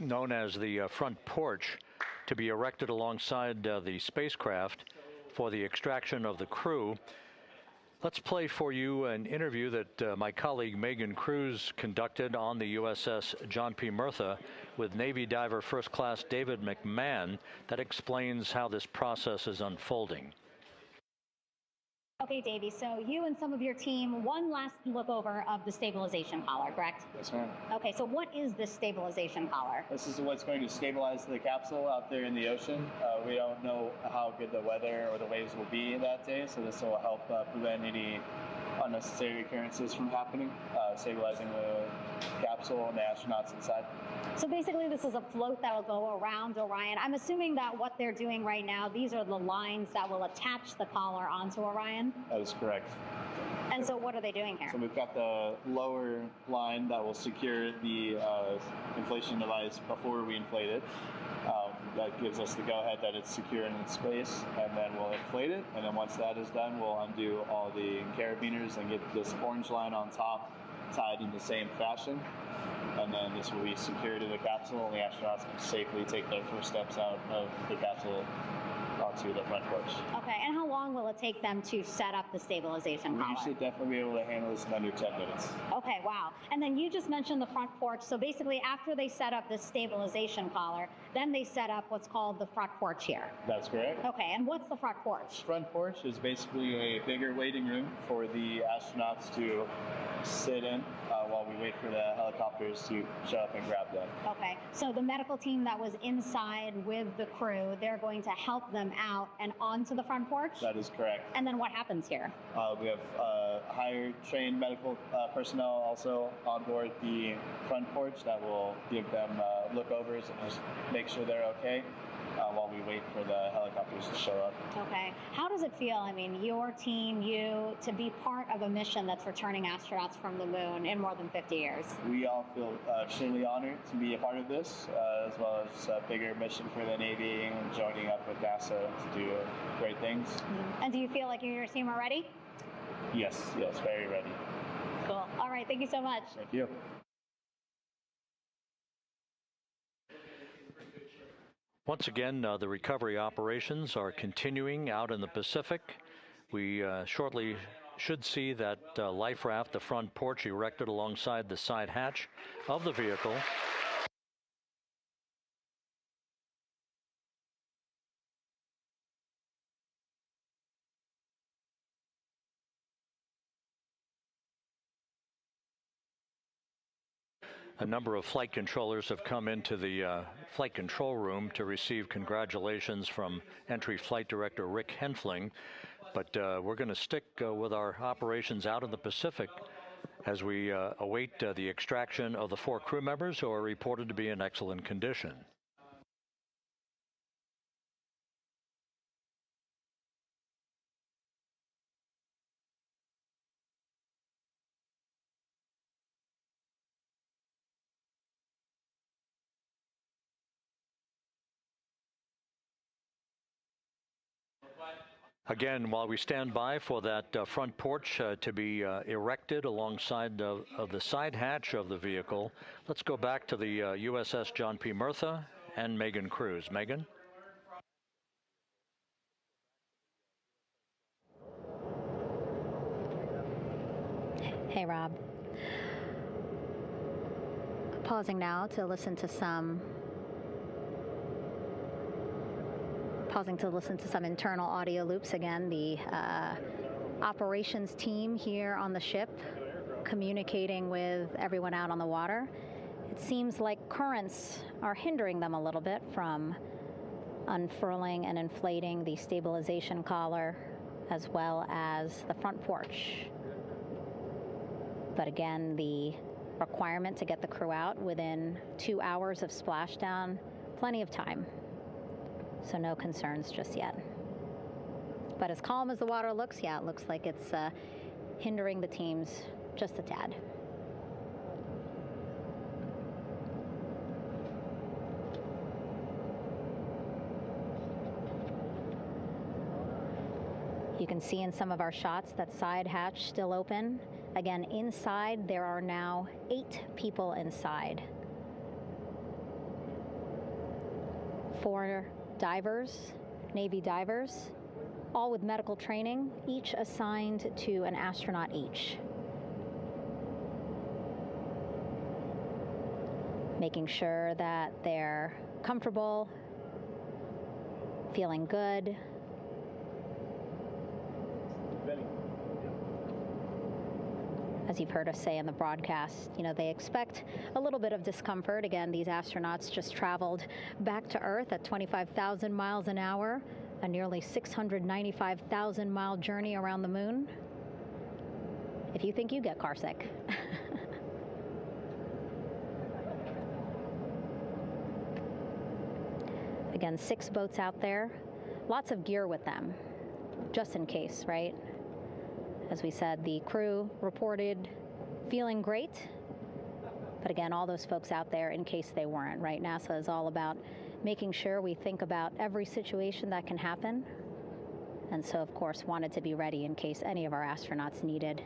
known as the front porch, to be erected alongside the spacecraft for the extraction of the crew. Let's play for you an interview that my colleague Megan Cruz conducted on the USS John P. Murtha with Navy diver First Class David McMahon that explains how this process is unfolding. Okay, Davey, so you and some of your team, one last look over of the stabilization collar, correct? Yes, ma'am. Okay, so what is this stabilization collar? This is what's going to stabilize the capsule out there in the ocean. We don't know how good the weather or the waves will be that day, so this will help prevent any unnecessary occurrences from happening, stabilizing the capsule and the astronauts inside. So basically this is a float that will go around Orion. I'm assuming that what they're doing right now, these are the lines that will attach the collar onto Orion? That is correct. And so what are they doing here? So we've got the lower line that will secure the inflation device before we inflate it. That gives us the go-ahead that it's secure in its space, and then we'll inflate it, and then once that is done, we'll undo all the carabiners and get this orange line on top tied in the same fashion, and then this will be secured to the capsule, and the astronauts can safely take their first steps out of the capsule onto the front porch. Okay, and how long will it take them to set up the stabilization collar? We should definitely be able to handle this in under 10 minutes. Okay, wow. And then you just mentioned the front porch. So basically after they set up this stabilization collar, then they set up what's called the front porch here. That's correct. Okay, and what's the front porch? Front porch is basically a bigger waiting room for the astronauts to sit in while we wait for the helicopters to show up and grab them. Okay, so the medical team that was inside with the crew, they're going to help them out and onto the front porch? That is correct. And then what happens here? We have higher trained medical personnel also on board the front porch that will give them lookovers and just make sure they're okay while we wait for the helicopters to show up. Okay. How does it feel, I mean, your team, you, to be part of a mission that's returning astronauts from the moon in more than 50 years? We all feel extremely honored to be a part of this, as well as a bigger mission for the Navy and joining up with NASA to do great things. Mm-hmm. And do you feel like you and your team are ready? Yes, very ready. Cool. All right, thank you so much. Thank you. Once again, the recovery operations are continuing out in the Pacific. We shortly should see that life raft, the front porch, erected alongside the side hatch of the vehicle. A number of flight controllers have come into the flight control room to receive congratulations from Entry Flight Director Rick Henfling. But we're going to stick with our operations out in the Pacific as we await the extraction of the 4 crew members who are reported to be in excellent condition. Again, while we stand by for that front porch to be erected alongside of the side hatch of the vehicle, let's go back to the USS John P. Murtha and Megan Cruz. Megan? Hey, Rob. Pausing now to listen to some internal audio loops. Again, the operations team here on the ship communicating with everyone out on the water. It seems like currents are hindering them a little bit from unfurling and inflating the stabilization collar as well as the front porch. But again, the requirement to get the crew out within 2 hours of splashdown, plenty of time. So no concerns just yet. But as calm as the water looks, yeah, it looks like it's hindering the teams just a tad. You can see in some of our shots that side hatch still open. Again, inside there are now 8 people inside. 4 divers, Navy divers, all with medical training, each assigned to an astronaut each. Making sure that they're comfortable, feeling good. As you've heard us say in the broadcast, you know, they expect a little bit of discomfort. Again, these astronauts just traveled back to Earth at 25,000 miles an hour, a nearly 695,000-mile journey around the moon. If you think you get carsick. Again, 6 boats out there, lots of gear with them, just in case, right? As we said, the crew reported feeling great, but again, all those folks out there in case they weren't, right? NASA is all about making sure we think about every situation that can happen, and so, of course, wanted to be ready in case any of our astronauts needed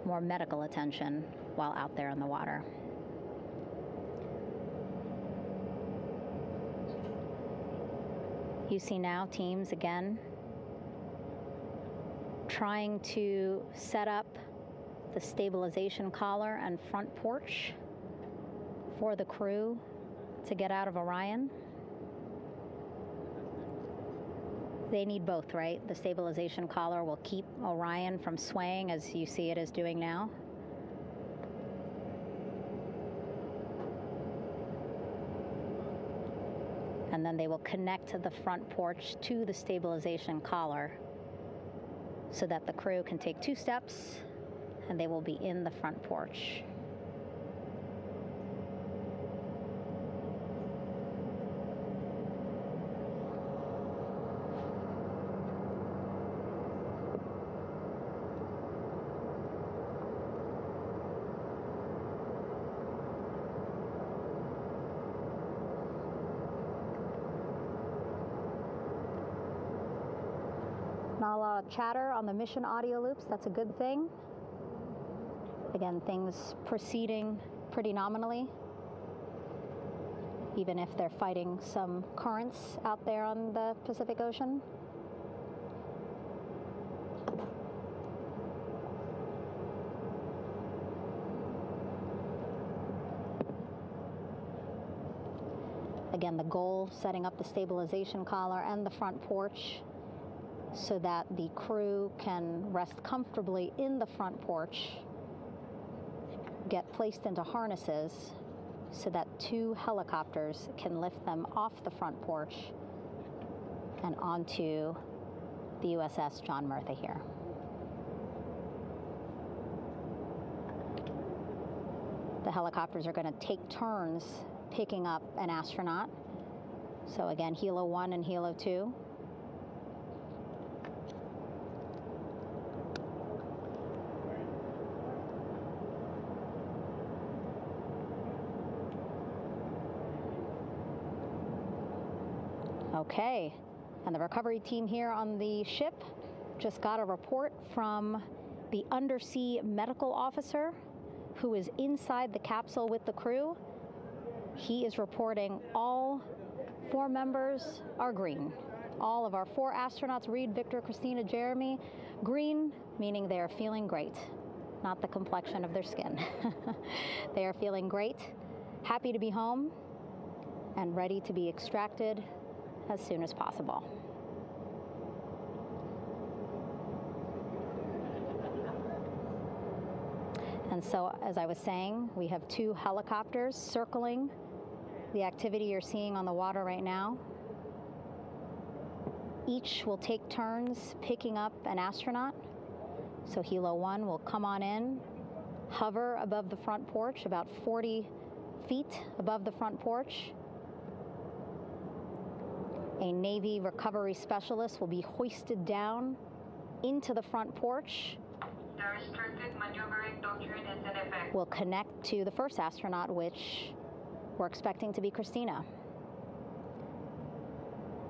more medical attention while out there in the water. You see now teams, again, trying to set up the stabilization collar and front porch for the crew to get out of Orion. They need both, right? The stabilization collar will keep Orion from swaying as you see it is doing now. And then they will connect the front porch to the stabilization collar so that the crew can take 2 steps and they will be in the front porch. Not a lot of chatter on the mission audio loops. That's a good thing. Again, things proceeding pretty nominally, even if they're fighting some currents out there on the Pacific Ocean. Again, the goal, setting up the stabilization collar and the front porch so that the crew can rest comfortably in the front porch, get placed into harnesses so that 2 helicopters can lift them off the front porch and onto the USS John Murtha here. The helicopters are going to take turns picking up an astronaut. So again, Helo 1 and Helo 2. Okay, and the recovery team here on the ship just got a report from the undersea medical officer who is inside the capsule with the crew. He is reporting all 4 members are green. All of our 4 astronauts, Reid, Victor, Christina, Jeremy, green, meaning they are feeling great, not the complexion of their skin. They are feeling great, happy to be home, and ready to be extracted as soon as possible. And so, as I was saying, we have 2 helicopters circling the activity you're seeing on the water right now. Each will take turns picking up an astronaut. So Helo 1 will come on in, hover above the front porch, about 40 feet above the front porch. A Navy recovery specialist will be hoisted down into the front porch. The restricted maneuvering doctrine is in effect. Will connect to the first astronaut, which we're expecting to be Christina.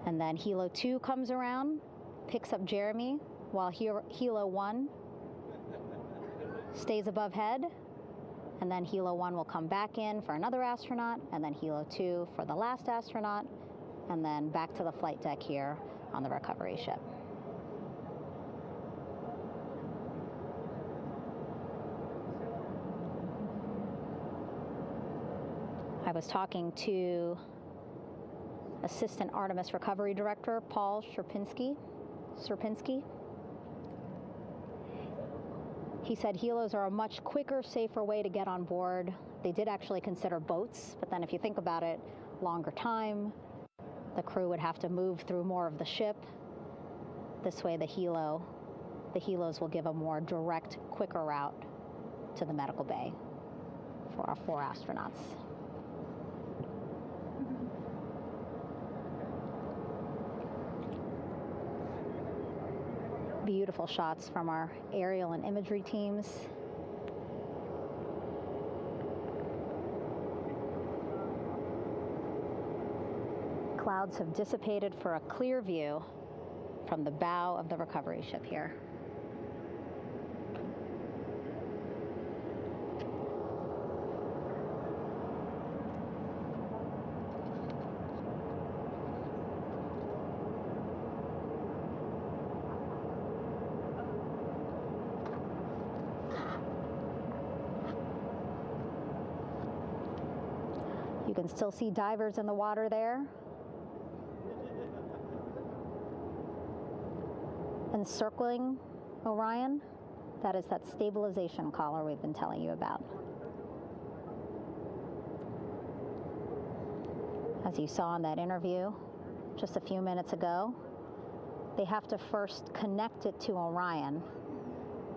And then Helo 2 comes around, picks up Jeremy, while Helo 1 stays above head, and then Helo 1 will come back in for another astronaut, and then Helo 2 for the last astronaut, and then back to the flight deck here on the recovery ship. I was talking to Assistant Artemis Recovery Director Paul Sierpinski. He said helos are a much quicker, safer way to get on board. They did actually consider boats, but then if you think about it, longer time, the crew would have to move through more of the ship. This way the helos will give a more direct, quicker route to the medical bay for our 4 astronauts. Beautiful shots from our aerial and imagery teams. Clouds have dissipated for a clear view from the bow of the recovery ship here. You can still see divers in the water there. Encircling Orion, that is that stabilization collar we've been telling you about. As you saw in that interview just a few minutes ago, they have to first connect it to Orion,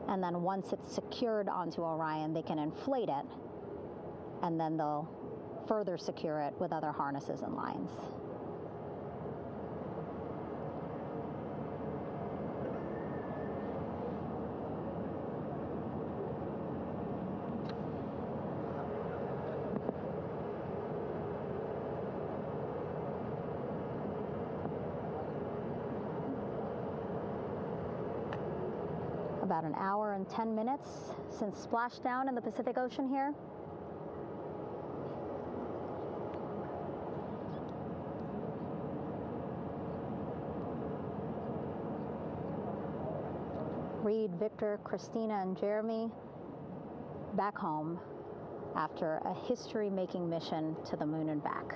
and then once it's secured onto Orion, they can inflate it, and then they'll further secure it with other harnesses and lines. About an hour and 10 minutes since splashdown in the Pacific Ocean here. Reid, Victor, Christina, and Jeremy back home after a history-making mission to the moon and back.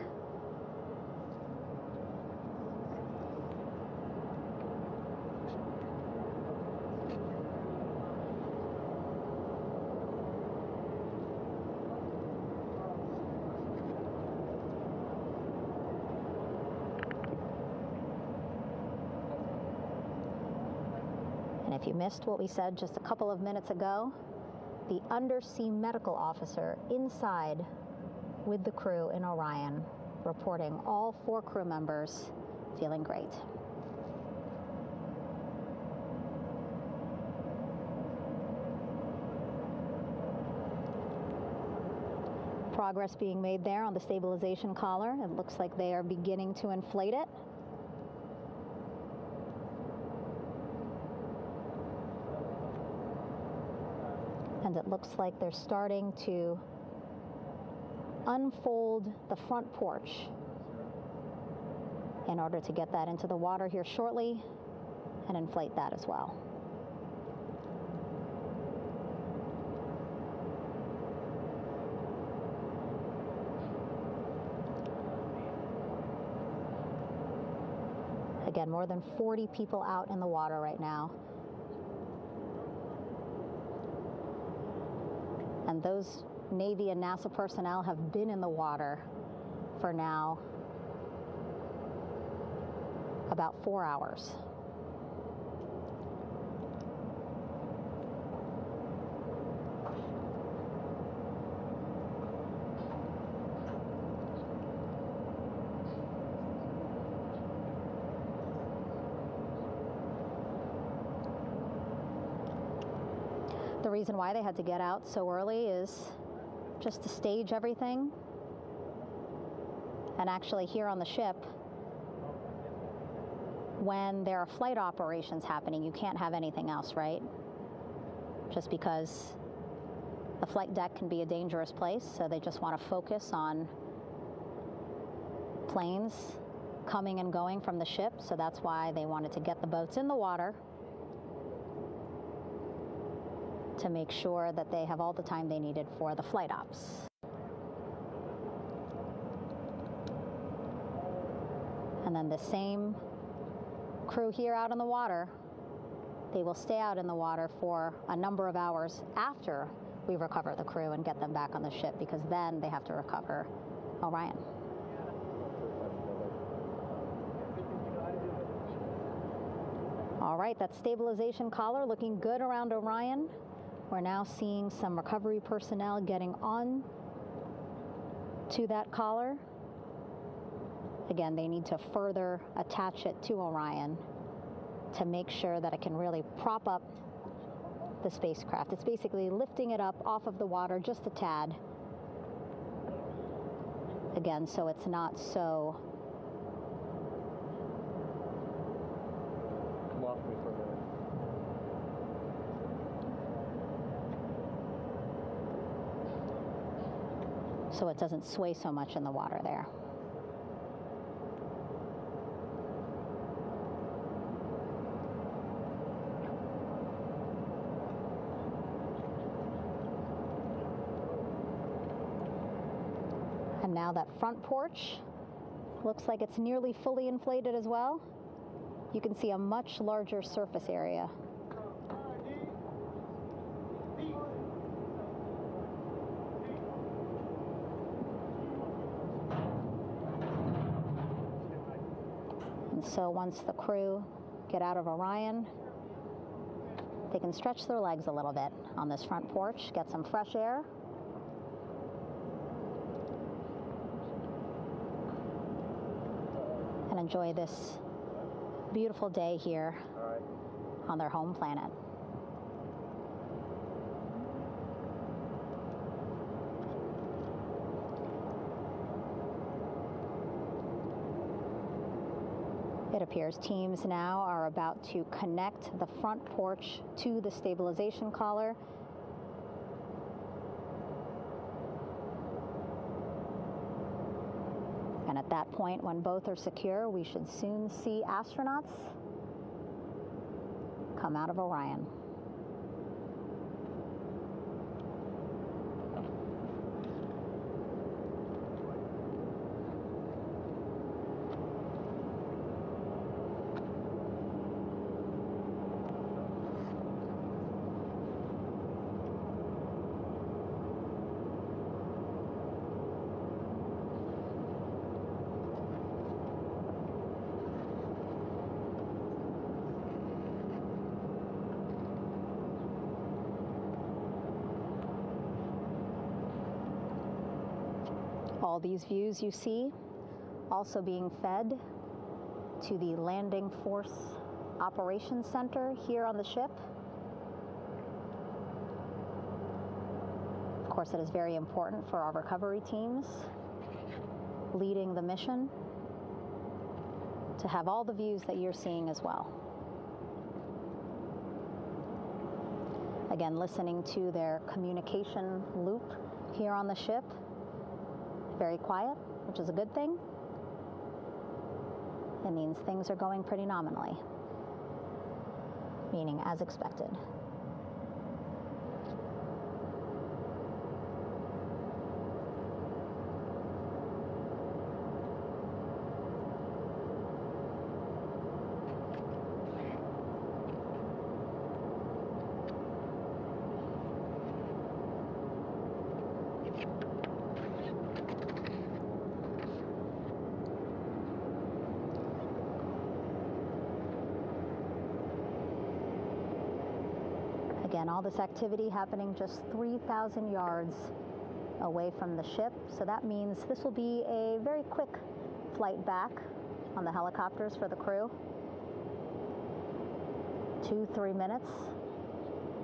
If you missed what we said just a couple of minutes ago, the undersea medical officer inside with the crew in Orion, reporting all 4 crew members feeling great. Progress being made there on the stabilization collar. It looks like they are beginning to inflate it. And it looks like they're starting to unfold the front porch in order to get that into the water here shortly and inflate that as well. Again, more than 40 people out in the water right now. And those Navy and NASA personnel have been in the water for now about 4 hours. The reason why they had to get out so early is just to stage everything. And actually here on the ship, when there are flight operations happening, you can't have anything else, right? Just because the flight deck can be a dangerous place, so they just want to focus on planes coming and going from the ship, so that's why they wanted to get the boats in the water to make sure that they have all the time they needed for the flight ops. And then the same crew here out in the water, they will stay out in the water for a number of hours after we recover the crew and get them back on the ship, because then they have to recover Orion. All right, that stabilization collar looking good around Orion. We're now seeing some recovery personnel getting on to that collar. Again, they need to further attach it to Orion to make sure that it can really prop up the spacecraft. It's basically lifting it up off of the water just a tad. Again, so it's not so... Come off me for a minute. So it doesn't sway so much in the water there. And now that front porch looks like it's nearly fully inflated as well. You can see a much larger surface area. And so once the crew get out of Orion, they can stretch their legs a little bit on this front porch, get some fresh air. And enjoy this beautiful day here on their home planet. It appears teams now are about to connect the front porch to the stabilization collar. And at that point, when both are secure, we should soon see astronauts come out of Orion. All these views you see also being fed to the Landing Force Operations Center here on the ship. Of course, it is very important for our recovery teams leading the mission to have all the views that you're seeing as well. Again, listening to their communication loop here on the ship. Very quiet, which is a good thing. It means things are going pretty nominally, meaning as expected. Again, all this activity happening just 3,000 yards away from the ship. So that means this will be a very quick flight back on the helicopters for the crew. 2-3 minutes,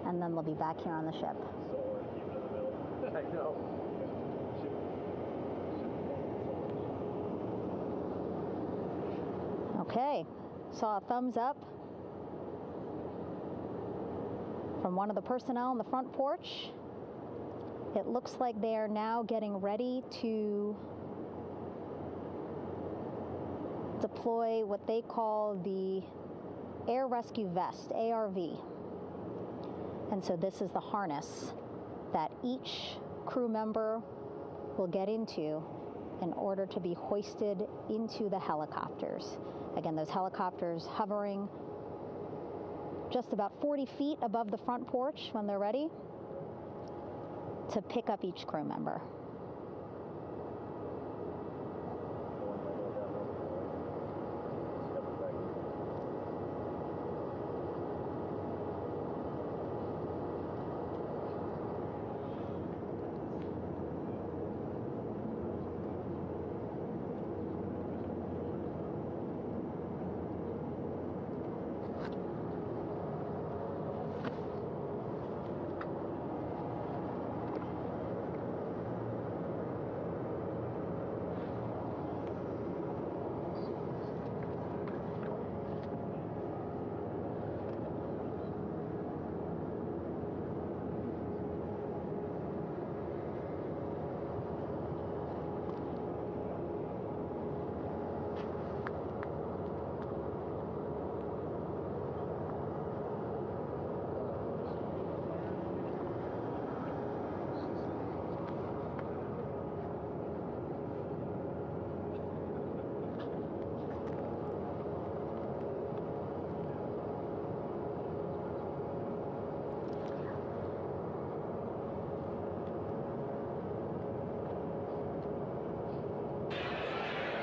and then they'll be back here on the ship. I know. Okay, saw a thumbs up from one of the personnel on the front porch. It looks like they are now getting ready to deploy what they call the Air Rescue Vest, ARV. And so this is the harness that each crew member will get into in order to be hoisted into the helicopters. Again, those helicopters hovering just about 40 feet above the front porch when they're ready to pick up each crew member.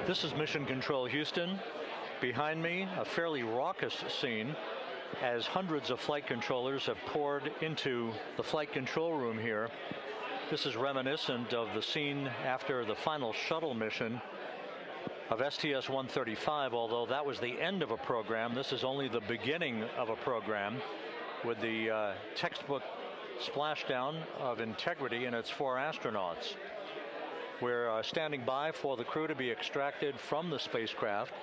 This is Mission Control Houston. Behind me, a fairly raucous scene as hundreds of flight controllers have poured into the flight control room here. This is reminiscent of the scene after the final shuttle mission of STS-135, although that was the end of a program. This is only the beginning of a program with the textbook splashdown of Integrity and its 4 astronauts. We're standing by for the crew to be extracted from the spacecraft.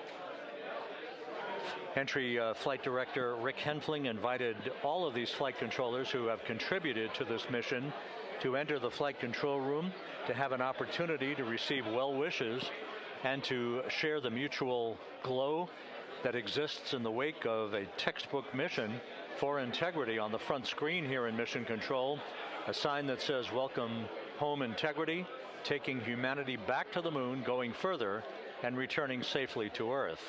Entry Flight Director Rick Henfling invited all of these flight controllers who have contributed to this mission to enter the flight control room to have an opportunity to receive well wishes and to share the mutual glow that exists in the wake of a textbook mission for Integrity. On the front screen here in Mission Control, a sign that says "Welcome Home, Integrity," taking humanity back to the moon, going further, and returning safely to Earth.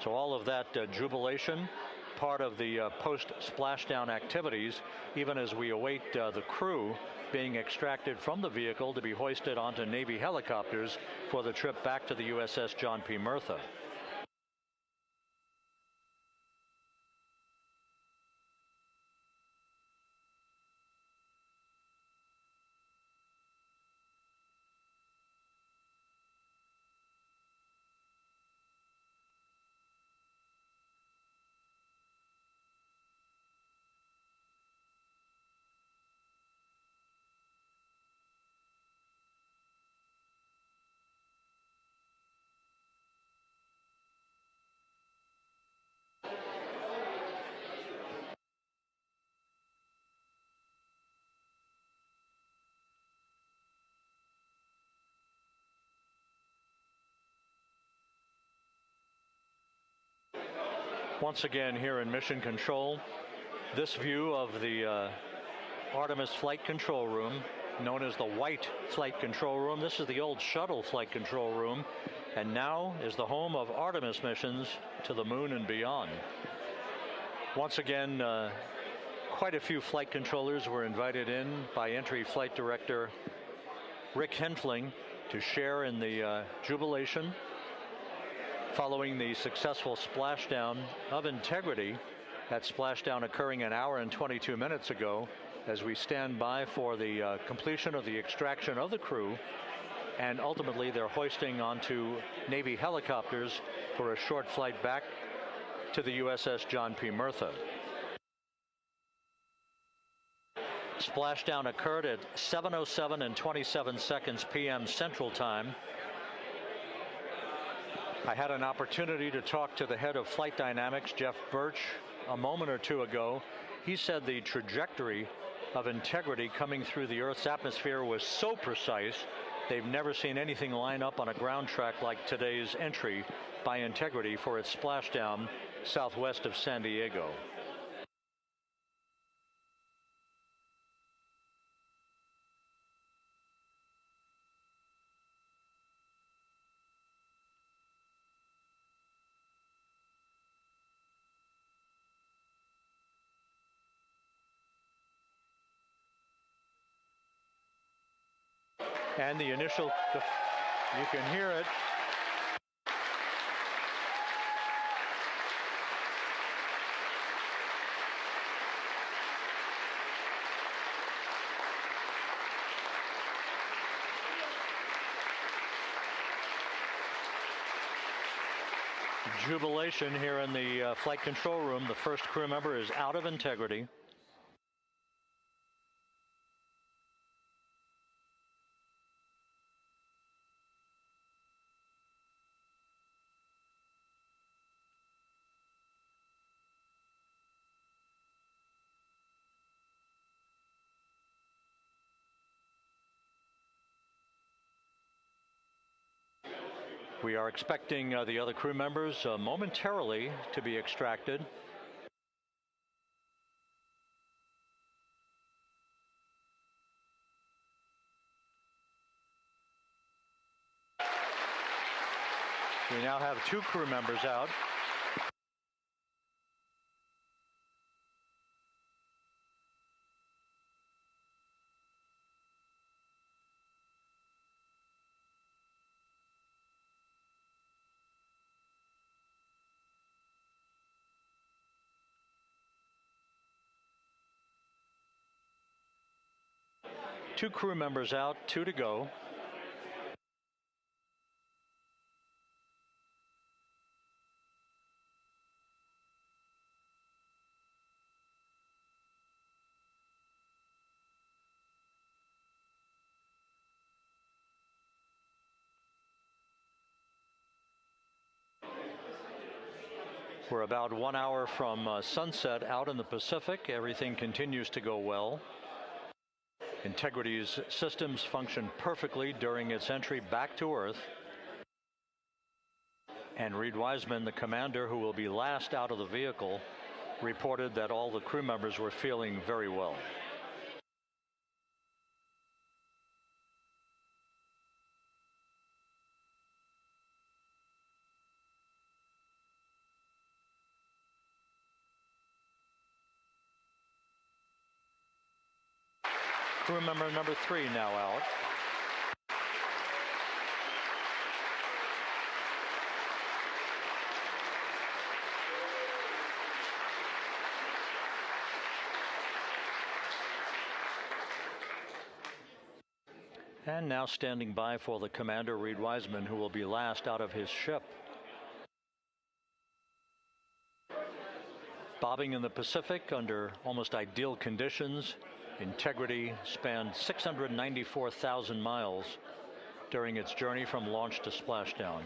So all of that jubilation, part of the post-splashdown activities, even as we await the crew being extracted from the vehicle to be hoisted onto Navy helicopters for the trip back to the USS John P. Murtha. Once again here in Mission Control, this view of the Artemis Flight Control Room, known as the White Flight Control Room. This is the old shuttle flight control room, and now is the home of Artemis missions to the moon and beyond. Once again, quite a few flight controllers were invited in by Entry Flight Director Rick Henfling to share in the jubilation following the successful splashdown of Integrity. That splashdown occurring an hour and 22 minutes ago, as we stand by for the completion of the extraction of the crew, and ultimately their hoisting onto Navy helicopters for a short flight back to the USS John P. Murtha. Splashdown occurred at 7:07 and 27 seconds p.m. Central Time. I had an opportunity to talk to the head of flight dynamics, Jeff Birch, a moment or two ago. He said the trajectory of Integrity coming through the Earth's atmosphere was so precise, they've never seen anything line up on a ground track like today's entry by Integrity for its splashdown southwest of San Diego. And the initial, you can hear it. Jubilation here in the flight control room. The first crew member is out of Integrity. We are expecting the other crew members momentarily to be extracted. We now have 2 crew members out. Two crew members out, 2 to go. We're about 1 hour from sunset out in the Pacific. Everything continues to go well. Integrity's systems function perfectly during its entry back to Earth. And Reid Wiseman, the commander who will be last out of the vehicle, reported that all the crew members were feeling very well. Crew member number 3 now out. And now standing by for the commander, Reid Wiseman, who will be last out of his ship. Bobbing in the Pacific under almost ideal conditions, Integrity spanned 694,000 miles during its journey from launch to splashdown.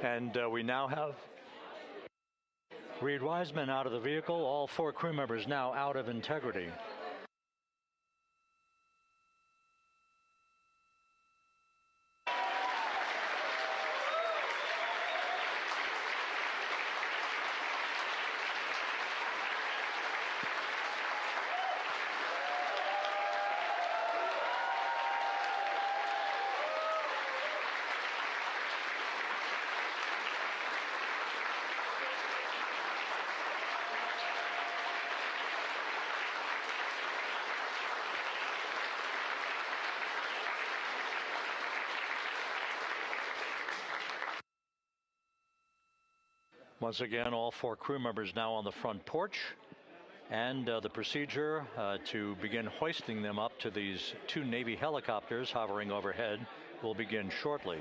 And we now have Reid Wiseman out of the vehicle, all 4 crew members now out of Integrity. Once again, all 4 crew members now on the front porch, and the procedure to begin hoisting them up to these 2 Navy helicopters hovering overhead will begin shortly.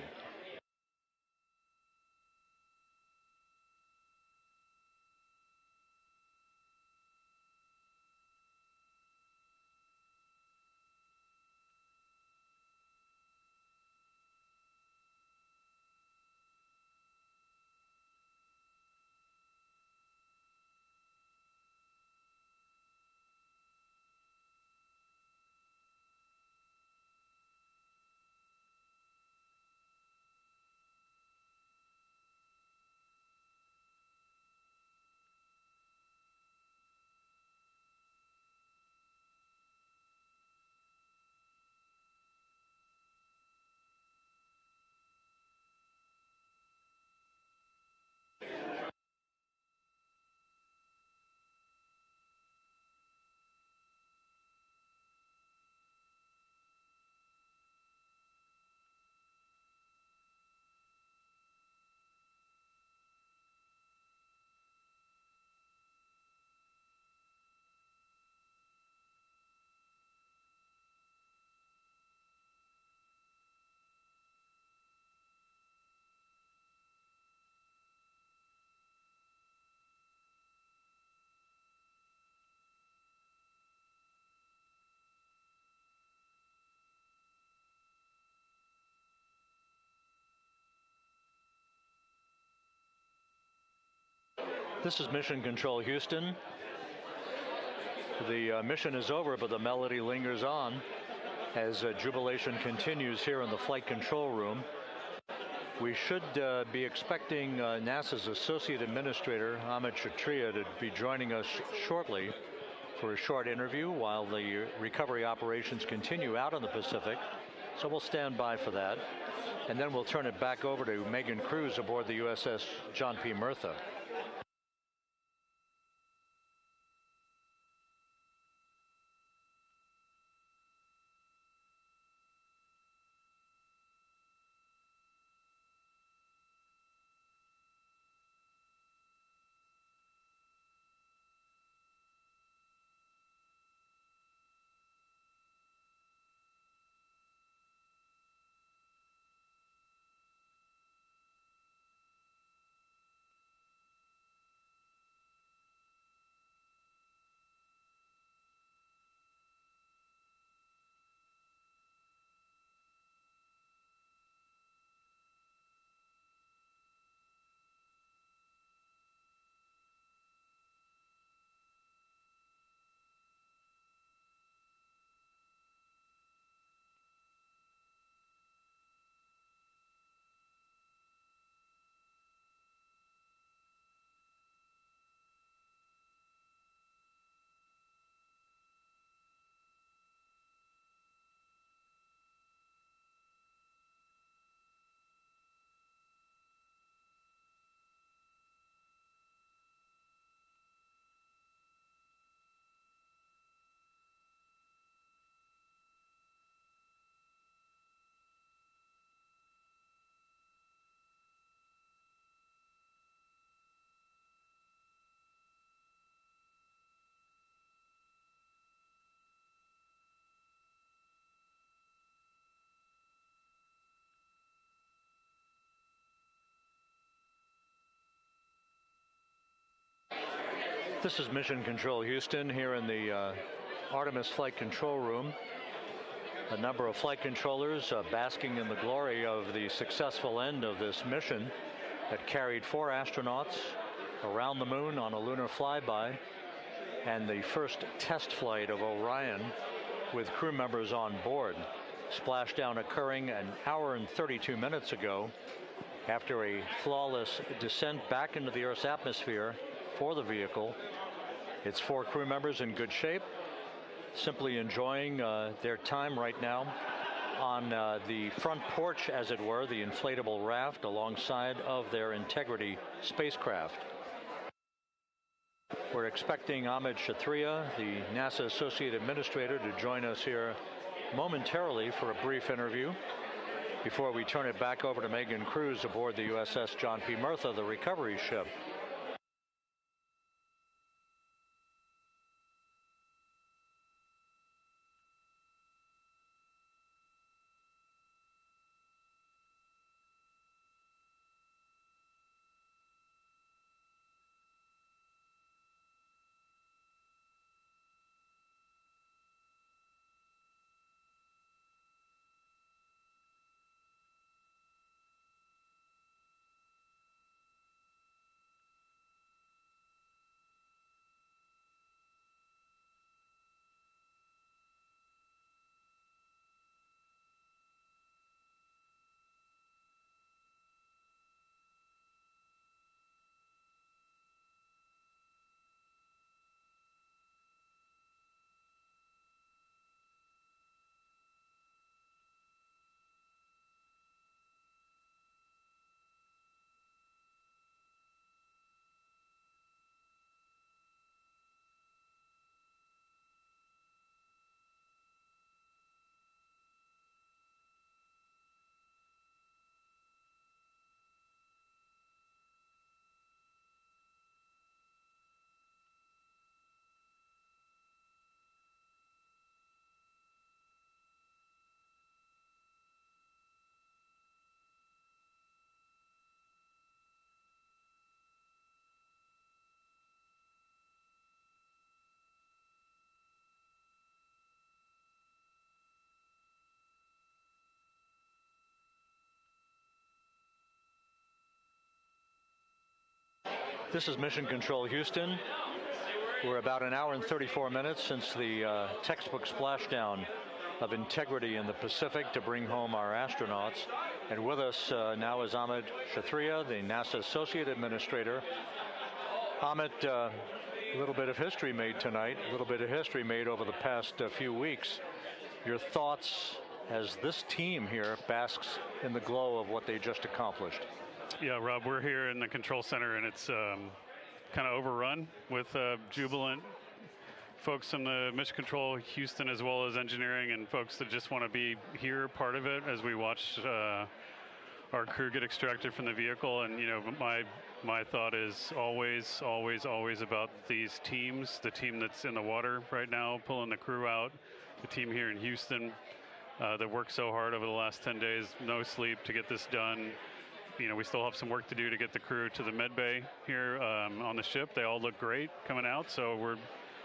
This is Mission Control Houston. The mission is over, but the melody lingers on as jubilation continues here in the flight control room. We should be expecting NASA's Associate Administrator, Amit Kshatriya, to be joining us shortly for a short interview while the recovery operations continue out in the Pacific. So we'll stand by for that. And then we'll turn it back over to Megan Cruz aboard the USS John P. Murtha. This is Mission Control Houston here in the Artemis Flight Control Room. A number of flight controllers basking in the glory of the successful end of this mission that carried 4 astronauts around the moon on a lunar flyby, and the first test flight of Orion with crew members on board. Splashdown occurring an hour and 32 minutes ago after a flawless descent back into the Earth's atmosphere for the vehicle. Its 4 crew members in good shape, simply enjoying their time right now on the front porch, as it were, the inflatable raft alongside of their Integrity spacecraft. We're expecting Amit Kshatriya, the NASA Associate Administrator, to join us here momentarily for a brief interview before we turn it back over to Megan Cruz aboard the USS John P. Murtha, the recovery ship. This is Mission Control Houston. We're about an hour and 34 minutes since the textbook splashdown of Integrity in the Pacific to bring home our astronauts. And with us now is Amit Kshatriya, the NASA Associate Administrator. Amit, a little bit of history made tonight, a little bit of history made over the past few weeks. Your thoughts as this team here basks in the glow of what they just accomplished? Yeah, Rob, we're here in the control center, and it's kind of overrun with jubilant folks from the Mission Control Houston, as well as engineering, and folks that just want to be here, part of it, as we watch our crew get extracted from the vehicle. And, you know, my thought is always about these teams, the team that's in the water right now, pulling the crew out, the team here in Houston that worked so hard over the last 10 days, no sleep to get this done. You know, we still have some work to do to get the crew to the med bay here on the ship. They all look great coming out, so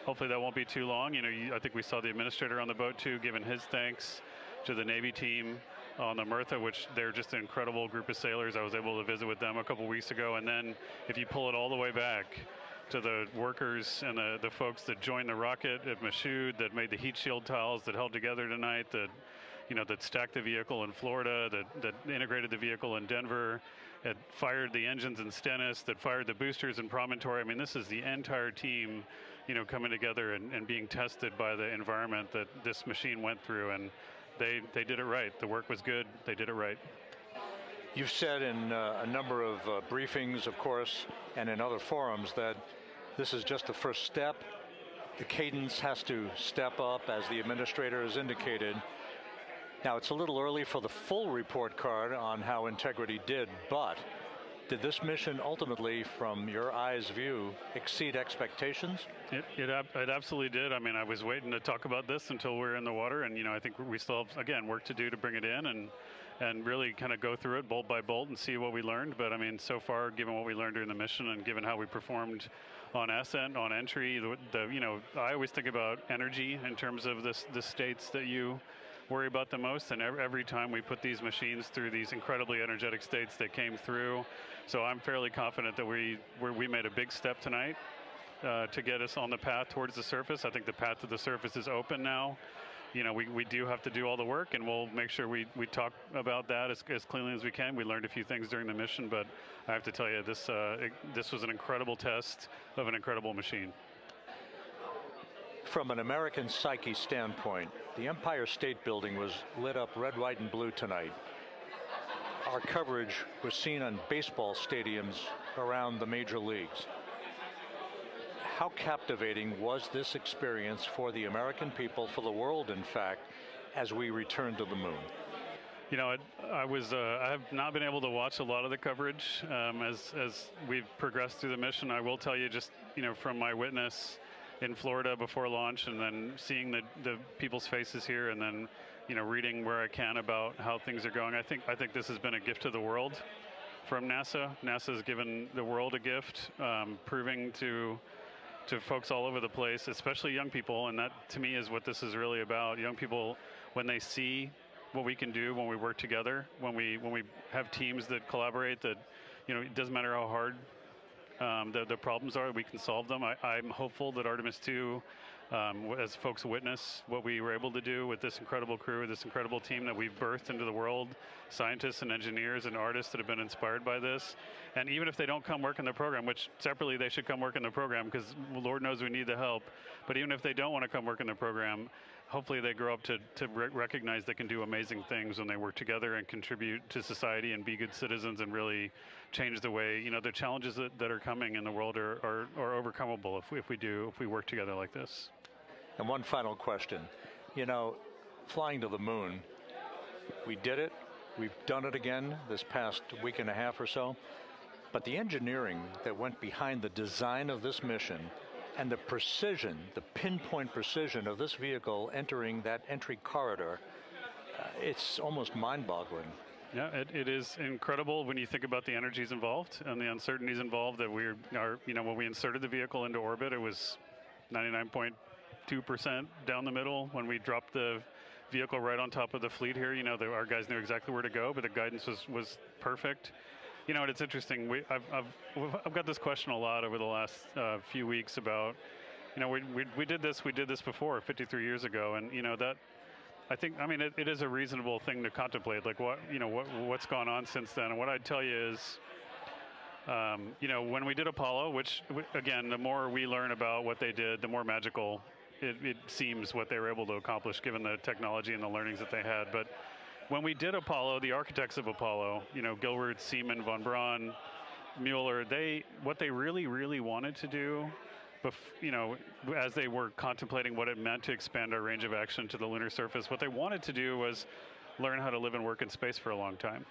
hopefully that won't be too long. You know, I think we saw the administrator on the boat too, giving his thanks to the Navy team on the Murtha, which they're just an incredible group of sailors. I was able to visit with them a couple weeks ago. And then if you pull it all the way back to the workers and the folks that joined the rocket at Michoud, that made the heat shield tiles that held together tonight, that stacked the vehicle in Florida, that integrated the vehicle in Denver, that fired the engines in Stennis, that fired the boosters in Promontory. I mean, this is the entire team, you know, coming together and being tested by the environment that this machine went through, and they did it right. The work was good. They did it right. You've said in a number of briefings, of course, and in other forums that this is just the first step. The cadence has to step up, as the administrator has indicated. Now, it's a little early for the full report card on how Integrity did, but did this mission ultimately, from your eyes view, exceed expectations? It absolutely did. I mean, I was waiting to talk about this until we're in the water, and, you know, I think we still have, again, work to do to bring it in and really kind of go through it bolt by bolt and see what we learned. But, I mean, so far, given what we learned during the mission and given how we performed on ascent, on entry, you know, I always think about energy in terms of the states that you worry about the most, and every time we put these machines through these incredibly energetic states, they came through. So I'm fairly confident that we made a big step tonight to get us on the path towards the surface. I think the path to the surface is open now. You know, we do have to do all the work, and we'll make sure we talk about that as cleanly as we can. We learned a few things during the mission, but I have to tell you, this was an incredible test of an incredible machine. From an American psyche standpoint, the Empire State Building was lit up red, white, and blue tonight. Our coverage was seen on baseball stadiums around the major leagues. How captivating was this experience for the American people, for the world, in fact, as we returned to the moon? You know, I have not been able to watch a lot of the coverage as we've progressed through the mission. I will tell you, just, you know, from my witness in Florida before launch, and then seeing the people's faces here, and then, you know, reading where I can about how things are going. I think this has been a gift to the world from NASA. NASA has given the world a gift, proving to folks all over the place, especially young people, and that to me is what this is really about. Young people, when they see what we can do when we work together, when we have teams that collaborate, that, you know, it doesn't matter how hard the problems are, we can solve them. I'm hopeful that Artemis II, as folks witness what we were able to do with this incredible crew, this incredible team that we've birthed into the world, scientists and engineers and artists that have been inspired by this. And even if they don't come work in the program, which separately they should come work in the program, because Lord knows we need the help, but even if they don't want to come work in the program, hopefully they grow up to recognize they can do amazing things when they work together and contribute to society and be good citizens and really change the way, you know, the challenges that are coming in the world are overcomable if we work together like this. And one final question. You know, flying to the moon, we did it. We've done it again this past week and a half or so. But the engineering that went behind the design of this mission and the precision, the pinpoint precision of this vehicle entering that entry corridor, it's almost mind-boggling. Yeah, it is incredible when you think about the energies involved and the uncertainties involved. That when we inserted the vehicle into orbit, it was 99.2% down the middle. When we dropped the vehicle right on top of the fleet here, you know, our guys knew exactly where to go, but the guidance was perfect. You know, and it's interesting. I've got this question a lot over the last few weeks about, you know, we did this before 53 years ago, and you know that. I think, I mean, it is a reasonable thing to contemplate, like what's gone on since then. And what I'd tell you is, you know, when we did Apollo, which again, the more we learn about what they did, the more magical it seems what they were able to accomplish given the technology and the learnings that they had. But when we did Apollo, the architects of Apollo, you know, Gilbert, Seaman, von Braun, Mueller, what they really wanted to do, you know, as they were contemplating what it meant to expand our range of action to the lunar surface, what they wanted to do was learn how to live and work in space for a long time.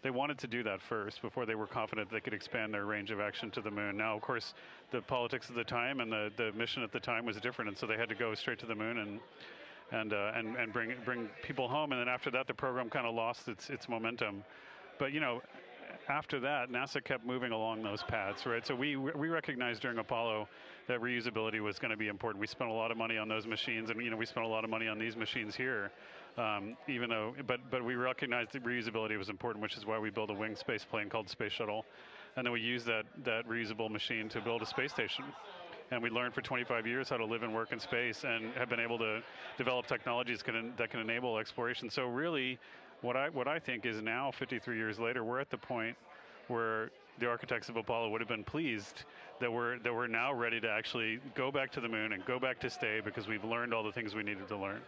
They wanted to do that first before they were confident they could expand their range of action to the moon. Now, of course, the politics of the time and the mission at the time was different, and so they had to go straight to the moon and bring people home. And then after that, the program kind of lost its momentum. But you know, after that, NASA kept moving along those paths, right? So we recognized during Apollo that reusability was going to be important. We spent a lot of money on those machines, and you know, we spent a lot of money on these machines here, even though, but we recognized that reusability was important, which is why we built a winged space plane called Space Shuttle, and then we used that reusable machine to build a space station. And we learned for 25 years how to live and work in space, and have been able to develop technologies that can enable exploration. So really, what I think is now, 53 years later, we're at the point where the architects of Apollo would have been pleased that we're now ready to actually go back to the moon and go back to stay, because we've learned all the things we needed to learn.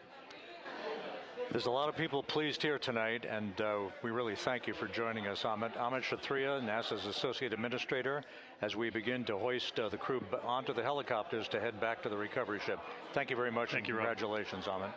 There's a lot of people pleased here tonight, and we really thank you for joining us, Amit. Amit Kshatriya, NASA's Associate Administrator, as we begin to hoist the crew onto the helicopters to head back to the recovery ship. Thank you very much, and congratulations, Amit.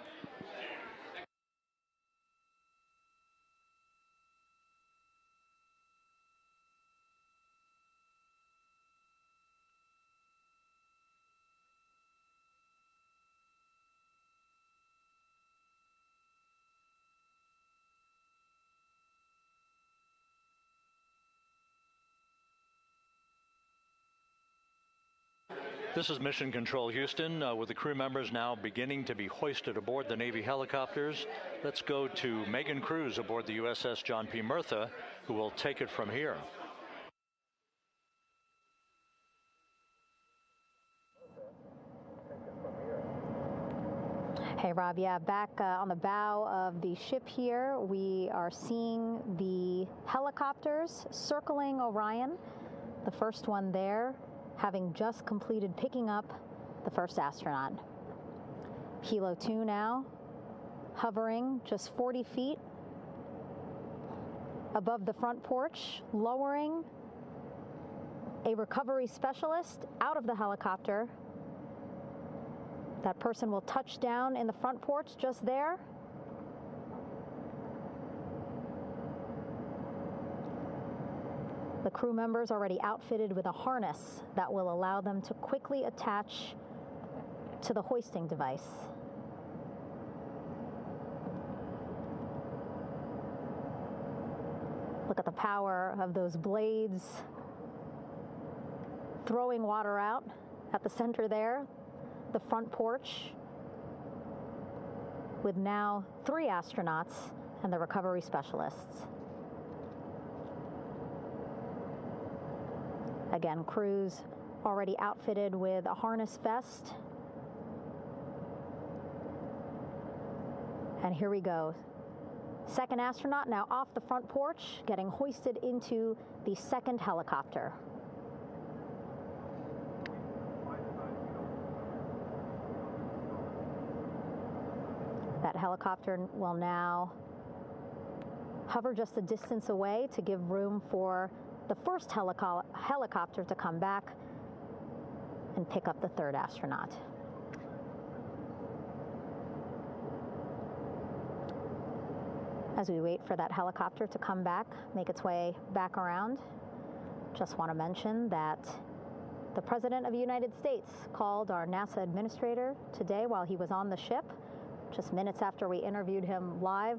This is Mission Control Houston, with the crew members now beginning to be hoisted aboard the Navy helicopters. Let's go to Megan Cruz aboard the USS John P. Murtha, who will take it from here. Hey, Rob, yeah, back on the bow of the ship here, we are seeing the helicopters circling Orion, the first one there, having just completed picking up the first astronaut. Helo 2 now, hovering just 40 feet above the front porch, lowering a recovery specialist out of the helicopter. That person will touch down in the front porch just there. The crew members already outfitted with a harness that will allow them to quickly attach to the hoisting device. Look at the power of those blades throwing water out at the center there, the front porch, with now 3 astronauts and the recovery specialists. Again, crews already outfitted with a harness vest. And here we go. Second astronaut now off the front porch, getting hoisted into the second helicopter. That helicopter will now hover just a distance away to give room for the first helicopter to come back and pick up the third astronaut. As we wait for that helicopter to come back, make its way back around, just want to mention that the President of the United States called our NASA administrator today while he was on the ship, just minutes after we interviewed him live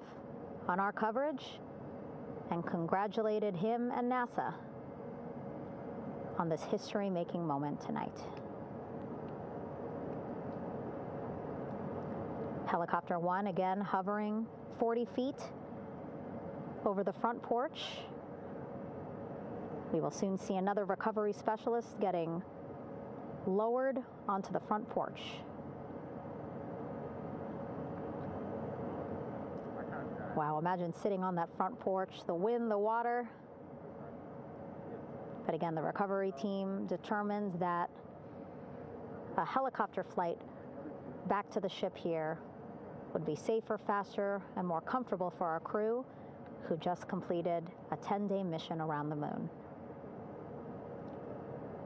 on our coverage, and congratulated him and NASA on this history-making moment tonight. Helicopter 1 again hovering 40 feet over the front porch. We will soon see another recovery specialist getting lowered onto the front porch. Wow, imagine sitting on that front porch, the wind, the water. But again, the recovery team determined that a helicopter flight back to the ship here would be safer, faster, and more comfortable for our crew who just completed a 10-day mission around the moon.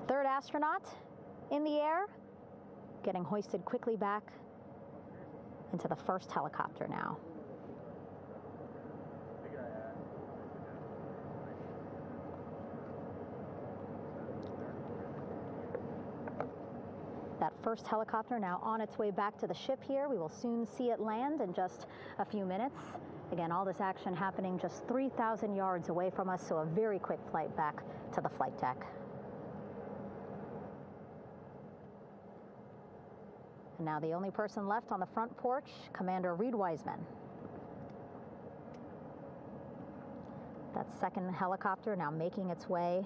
Third astronaut in the air, getting hoisted quickly back into the first helicopter now. That first helicopter now on its way back to the ship here. We will soon see it land in just a few minutes. Again, all this action happening just 3,000 yards away from us, so a very quick flight back to the flight deck. And now the only person left on the front porch, Commander Reid Wiseman. That second helicopter now making its way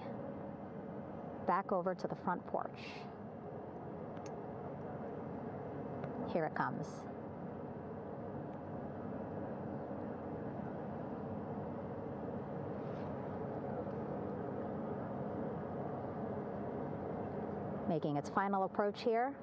back over to the front porch. Here it comes. Making its final approach here.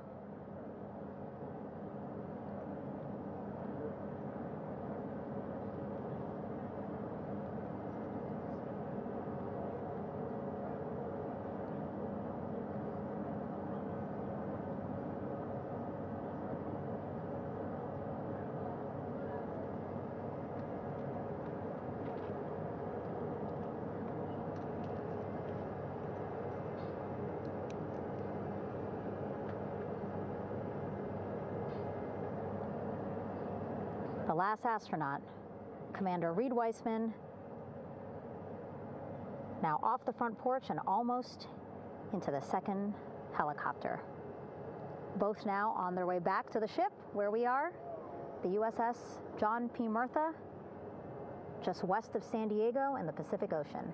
The last astronaut, Commander Reid Wiseman, now off the front porch and almost into the second helicopter. Both now on their way back to the ship where we are, the USS John P. Murtha, just west of San Diego in the Pacific Ocean.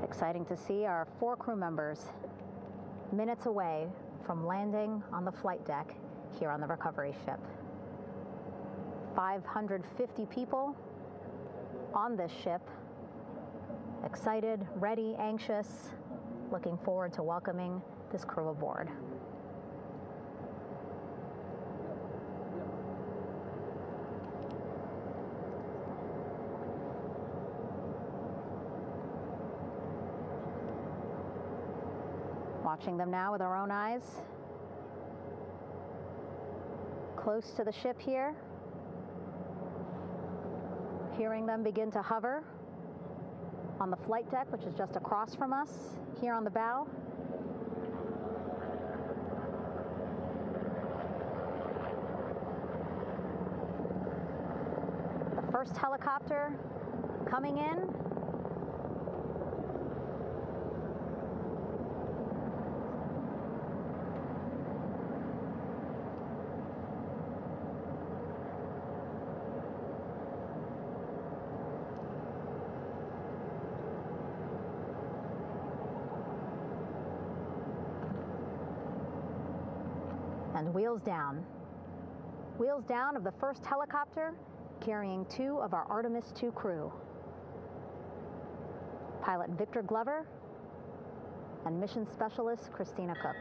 Exciting to see our 4 crew members minutes away from landing on the flight deck here on the recovery ship. 550 people on this ship, excited, ready, anxious, looking forward to welcoming this crew aboard. Watching them now with our own eyes. Close to the ship here. Hearing them begin to hover on the flight deck, which is just across from us, here on the bow. The first helicopter coming in. And wheels down. Wheels down of the first helicopter carrying 2 of our Artemis II crew. Pilot Victor Glover and mission specialist Christina Koch.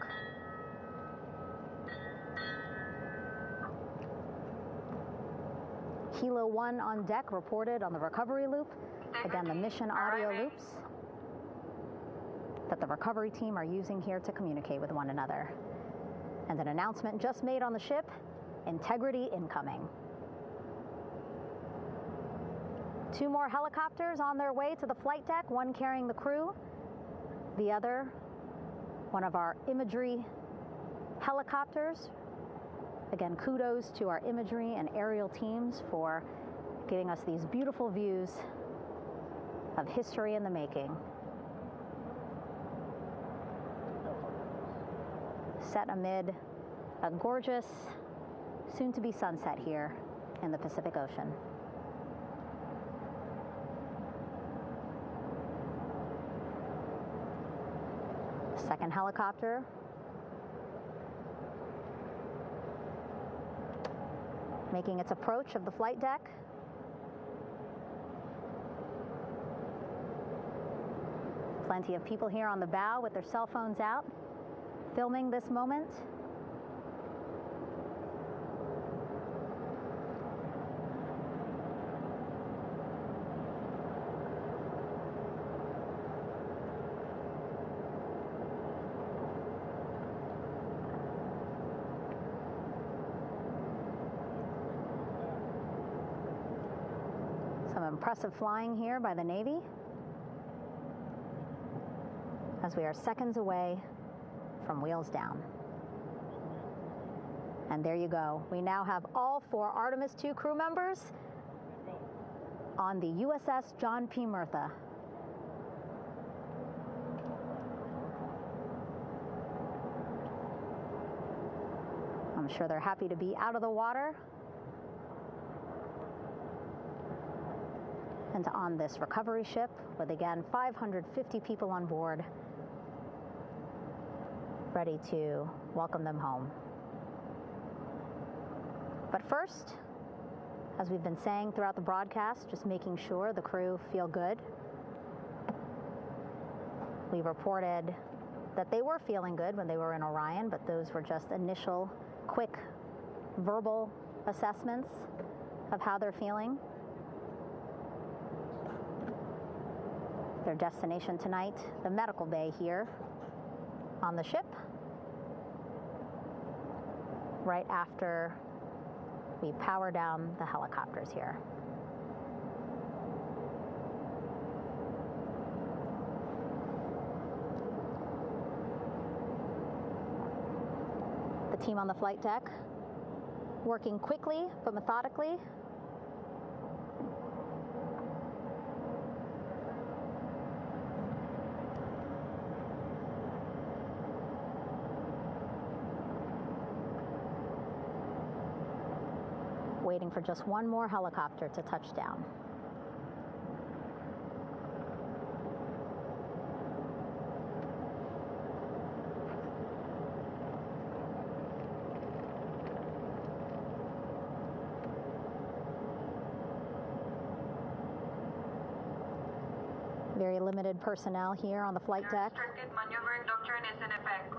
Kilo 1 on deck reported on the recovery loop. Again, the mission audio loops that the recovery team are using here to communicate with one another. And an announcement just made on the ship, integrity incoming. 2 more helicopters on their way to the flight deck, one carrying the crew, the other, one of our imagery helicopters. Again, kudos to our imagery and aerial teams for giving us these beautiful views of history in the making. Set amid a gorgeous, soon-to-be sunset here in the Pacific Ocean. Second helicopter making its approach of the flight deck. Plenty of people here on the bow with their cell phones out, filming this moment. Some impressive flying here by the Navy, as we are seconds away from wheels down. And there you go. We now have all 4 Artemis II crew members on the USS John P. Murtha. I'm sure they're happy to be out of the water and on this recovery ship with, again, 550 people on board, ready to welcome them home. But first, as we've been saying throughout the broadcast, just making sure the crew feel good. We reported that they were feeling good when they were in Orion, but those were just initial, quick, verbal assessments of how they're feeling. Their destination tonight, the medical bay here on the ship, right after we power down the helicopters here. The team on the flight deck working quickly but methodically. Waiting for just one more helicopter to touch down. Very limited personnel here on the flight deck. Restricted maneuvering doctrine is in effect.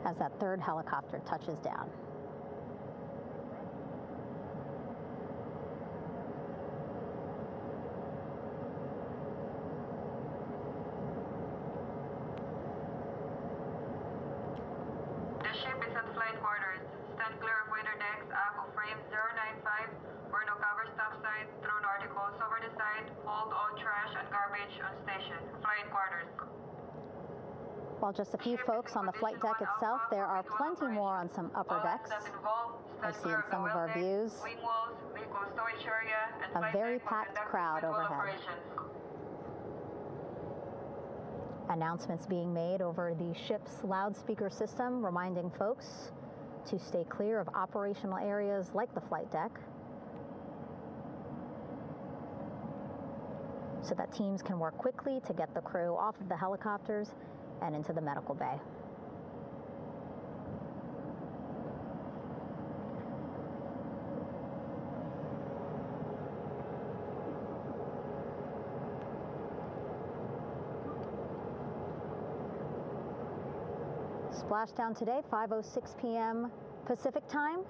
As that third helicopter touches down. The ship is at flight quarters. Stand clear of waiter decks, aft of frame 095. Burn no cover stop side. Throw no articles over the side. Hold all trash and garbage on station. Flight quarters. While just a few folks on the flight deck itself, there are plenty more on some upper decks. I see in some of our views a very packed crowd overhead. Announcements being made over the ship's loudspeaker system, reminding folks to stay clear of operational areas like the flight deck, so that teams can work quickly to get the crew off of the helicopters and into the medical bay. Splashdown today, 5:06 p.m. Pacific time.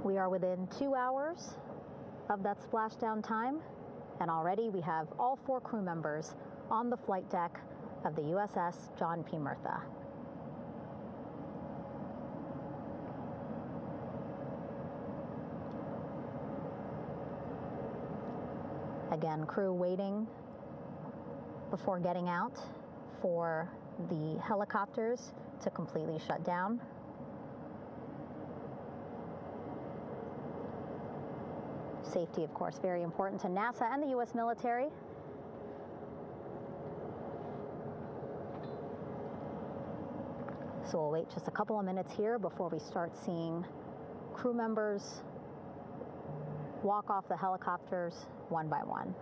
We are within 2 hours of that splashdown time, and already we have all 4 crew members on the flight deck of the USS John P. Murtha. Again, crew waiting before getting out for the helicopters to completely shut down. Safety, of course, very important to NASA and the U.S. military. So we'll wait just a couple of minutes here before we start seeing crew members walk off the helicopters one by one.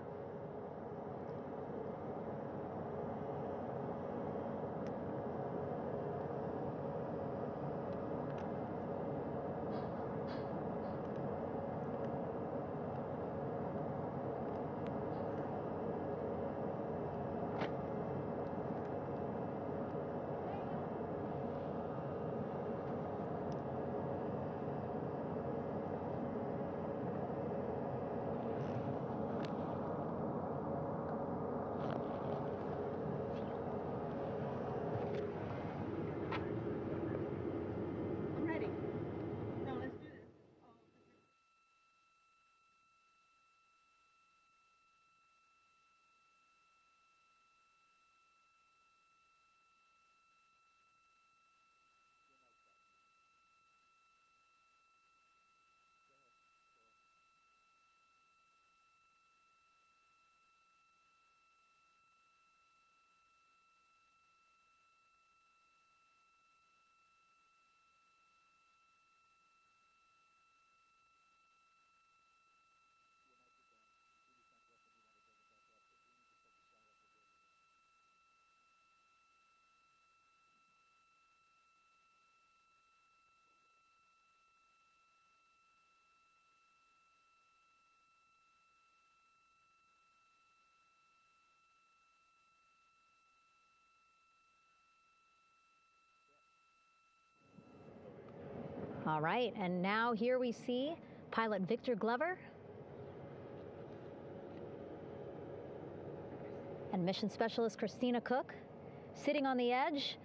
All right, and now here we see pilot Victor Glover and mission specialist Christina Koch sitting on the edge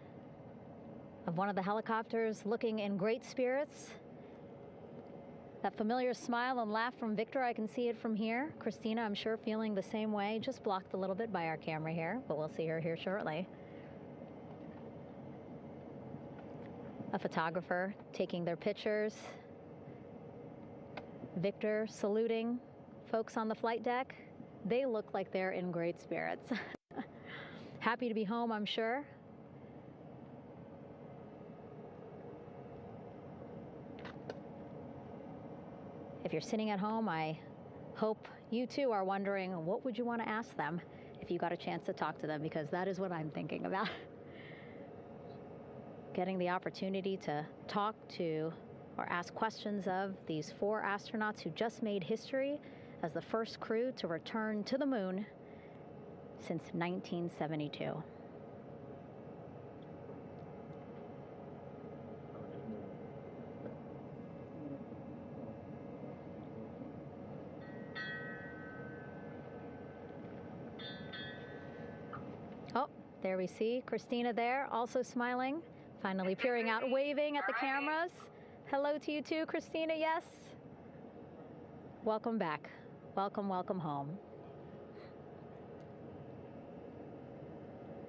of one of the helicopters, looking in great spirits. That familiar smile and laugh from Victor, I can see it from here. Christina, I'm sure, feeling the same way, just blocked a little bit by our camera here, but we'll see her here shortly. A photographer taking their pictures. Victor saluting folks on the flight deck. They look like they're in great spirits. Happy to be home, I'm sure. If you're sitting at home, I hope you too are wondering, what would you want to ask them if you got a chance to talk to them? Because that is what I'm thinking about. Getting the opportunity to talk to or ask questions of these 4 astronauts who just made history as the first crew to return to the moon since 1972. Oh, there we see Christina there, also smiling. Finally peering out, waving at the cameras. Hello to you too, Christina, yes. Welcome back. Welcome, welcome home.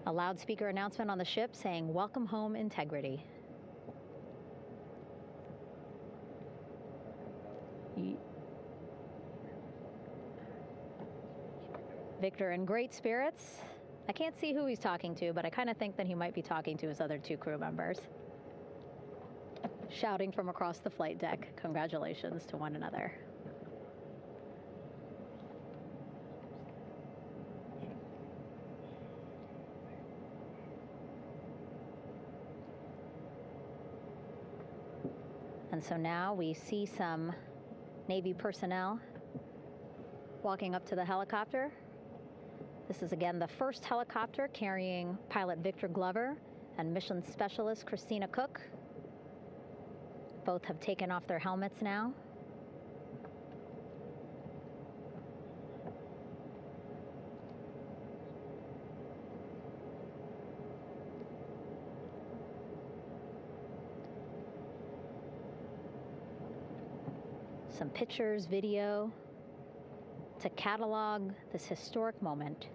A loudspeaker announcement on the ship saying, "Welcome home, Integrity." Victor in great spirits. I can't see who he's talking to, but I kind of think that he might be talking to his other 2 crew members. Shouting from across the flight deck, congratulations to one another. And so now we see some Navy personnel walking up to the helicopter. This is again the first helicopter carrying pilot Victor Glover and mission specialist Christina Koch. Both have taken off their helmets now. Some pictures, video to catalog this historic moment.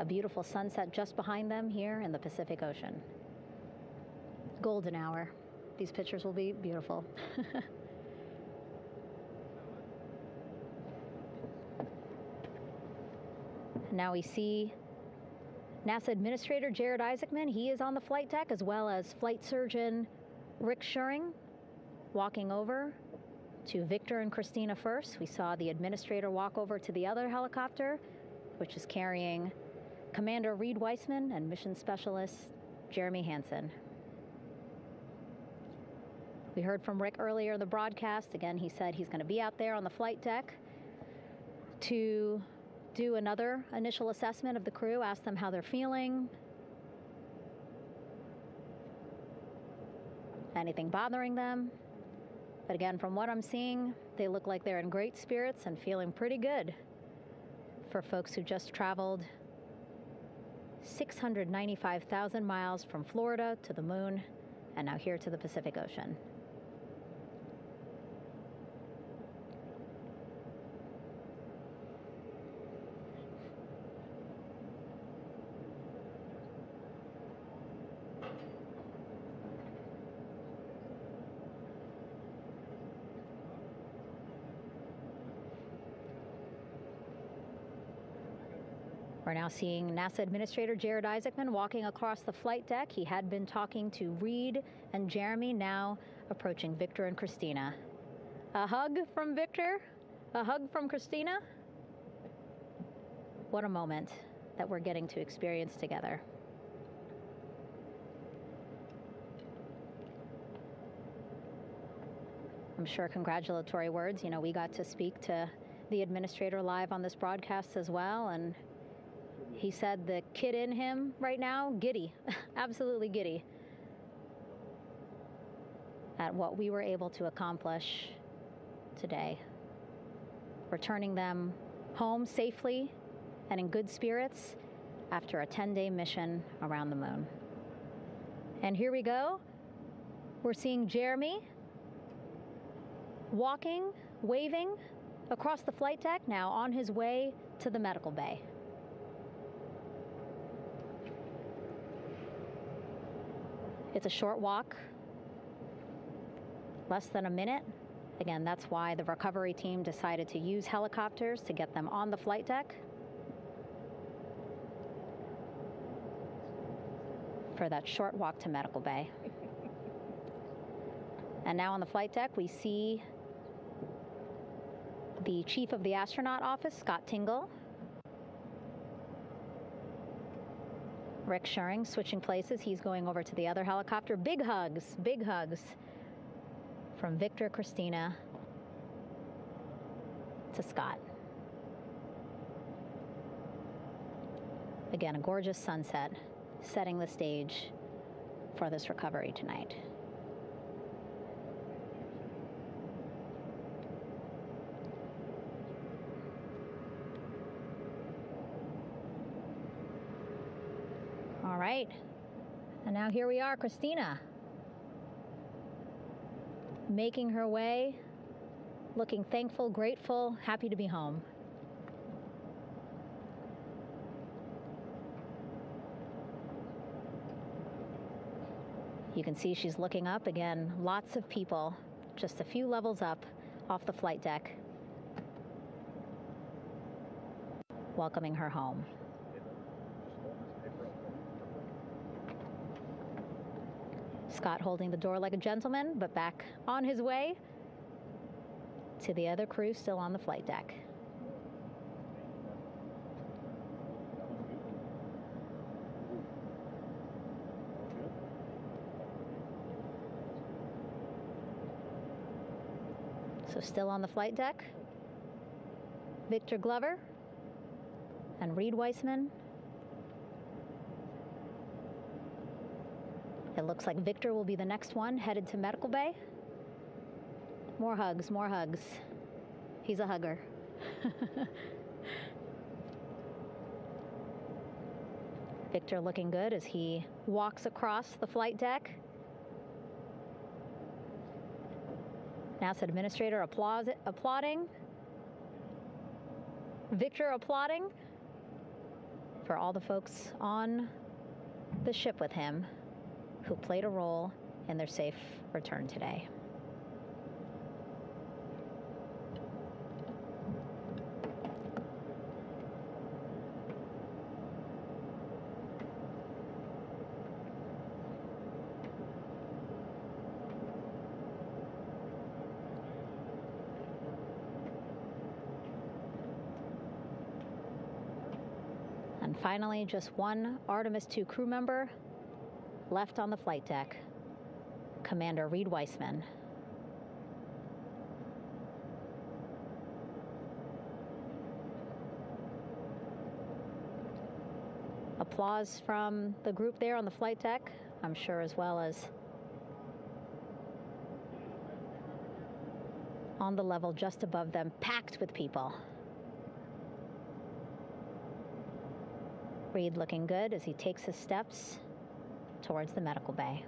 A beautiful sunset just behind them here in the Pacific Ocean. Golden hour. These pictures will be beautiful. Now we see NASA Administrator Jared Isaacman. He is on the flight deck, as well as Flight Surgeon Rick Schuring walking over to Victor and Christina first. We saw the administrator walk over to the other helicopter, which is carrying Commander Reid Wiseman and Mission Specialist Jeremy Hansen. We heard from Rick earlier in the broadcast. Again, he said he's going to be out there on the flight deck to do another initial assessment of the crew, ask them how they're feeling, anything bothering them. But again, from what I'm seeing, they look like they're in great spirits and feeling pretty good for folks who just traveled 695,000 miles from Florida to the moon and now here to the Pacific Ocean. We're now seeing NASA Administrator Jared Isaacman walking across the flight deck. He had been talking to Reid and Jeremy, now approaching Victor and Christina. A hug from Victor, a hug from Christina. What a moment that we're getting to experience together. I'm sure congratulatory words. You know, we got to speak to the administrator live on this broadcast as well, and he said the kid in him right now, giddy, absolutely giddy at what we were able to accomplish today. Returning them home safely and in good spirits after a 10-day mission around the moon. And here we go. We're seeing Jeremy walking, waving across the flight deck, now on his way to the medical bay. It's a short walk, less than a minute. Again, that's why the recovery team decided to use helicopters to get them on the flight deck for that short walk to medical bay. And now on the flight deck, we see the chief of the astronaut office, Scott Tingle. Rick Schuring switching places. He's going over to the other helicopter. Big hugs from Victor, Christina to Scott. Again, a gorgeous sunset setting the stage for this recovery tonight. All right, and now here we are, Christina, making her way, looking thankful, grateful, happy to be home. You can see she's looking up. Again, lots of people, just a few levels up off the flight deck, welcoming her home. Scott holding the door like a gentleman, but back on his way to the other crew still on the flight deck. So still on the flight deck, Victor Glover and Reid Wiseman. It looks like Victor will be the next one headed to medical bay. More hugs, more hugs. He's a hugger. Victor looking good as he walks across the flight deck. NASA Administrator applauding. Victor applauding for all the folks on the ship with him who played a role in their safe return today. finally, just one Artemis II crew member left on the flight deck, Commander Reid Wiseman. Applause from the group there on the flight deck, I'm sure, as well as on the level just above them, packed with people. Reid looking good as he takes his steps towards the medical bay.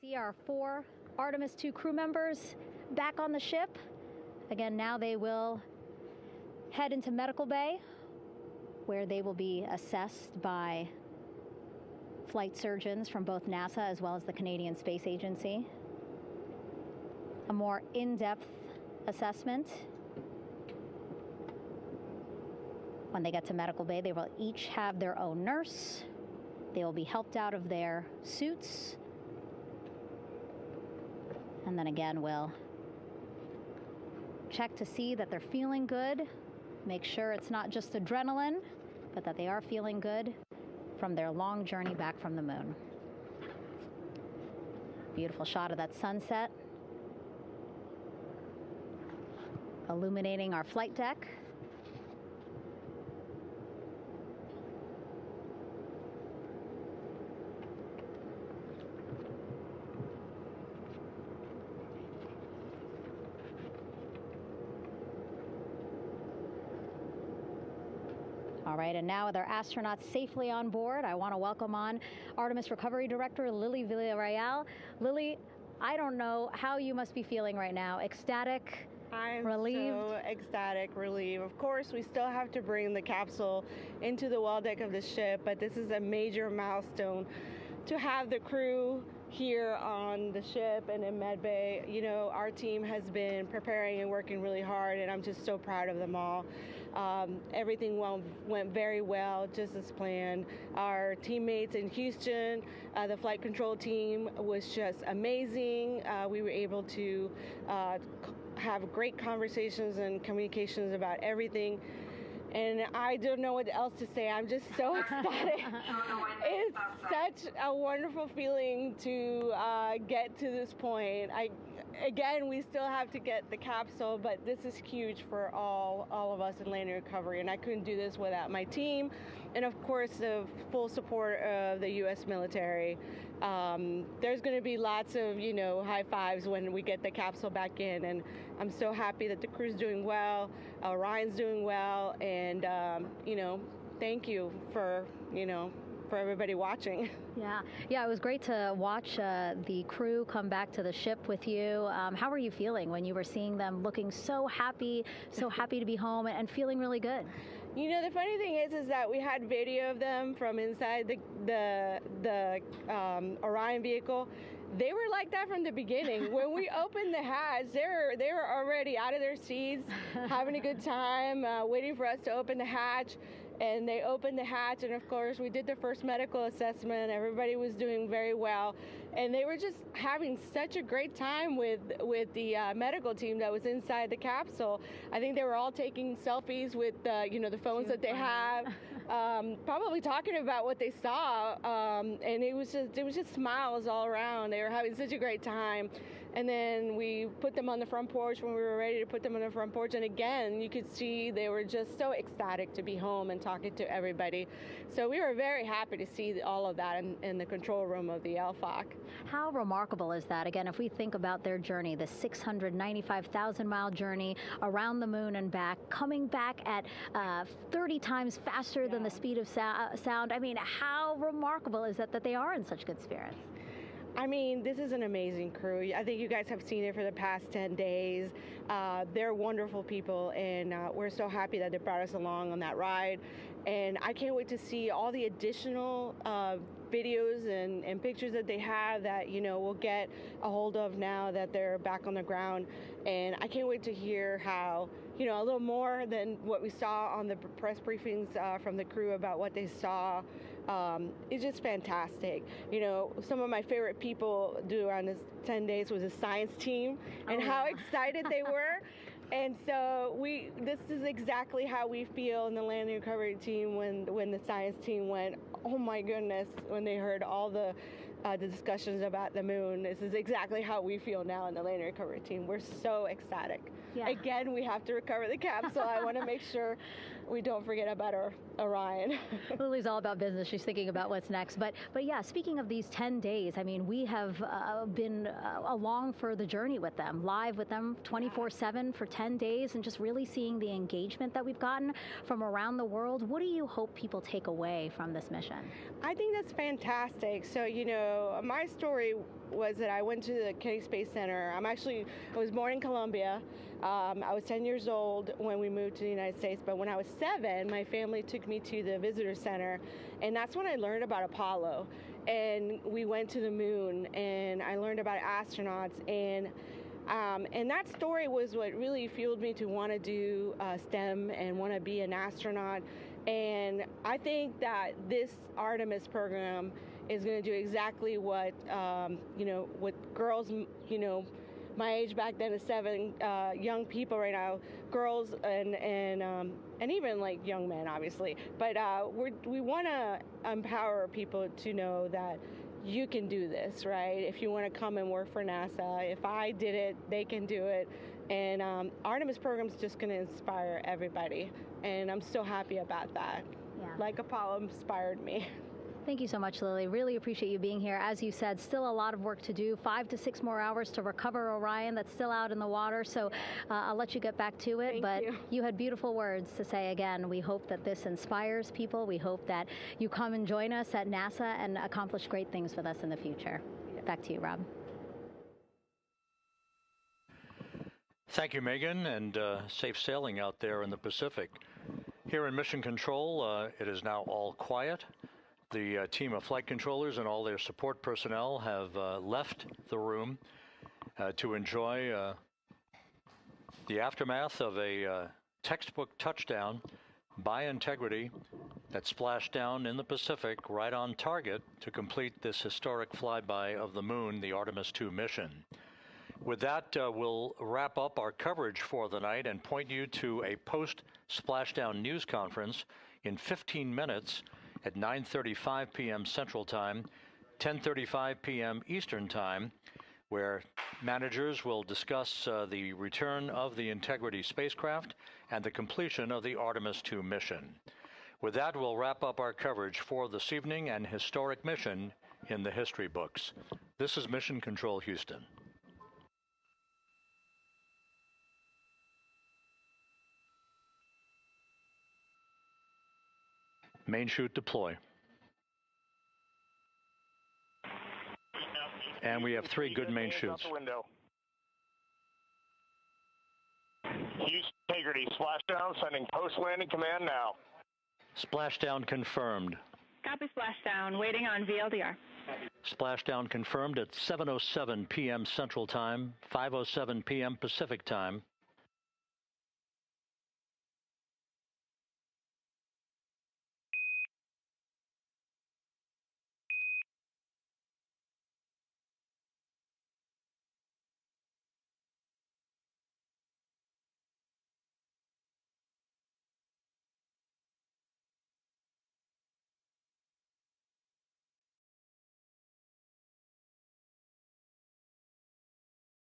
See our 4 Artemis II crew members back on the ship. Again, now they will head into medical bay, where they will be assessed by flight surgeons from both NASA as well as the Canadian Space Agency. A more in-depth assessment. When they get to medical bay, they will each have their own nurse. They will be helped out of their suits. And then again, we'll check to see that they're feeling good. Make sure it's not just adrenaline, but that they are feeling good from their long journey back from the moon. Beautiful shot of that sunset, illuminating our flight deck. All right, and now with our astronauts safely on board, I want to welcome on Artemis Recovery Director Lily Villarreal. Lily, I don't know how you must be feeling right now. Ecstatic, relieved? So ecstatic, relieved. Of course, we still have to bring the capsule into the well deck of the ship, but this is a major milestone to have the crew here on the ship and in med bay. You know, our team has been preparing and working really hard, and I'm just so proud of them all. Everything went very well, just as planned. Our teammates in Houston, the flight control team was just amazing. We were able to have great conversations and communications about everything. And I don't know what else to say. I'm just so ecstatic. It's such a wonderful feeling to get to this point. Again, we still have to get the capsule, but this is huge for all of us in landing recovery. And I couldn't do this without my team, and of course the full support of the U.S. military. There's going to be lots of, high fives when we get the capsule back in, and I'm so happy that the crew's doing well, Orion's doing well, and thank you for everybody watching. Yeah, it was great to watch the crew come back to the ship with you. How were you feeling when you were seeing them looking so happy to be home and feeling really good? The funny thing is that we had video of them from inside the Orion vehicle. They were like that from the beginning. When we opened the hatch, they were already out of their seats, having a good time, waiting for us to open the hatch. And they opened the hatch, and of course we did the first medical assessment. Everybody was doing very well, and they were just having such a great time with the medical team that was inside the capsule. I think they were all taking selfies with the phones that they have, probably talking about what they saw, and it was just smiles all around. They were having such a great time. And then we put them on the front porch when we were ready to put them on the front porch. And again, you could see they were just so ecstatic to be home and talking to everybody. So we were very happy to see all of that in the control room of the LFOC. How remarkable is that? Again, if we think about their journey, the 695,000-mile journey around the moon and back, coming back at 30 times faster than the speed of sound. I mean, how remarkable is that they are in such good spirits? I mean, this is an amazing crew. I think you guys have seen it for the past 10 days. They're wonderful people, and we're so happy that they brought us along on that ride. And I can't wait to see all the additional videos and pictures that they have that, we'll get a hold of now that they're back on the ground. And I can't wait to hear how, a little more than what we saw on the press briefings from the crew about what they saw. It's just fantastic. Some of my favorite people around this 10 days was the science team and how excited they were. And so this is exactly how we feel in the landing recovery team when the science team went, oh my goodness, when they heard all the discussions about the moon. This is exactly how we feel now in the landing recovery team. We're so ecstatic. Yeah. Again, we have to recover the capsule. I want to make sure we don't forget about our Orion. Lily's all about business. She's thinking about what's next. But yeah, speaking of these 10 days, I mean, we have been along for the journey with them, live with them 24/7 for 10 days, and just really seeing the engagement that we've gotten from around the world. What do you hope people take away from this mission? I think that's fantastic. So, my story was that I went to the Kennedy Space Center. I was born in Colombia. I was 10 years old when we moved to the United States, but when I was 7, my family took me to the visitor center, and that's when I learned about Apollo. And we went to the moon, and I learned about astronauts, and that story was what really fueled me to want to do STEM and want to be an astronaut. And I think that this Artemis program is going to do exactly what, what girls, my age back then is 7, young people right now, girls and even like young men, obviously. But we want to empower people to know that you can do this, right? If you want to come and work for NASA, if I did it, they can do it. And Artemis program is just going to inspire everybody. And I'm so happy about that. Yeah. Like Apollo inspired me. Thank you so much, Lily. Really appreciate you being here. As you said, still a lot of work to do, 5 to 6 more hours to recover Orion that's still out in the water. So I'll let you get back to it. But you had beautiful words to say again. We hope that this inspires people. We hope that you come and join us at NASA and accomplish great things with us in the future. Yeah. Back to you, Rob. Thank you, Megan, and safe sailing out there in the Pacific. Here in Mission Control, it is now all quiet. The team of flight controllers and all their support personnel have left the room to enjoy the aftermath of a textbook touchdown by Integrity that splashed down in the Pacific right on target to complete this historic flyby of the moon, the Artemis II mission. With that, we'll wrap up our coverage for the night and point you to a post-splashdown news conference in 15 minutes at 9:35 p.m. Central Time, 10:35 p.m. Eastern Time, where managers will discuss the return of the Integrity spacecraft and the completion of the Artemis II mission. With that, we'll wrap up our coverage for this evening and historic mission in the history books. This is Mission Control Houston. Main chute deploy. And we have 3 good main chutes. Houston Integrity, splashdown, sending post-landing command now. Splashdown confirmed. Copy splashdown, waiting on VLDR. Splashdown confirmed at 7:07 p.m. Central Time, 5:07 p.m. Pacific Time.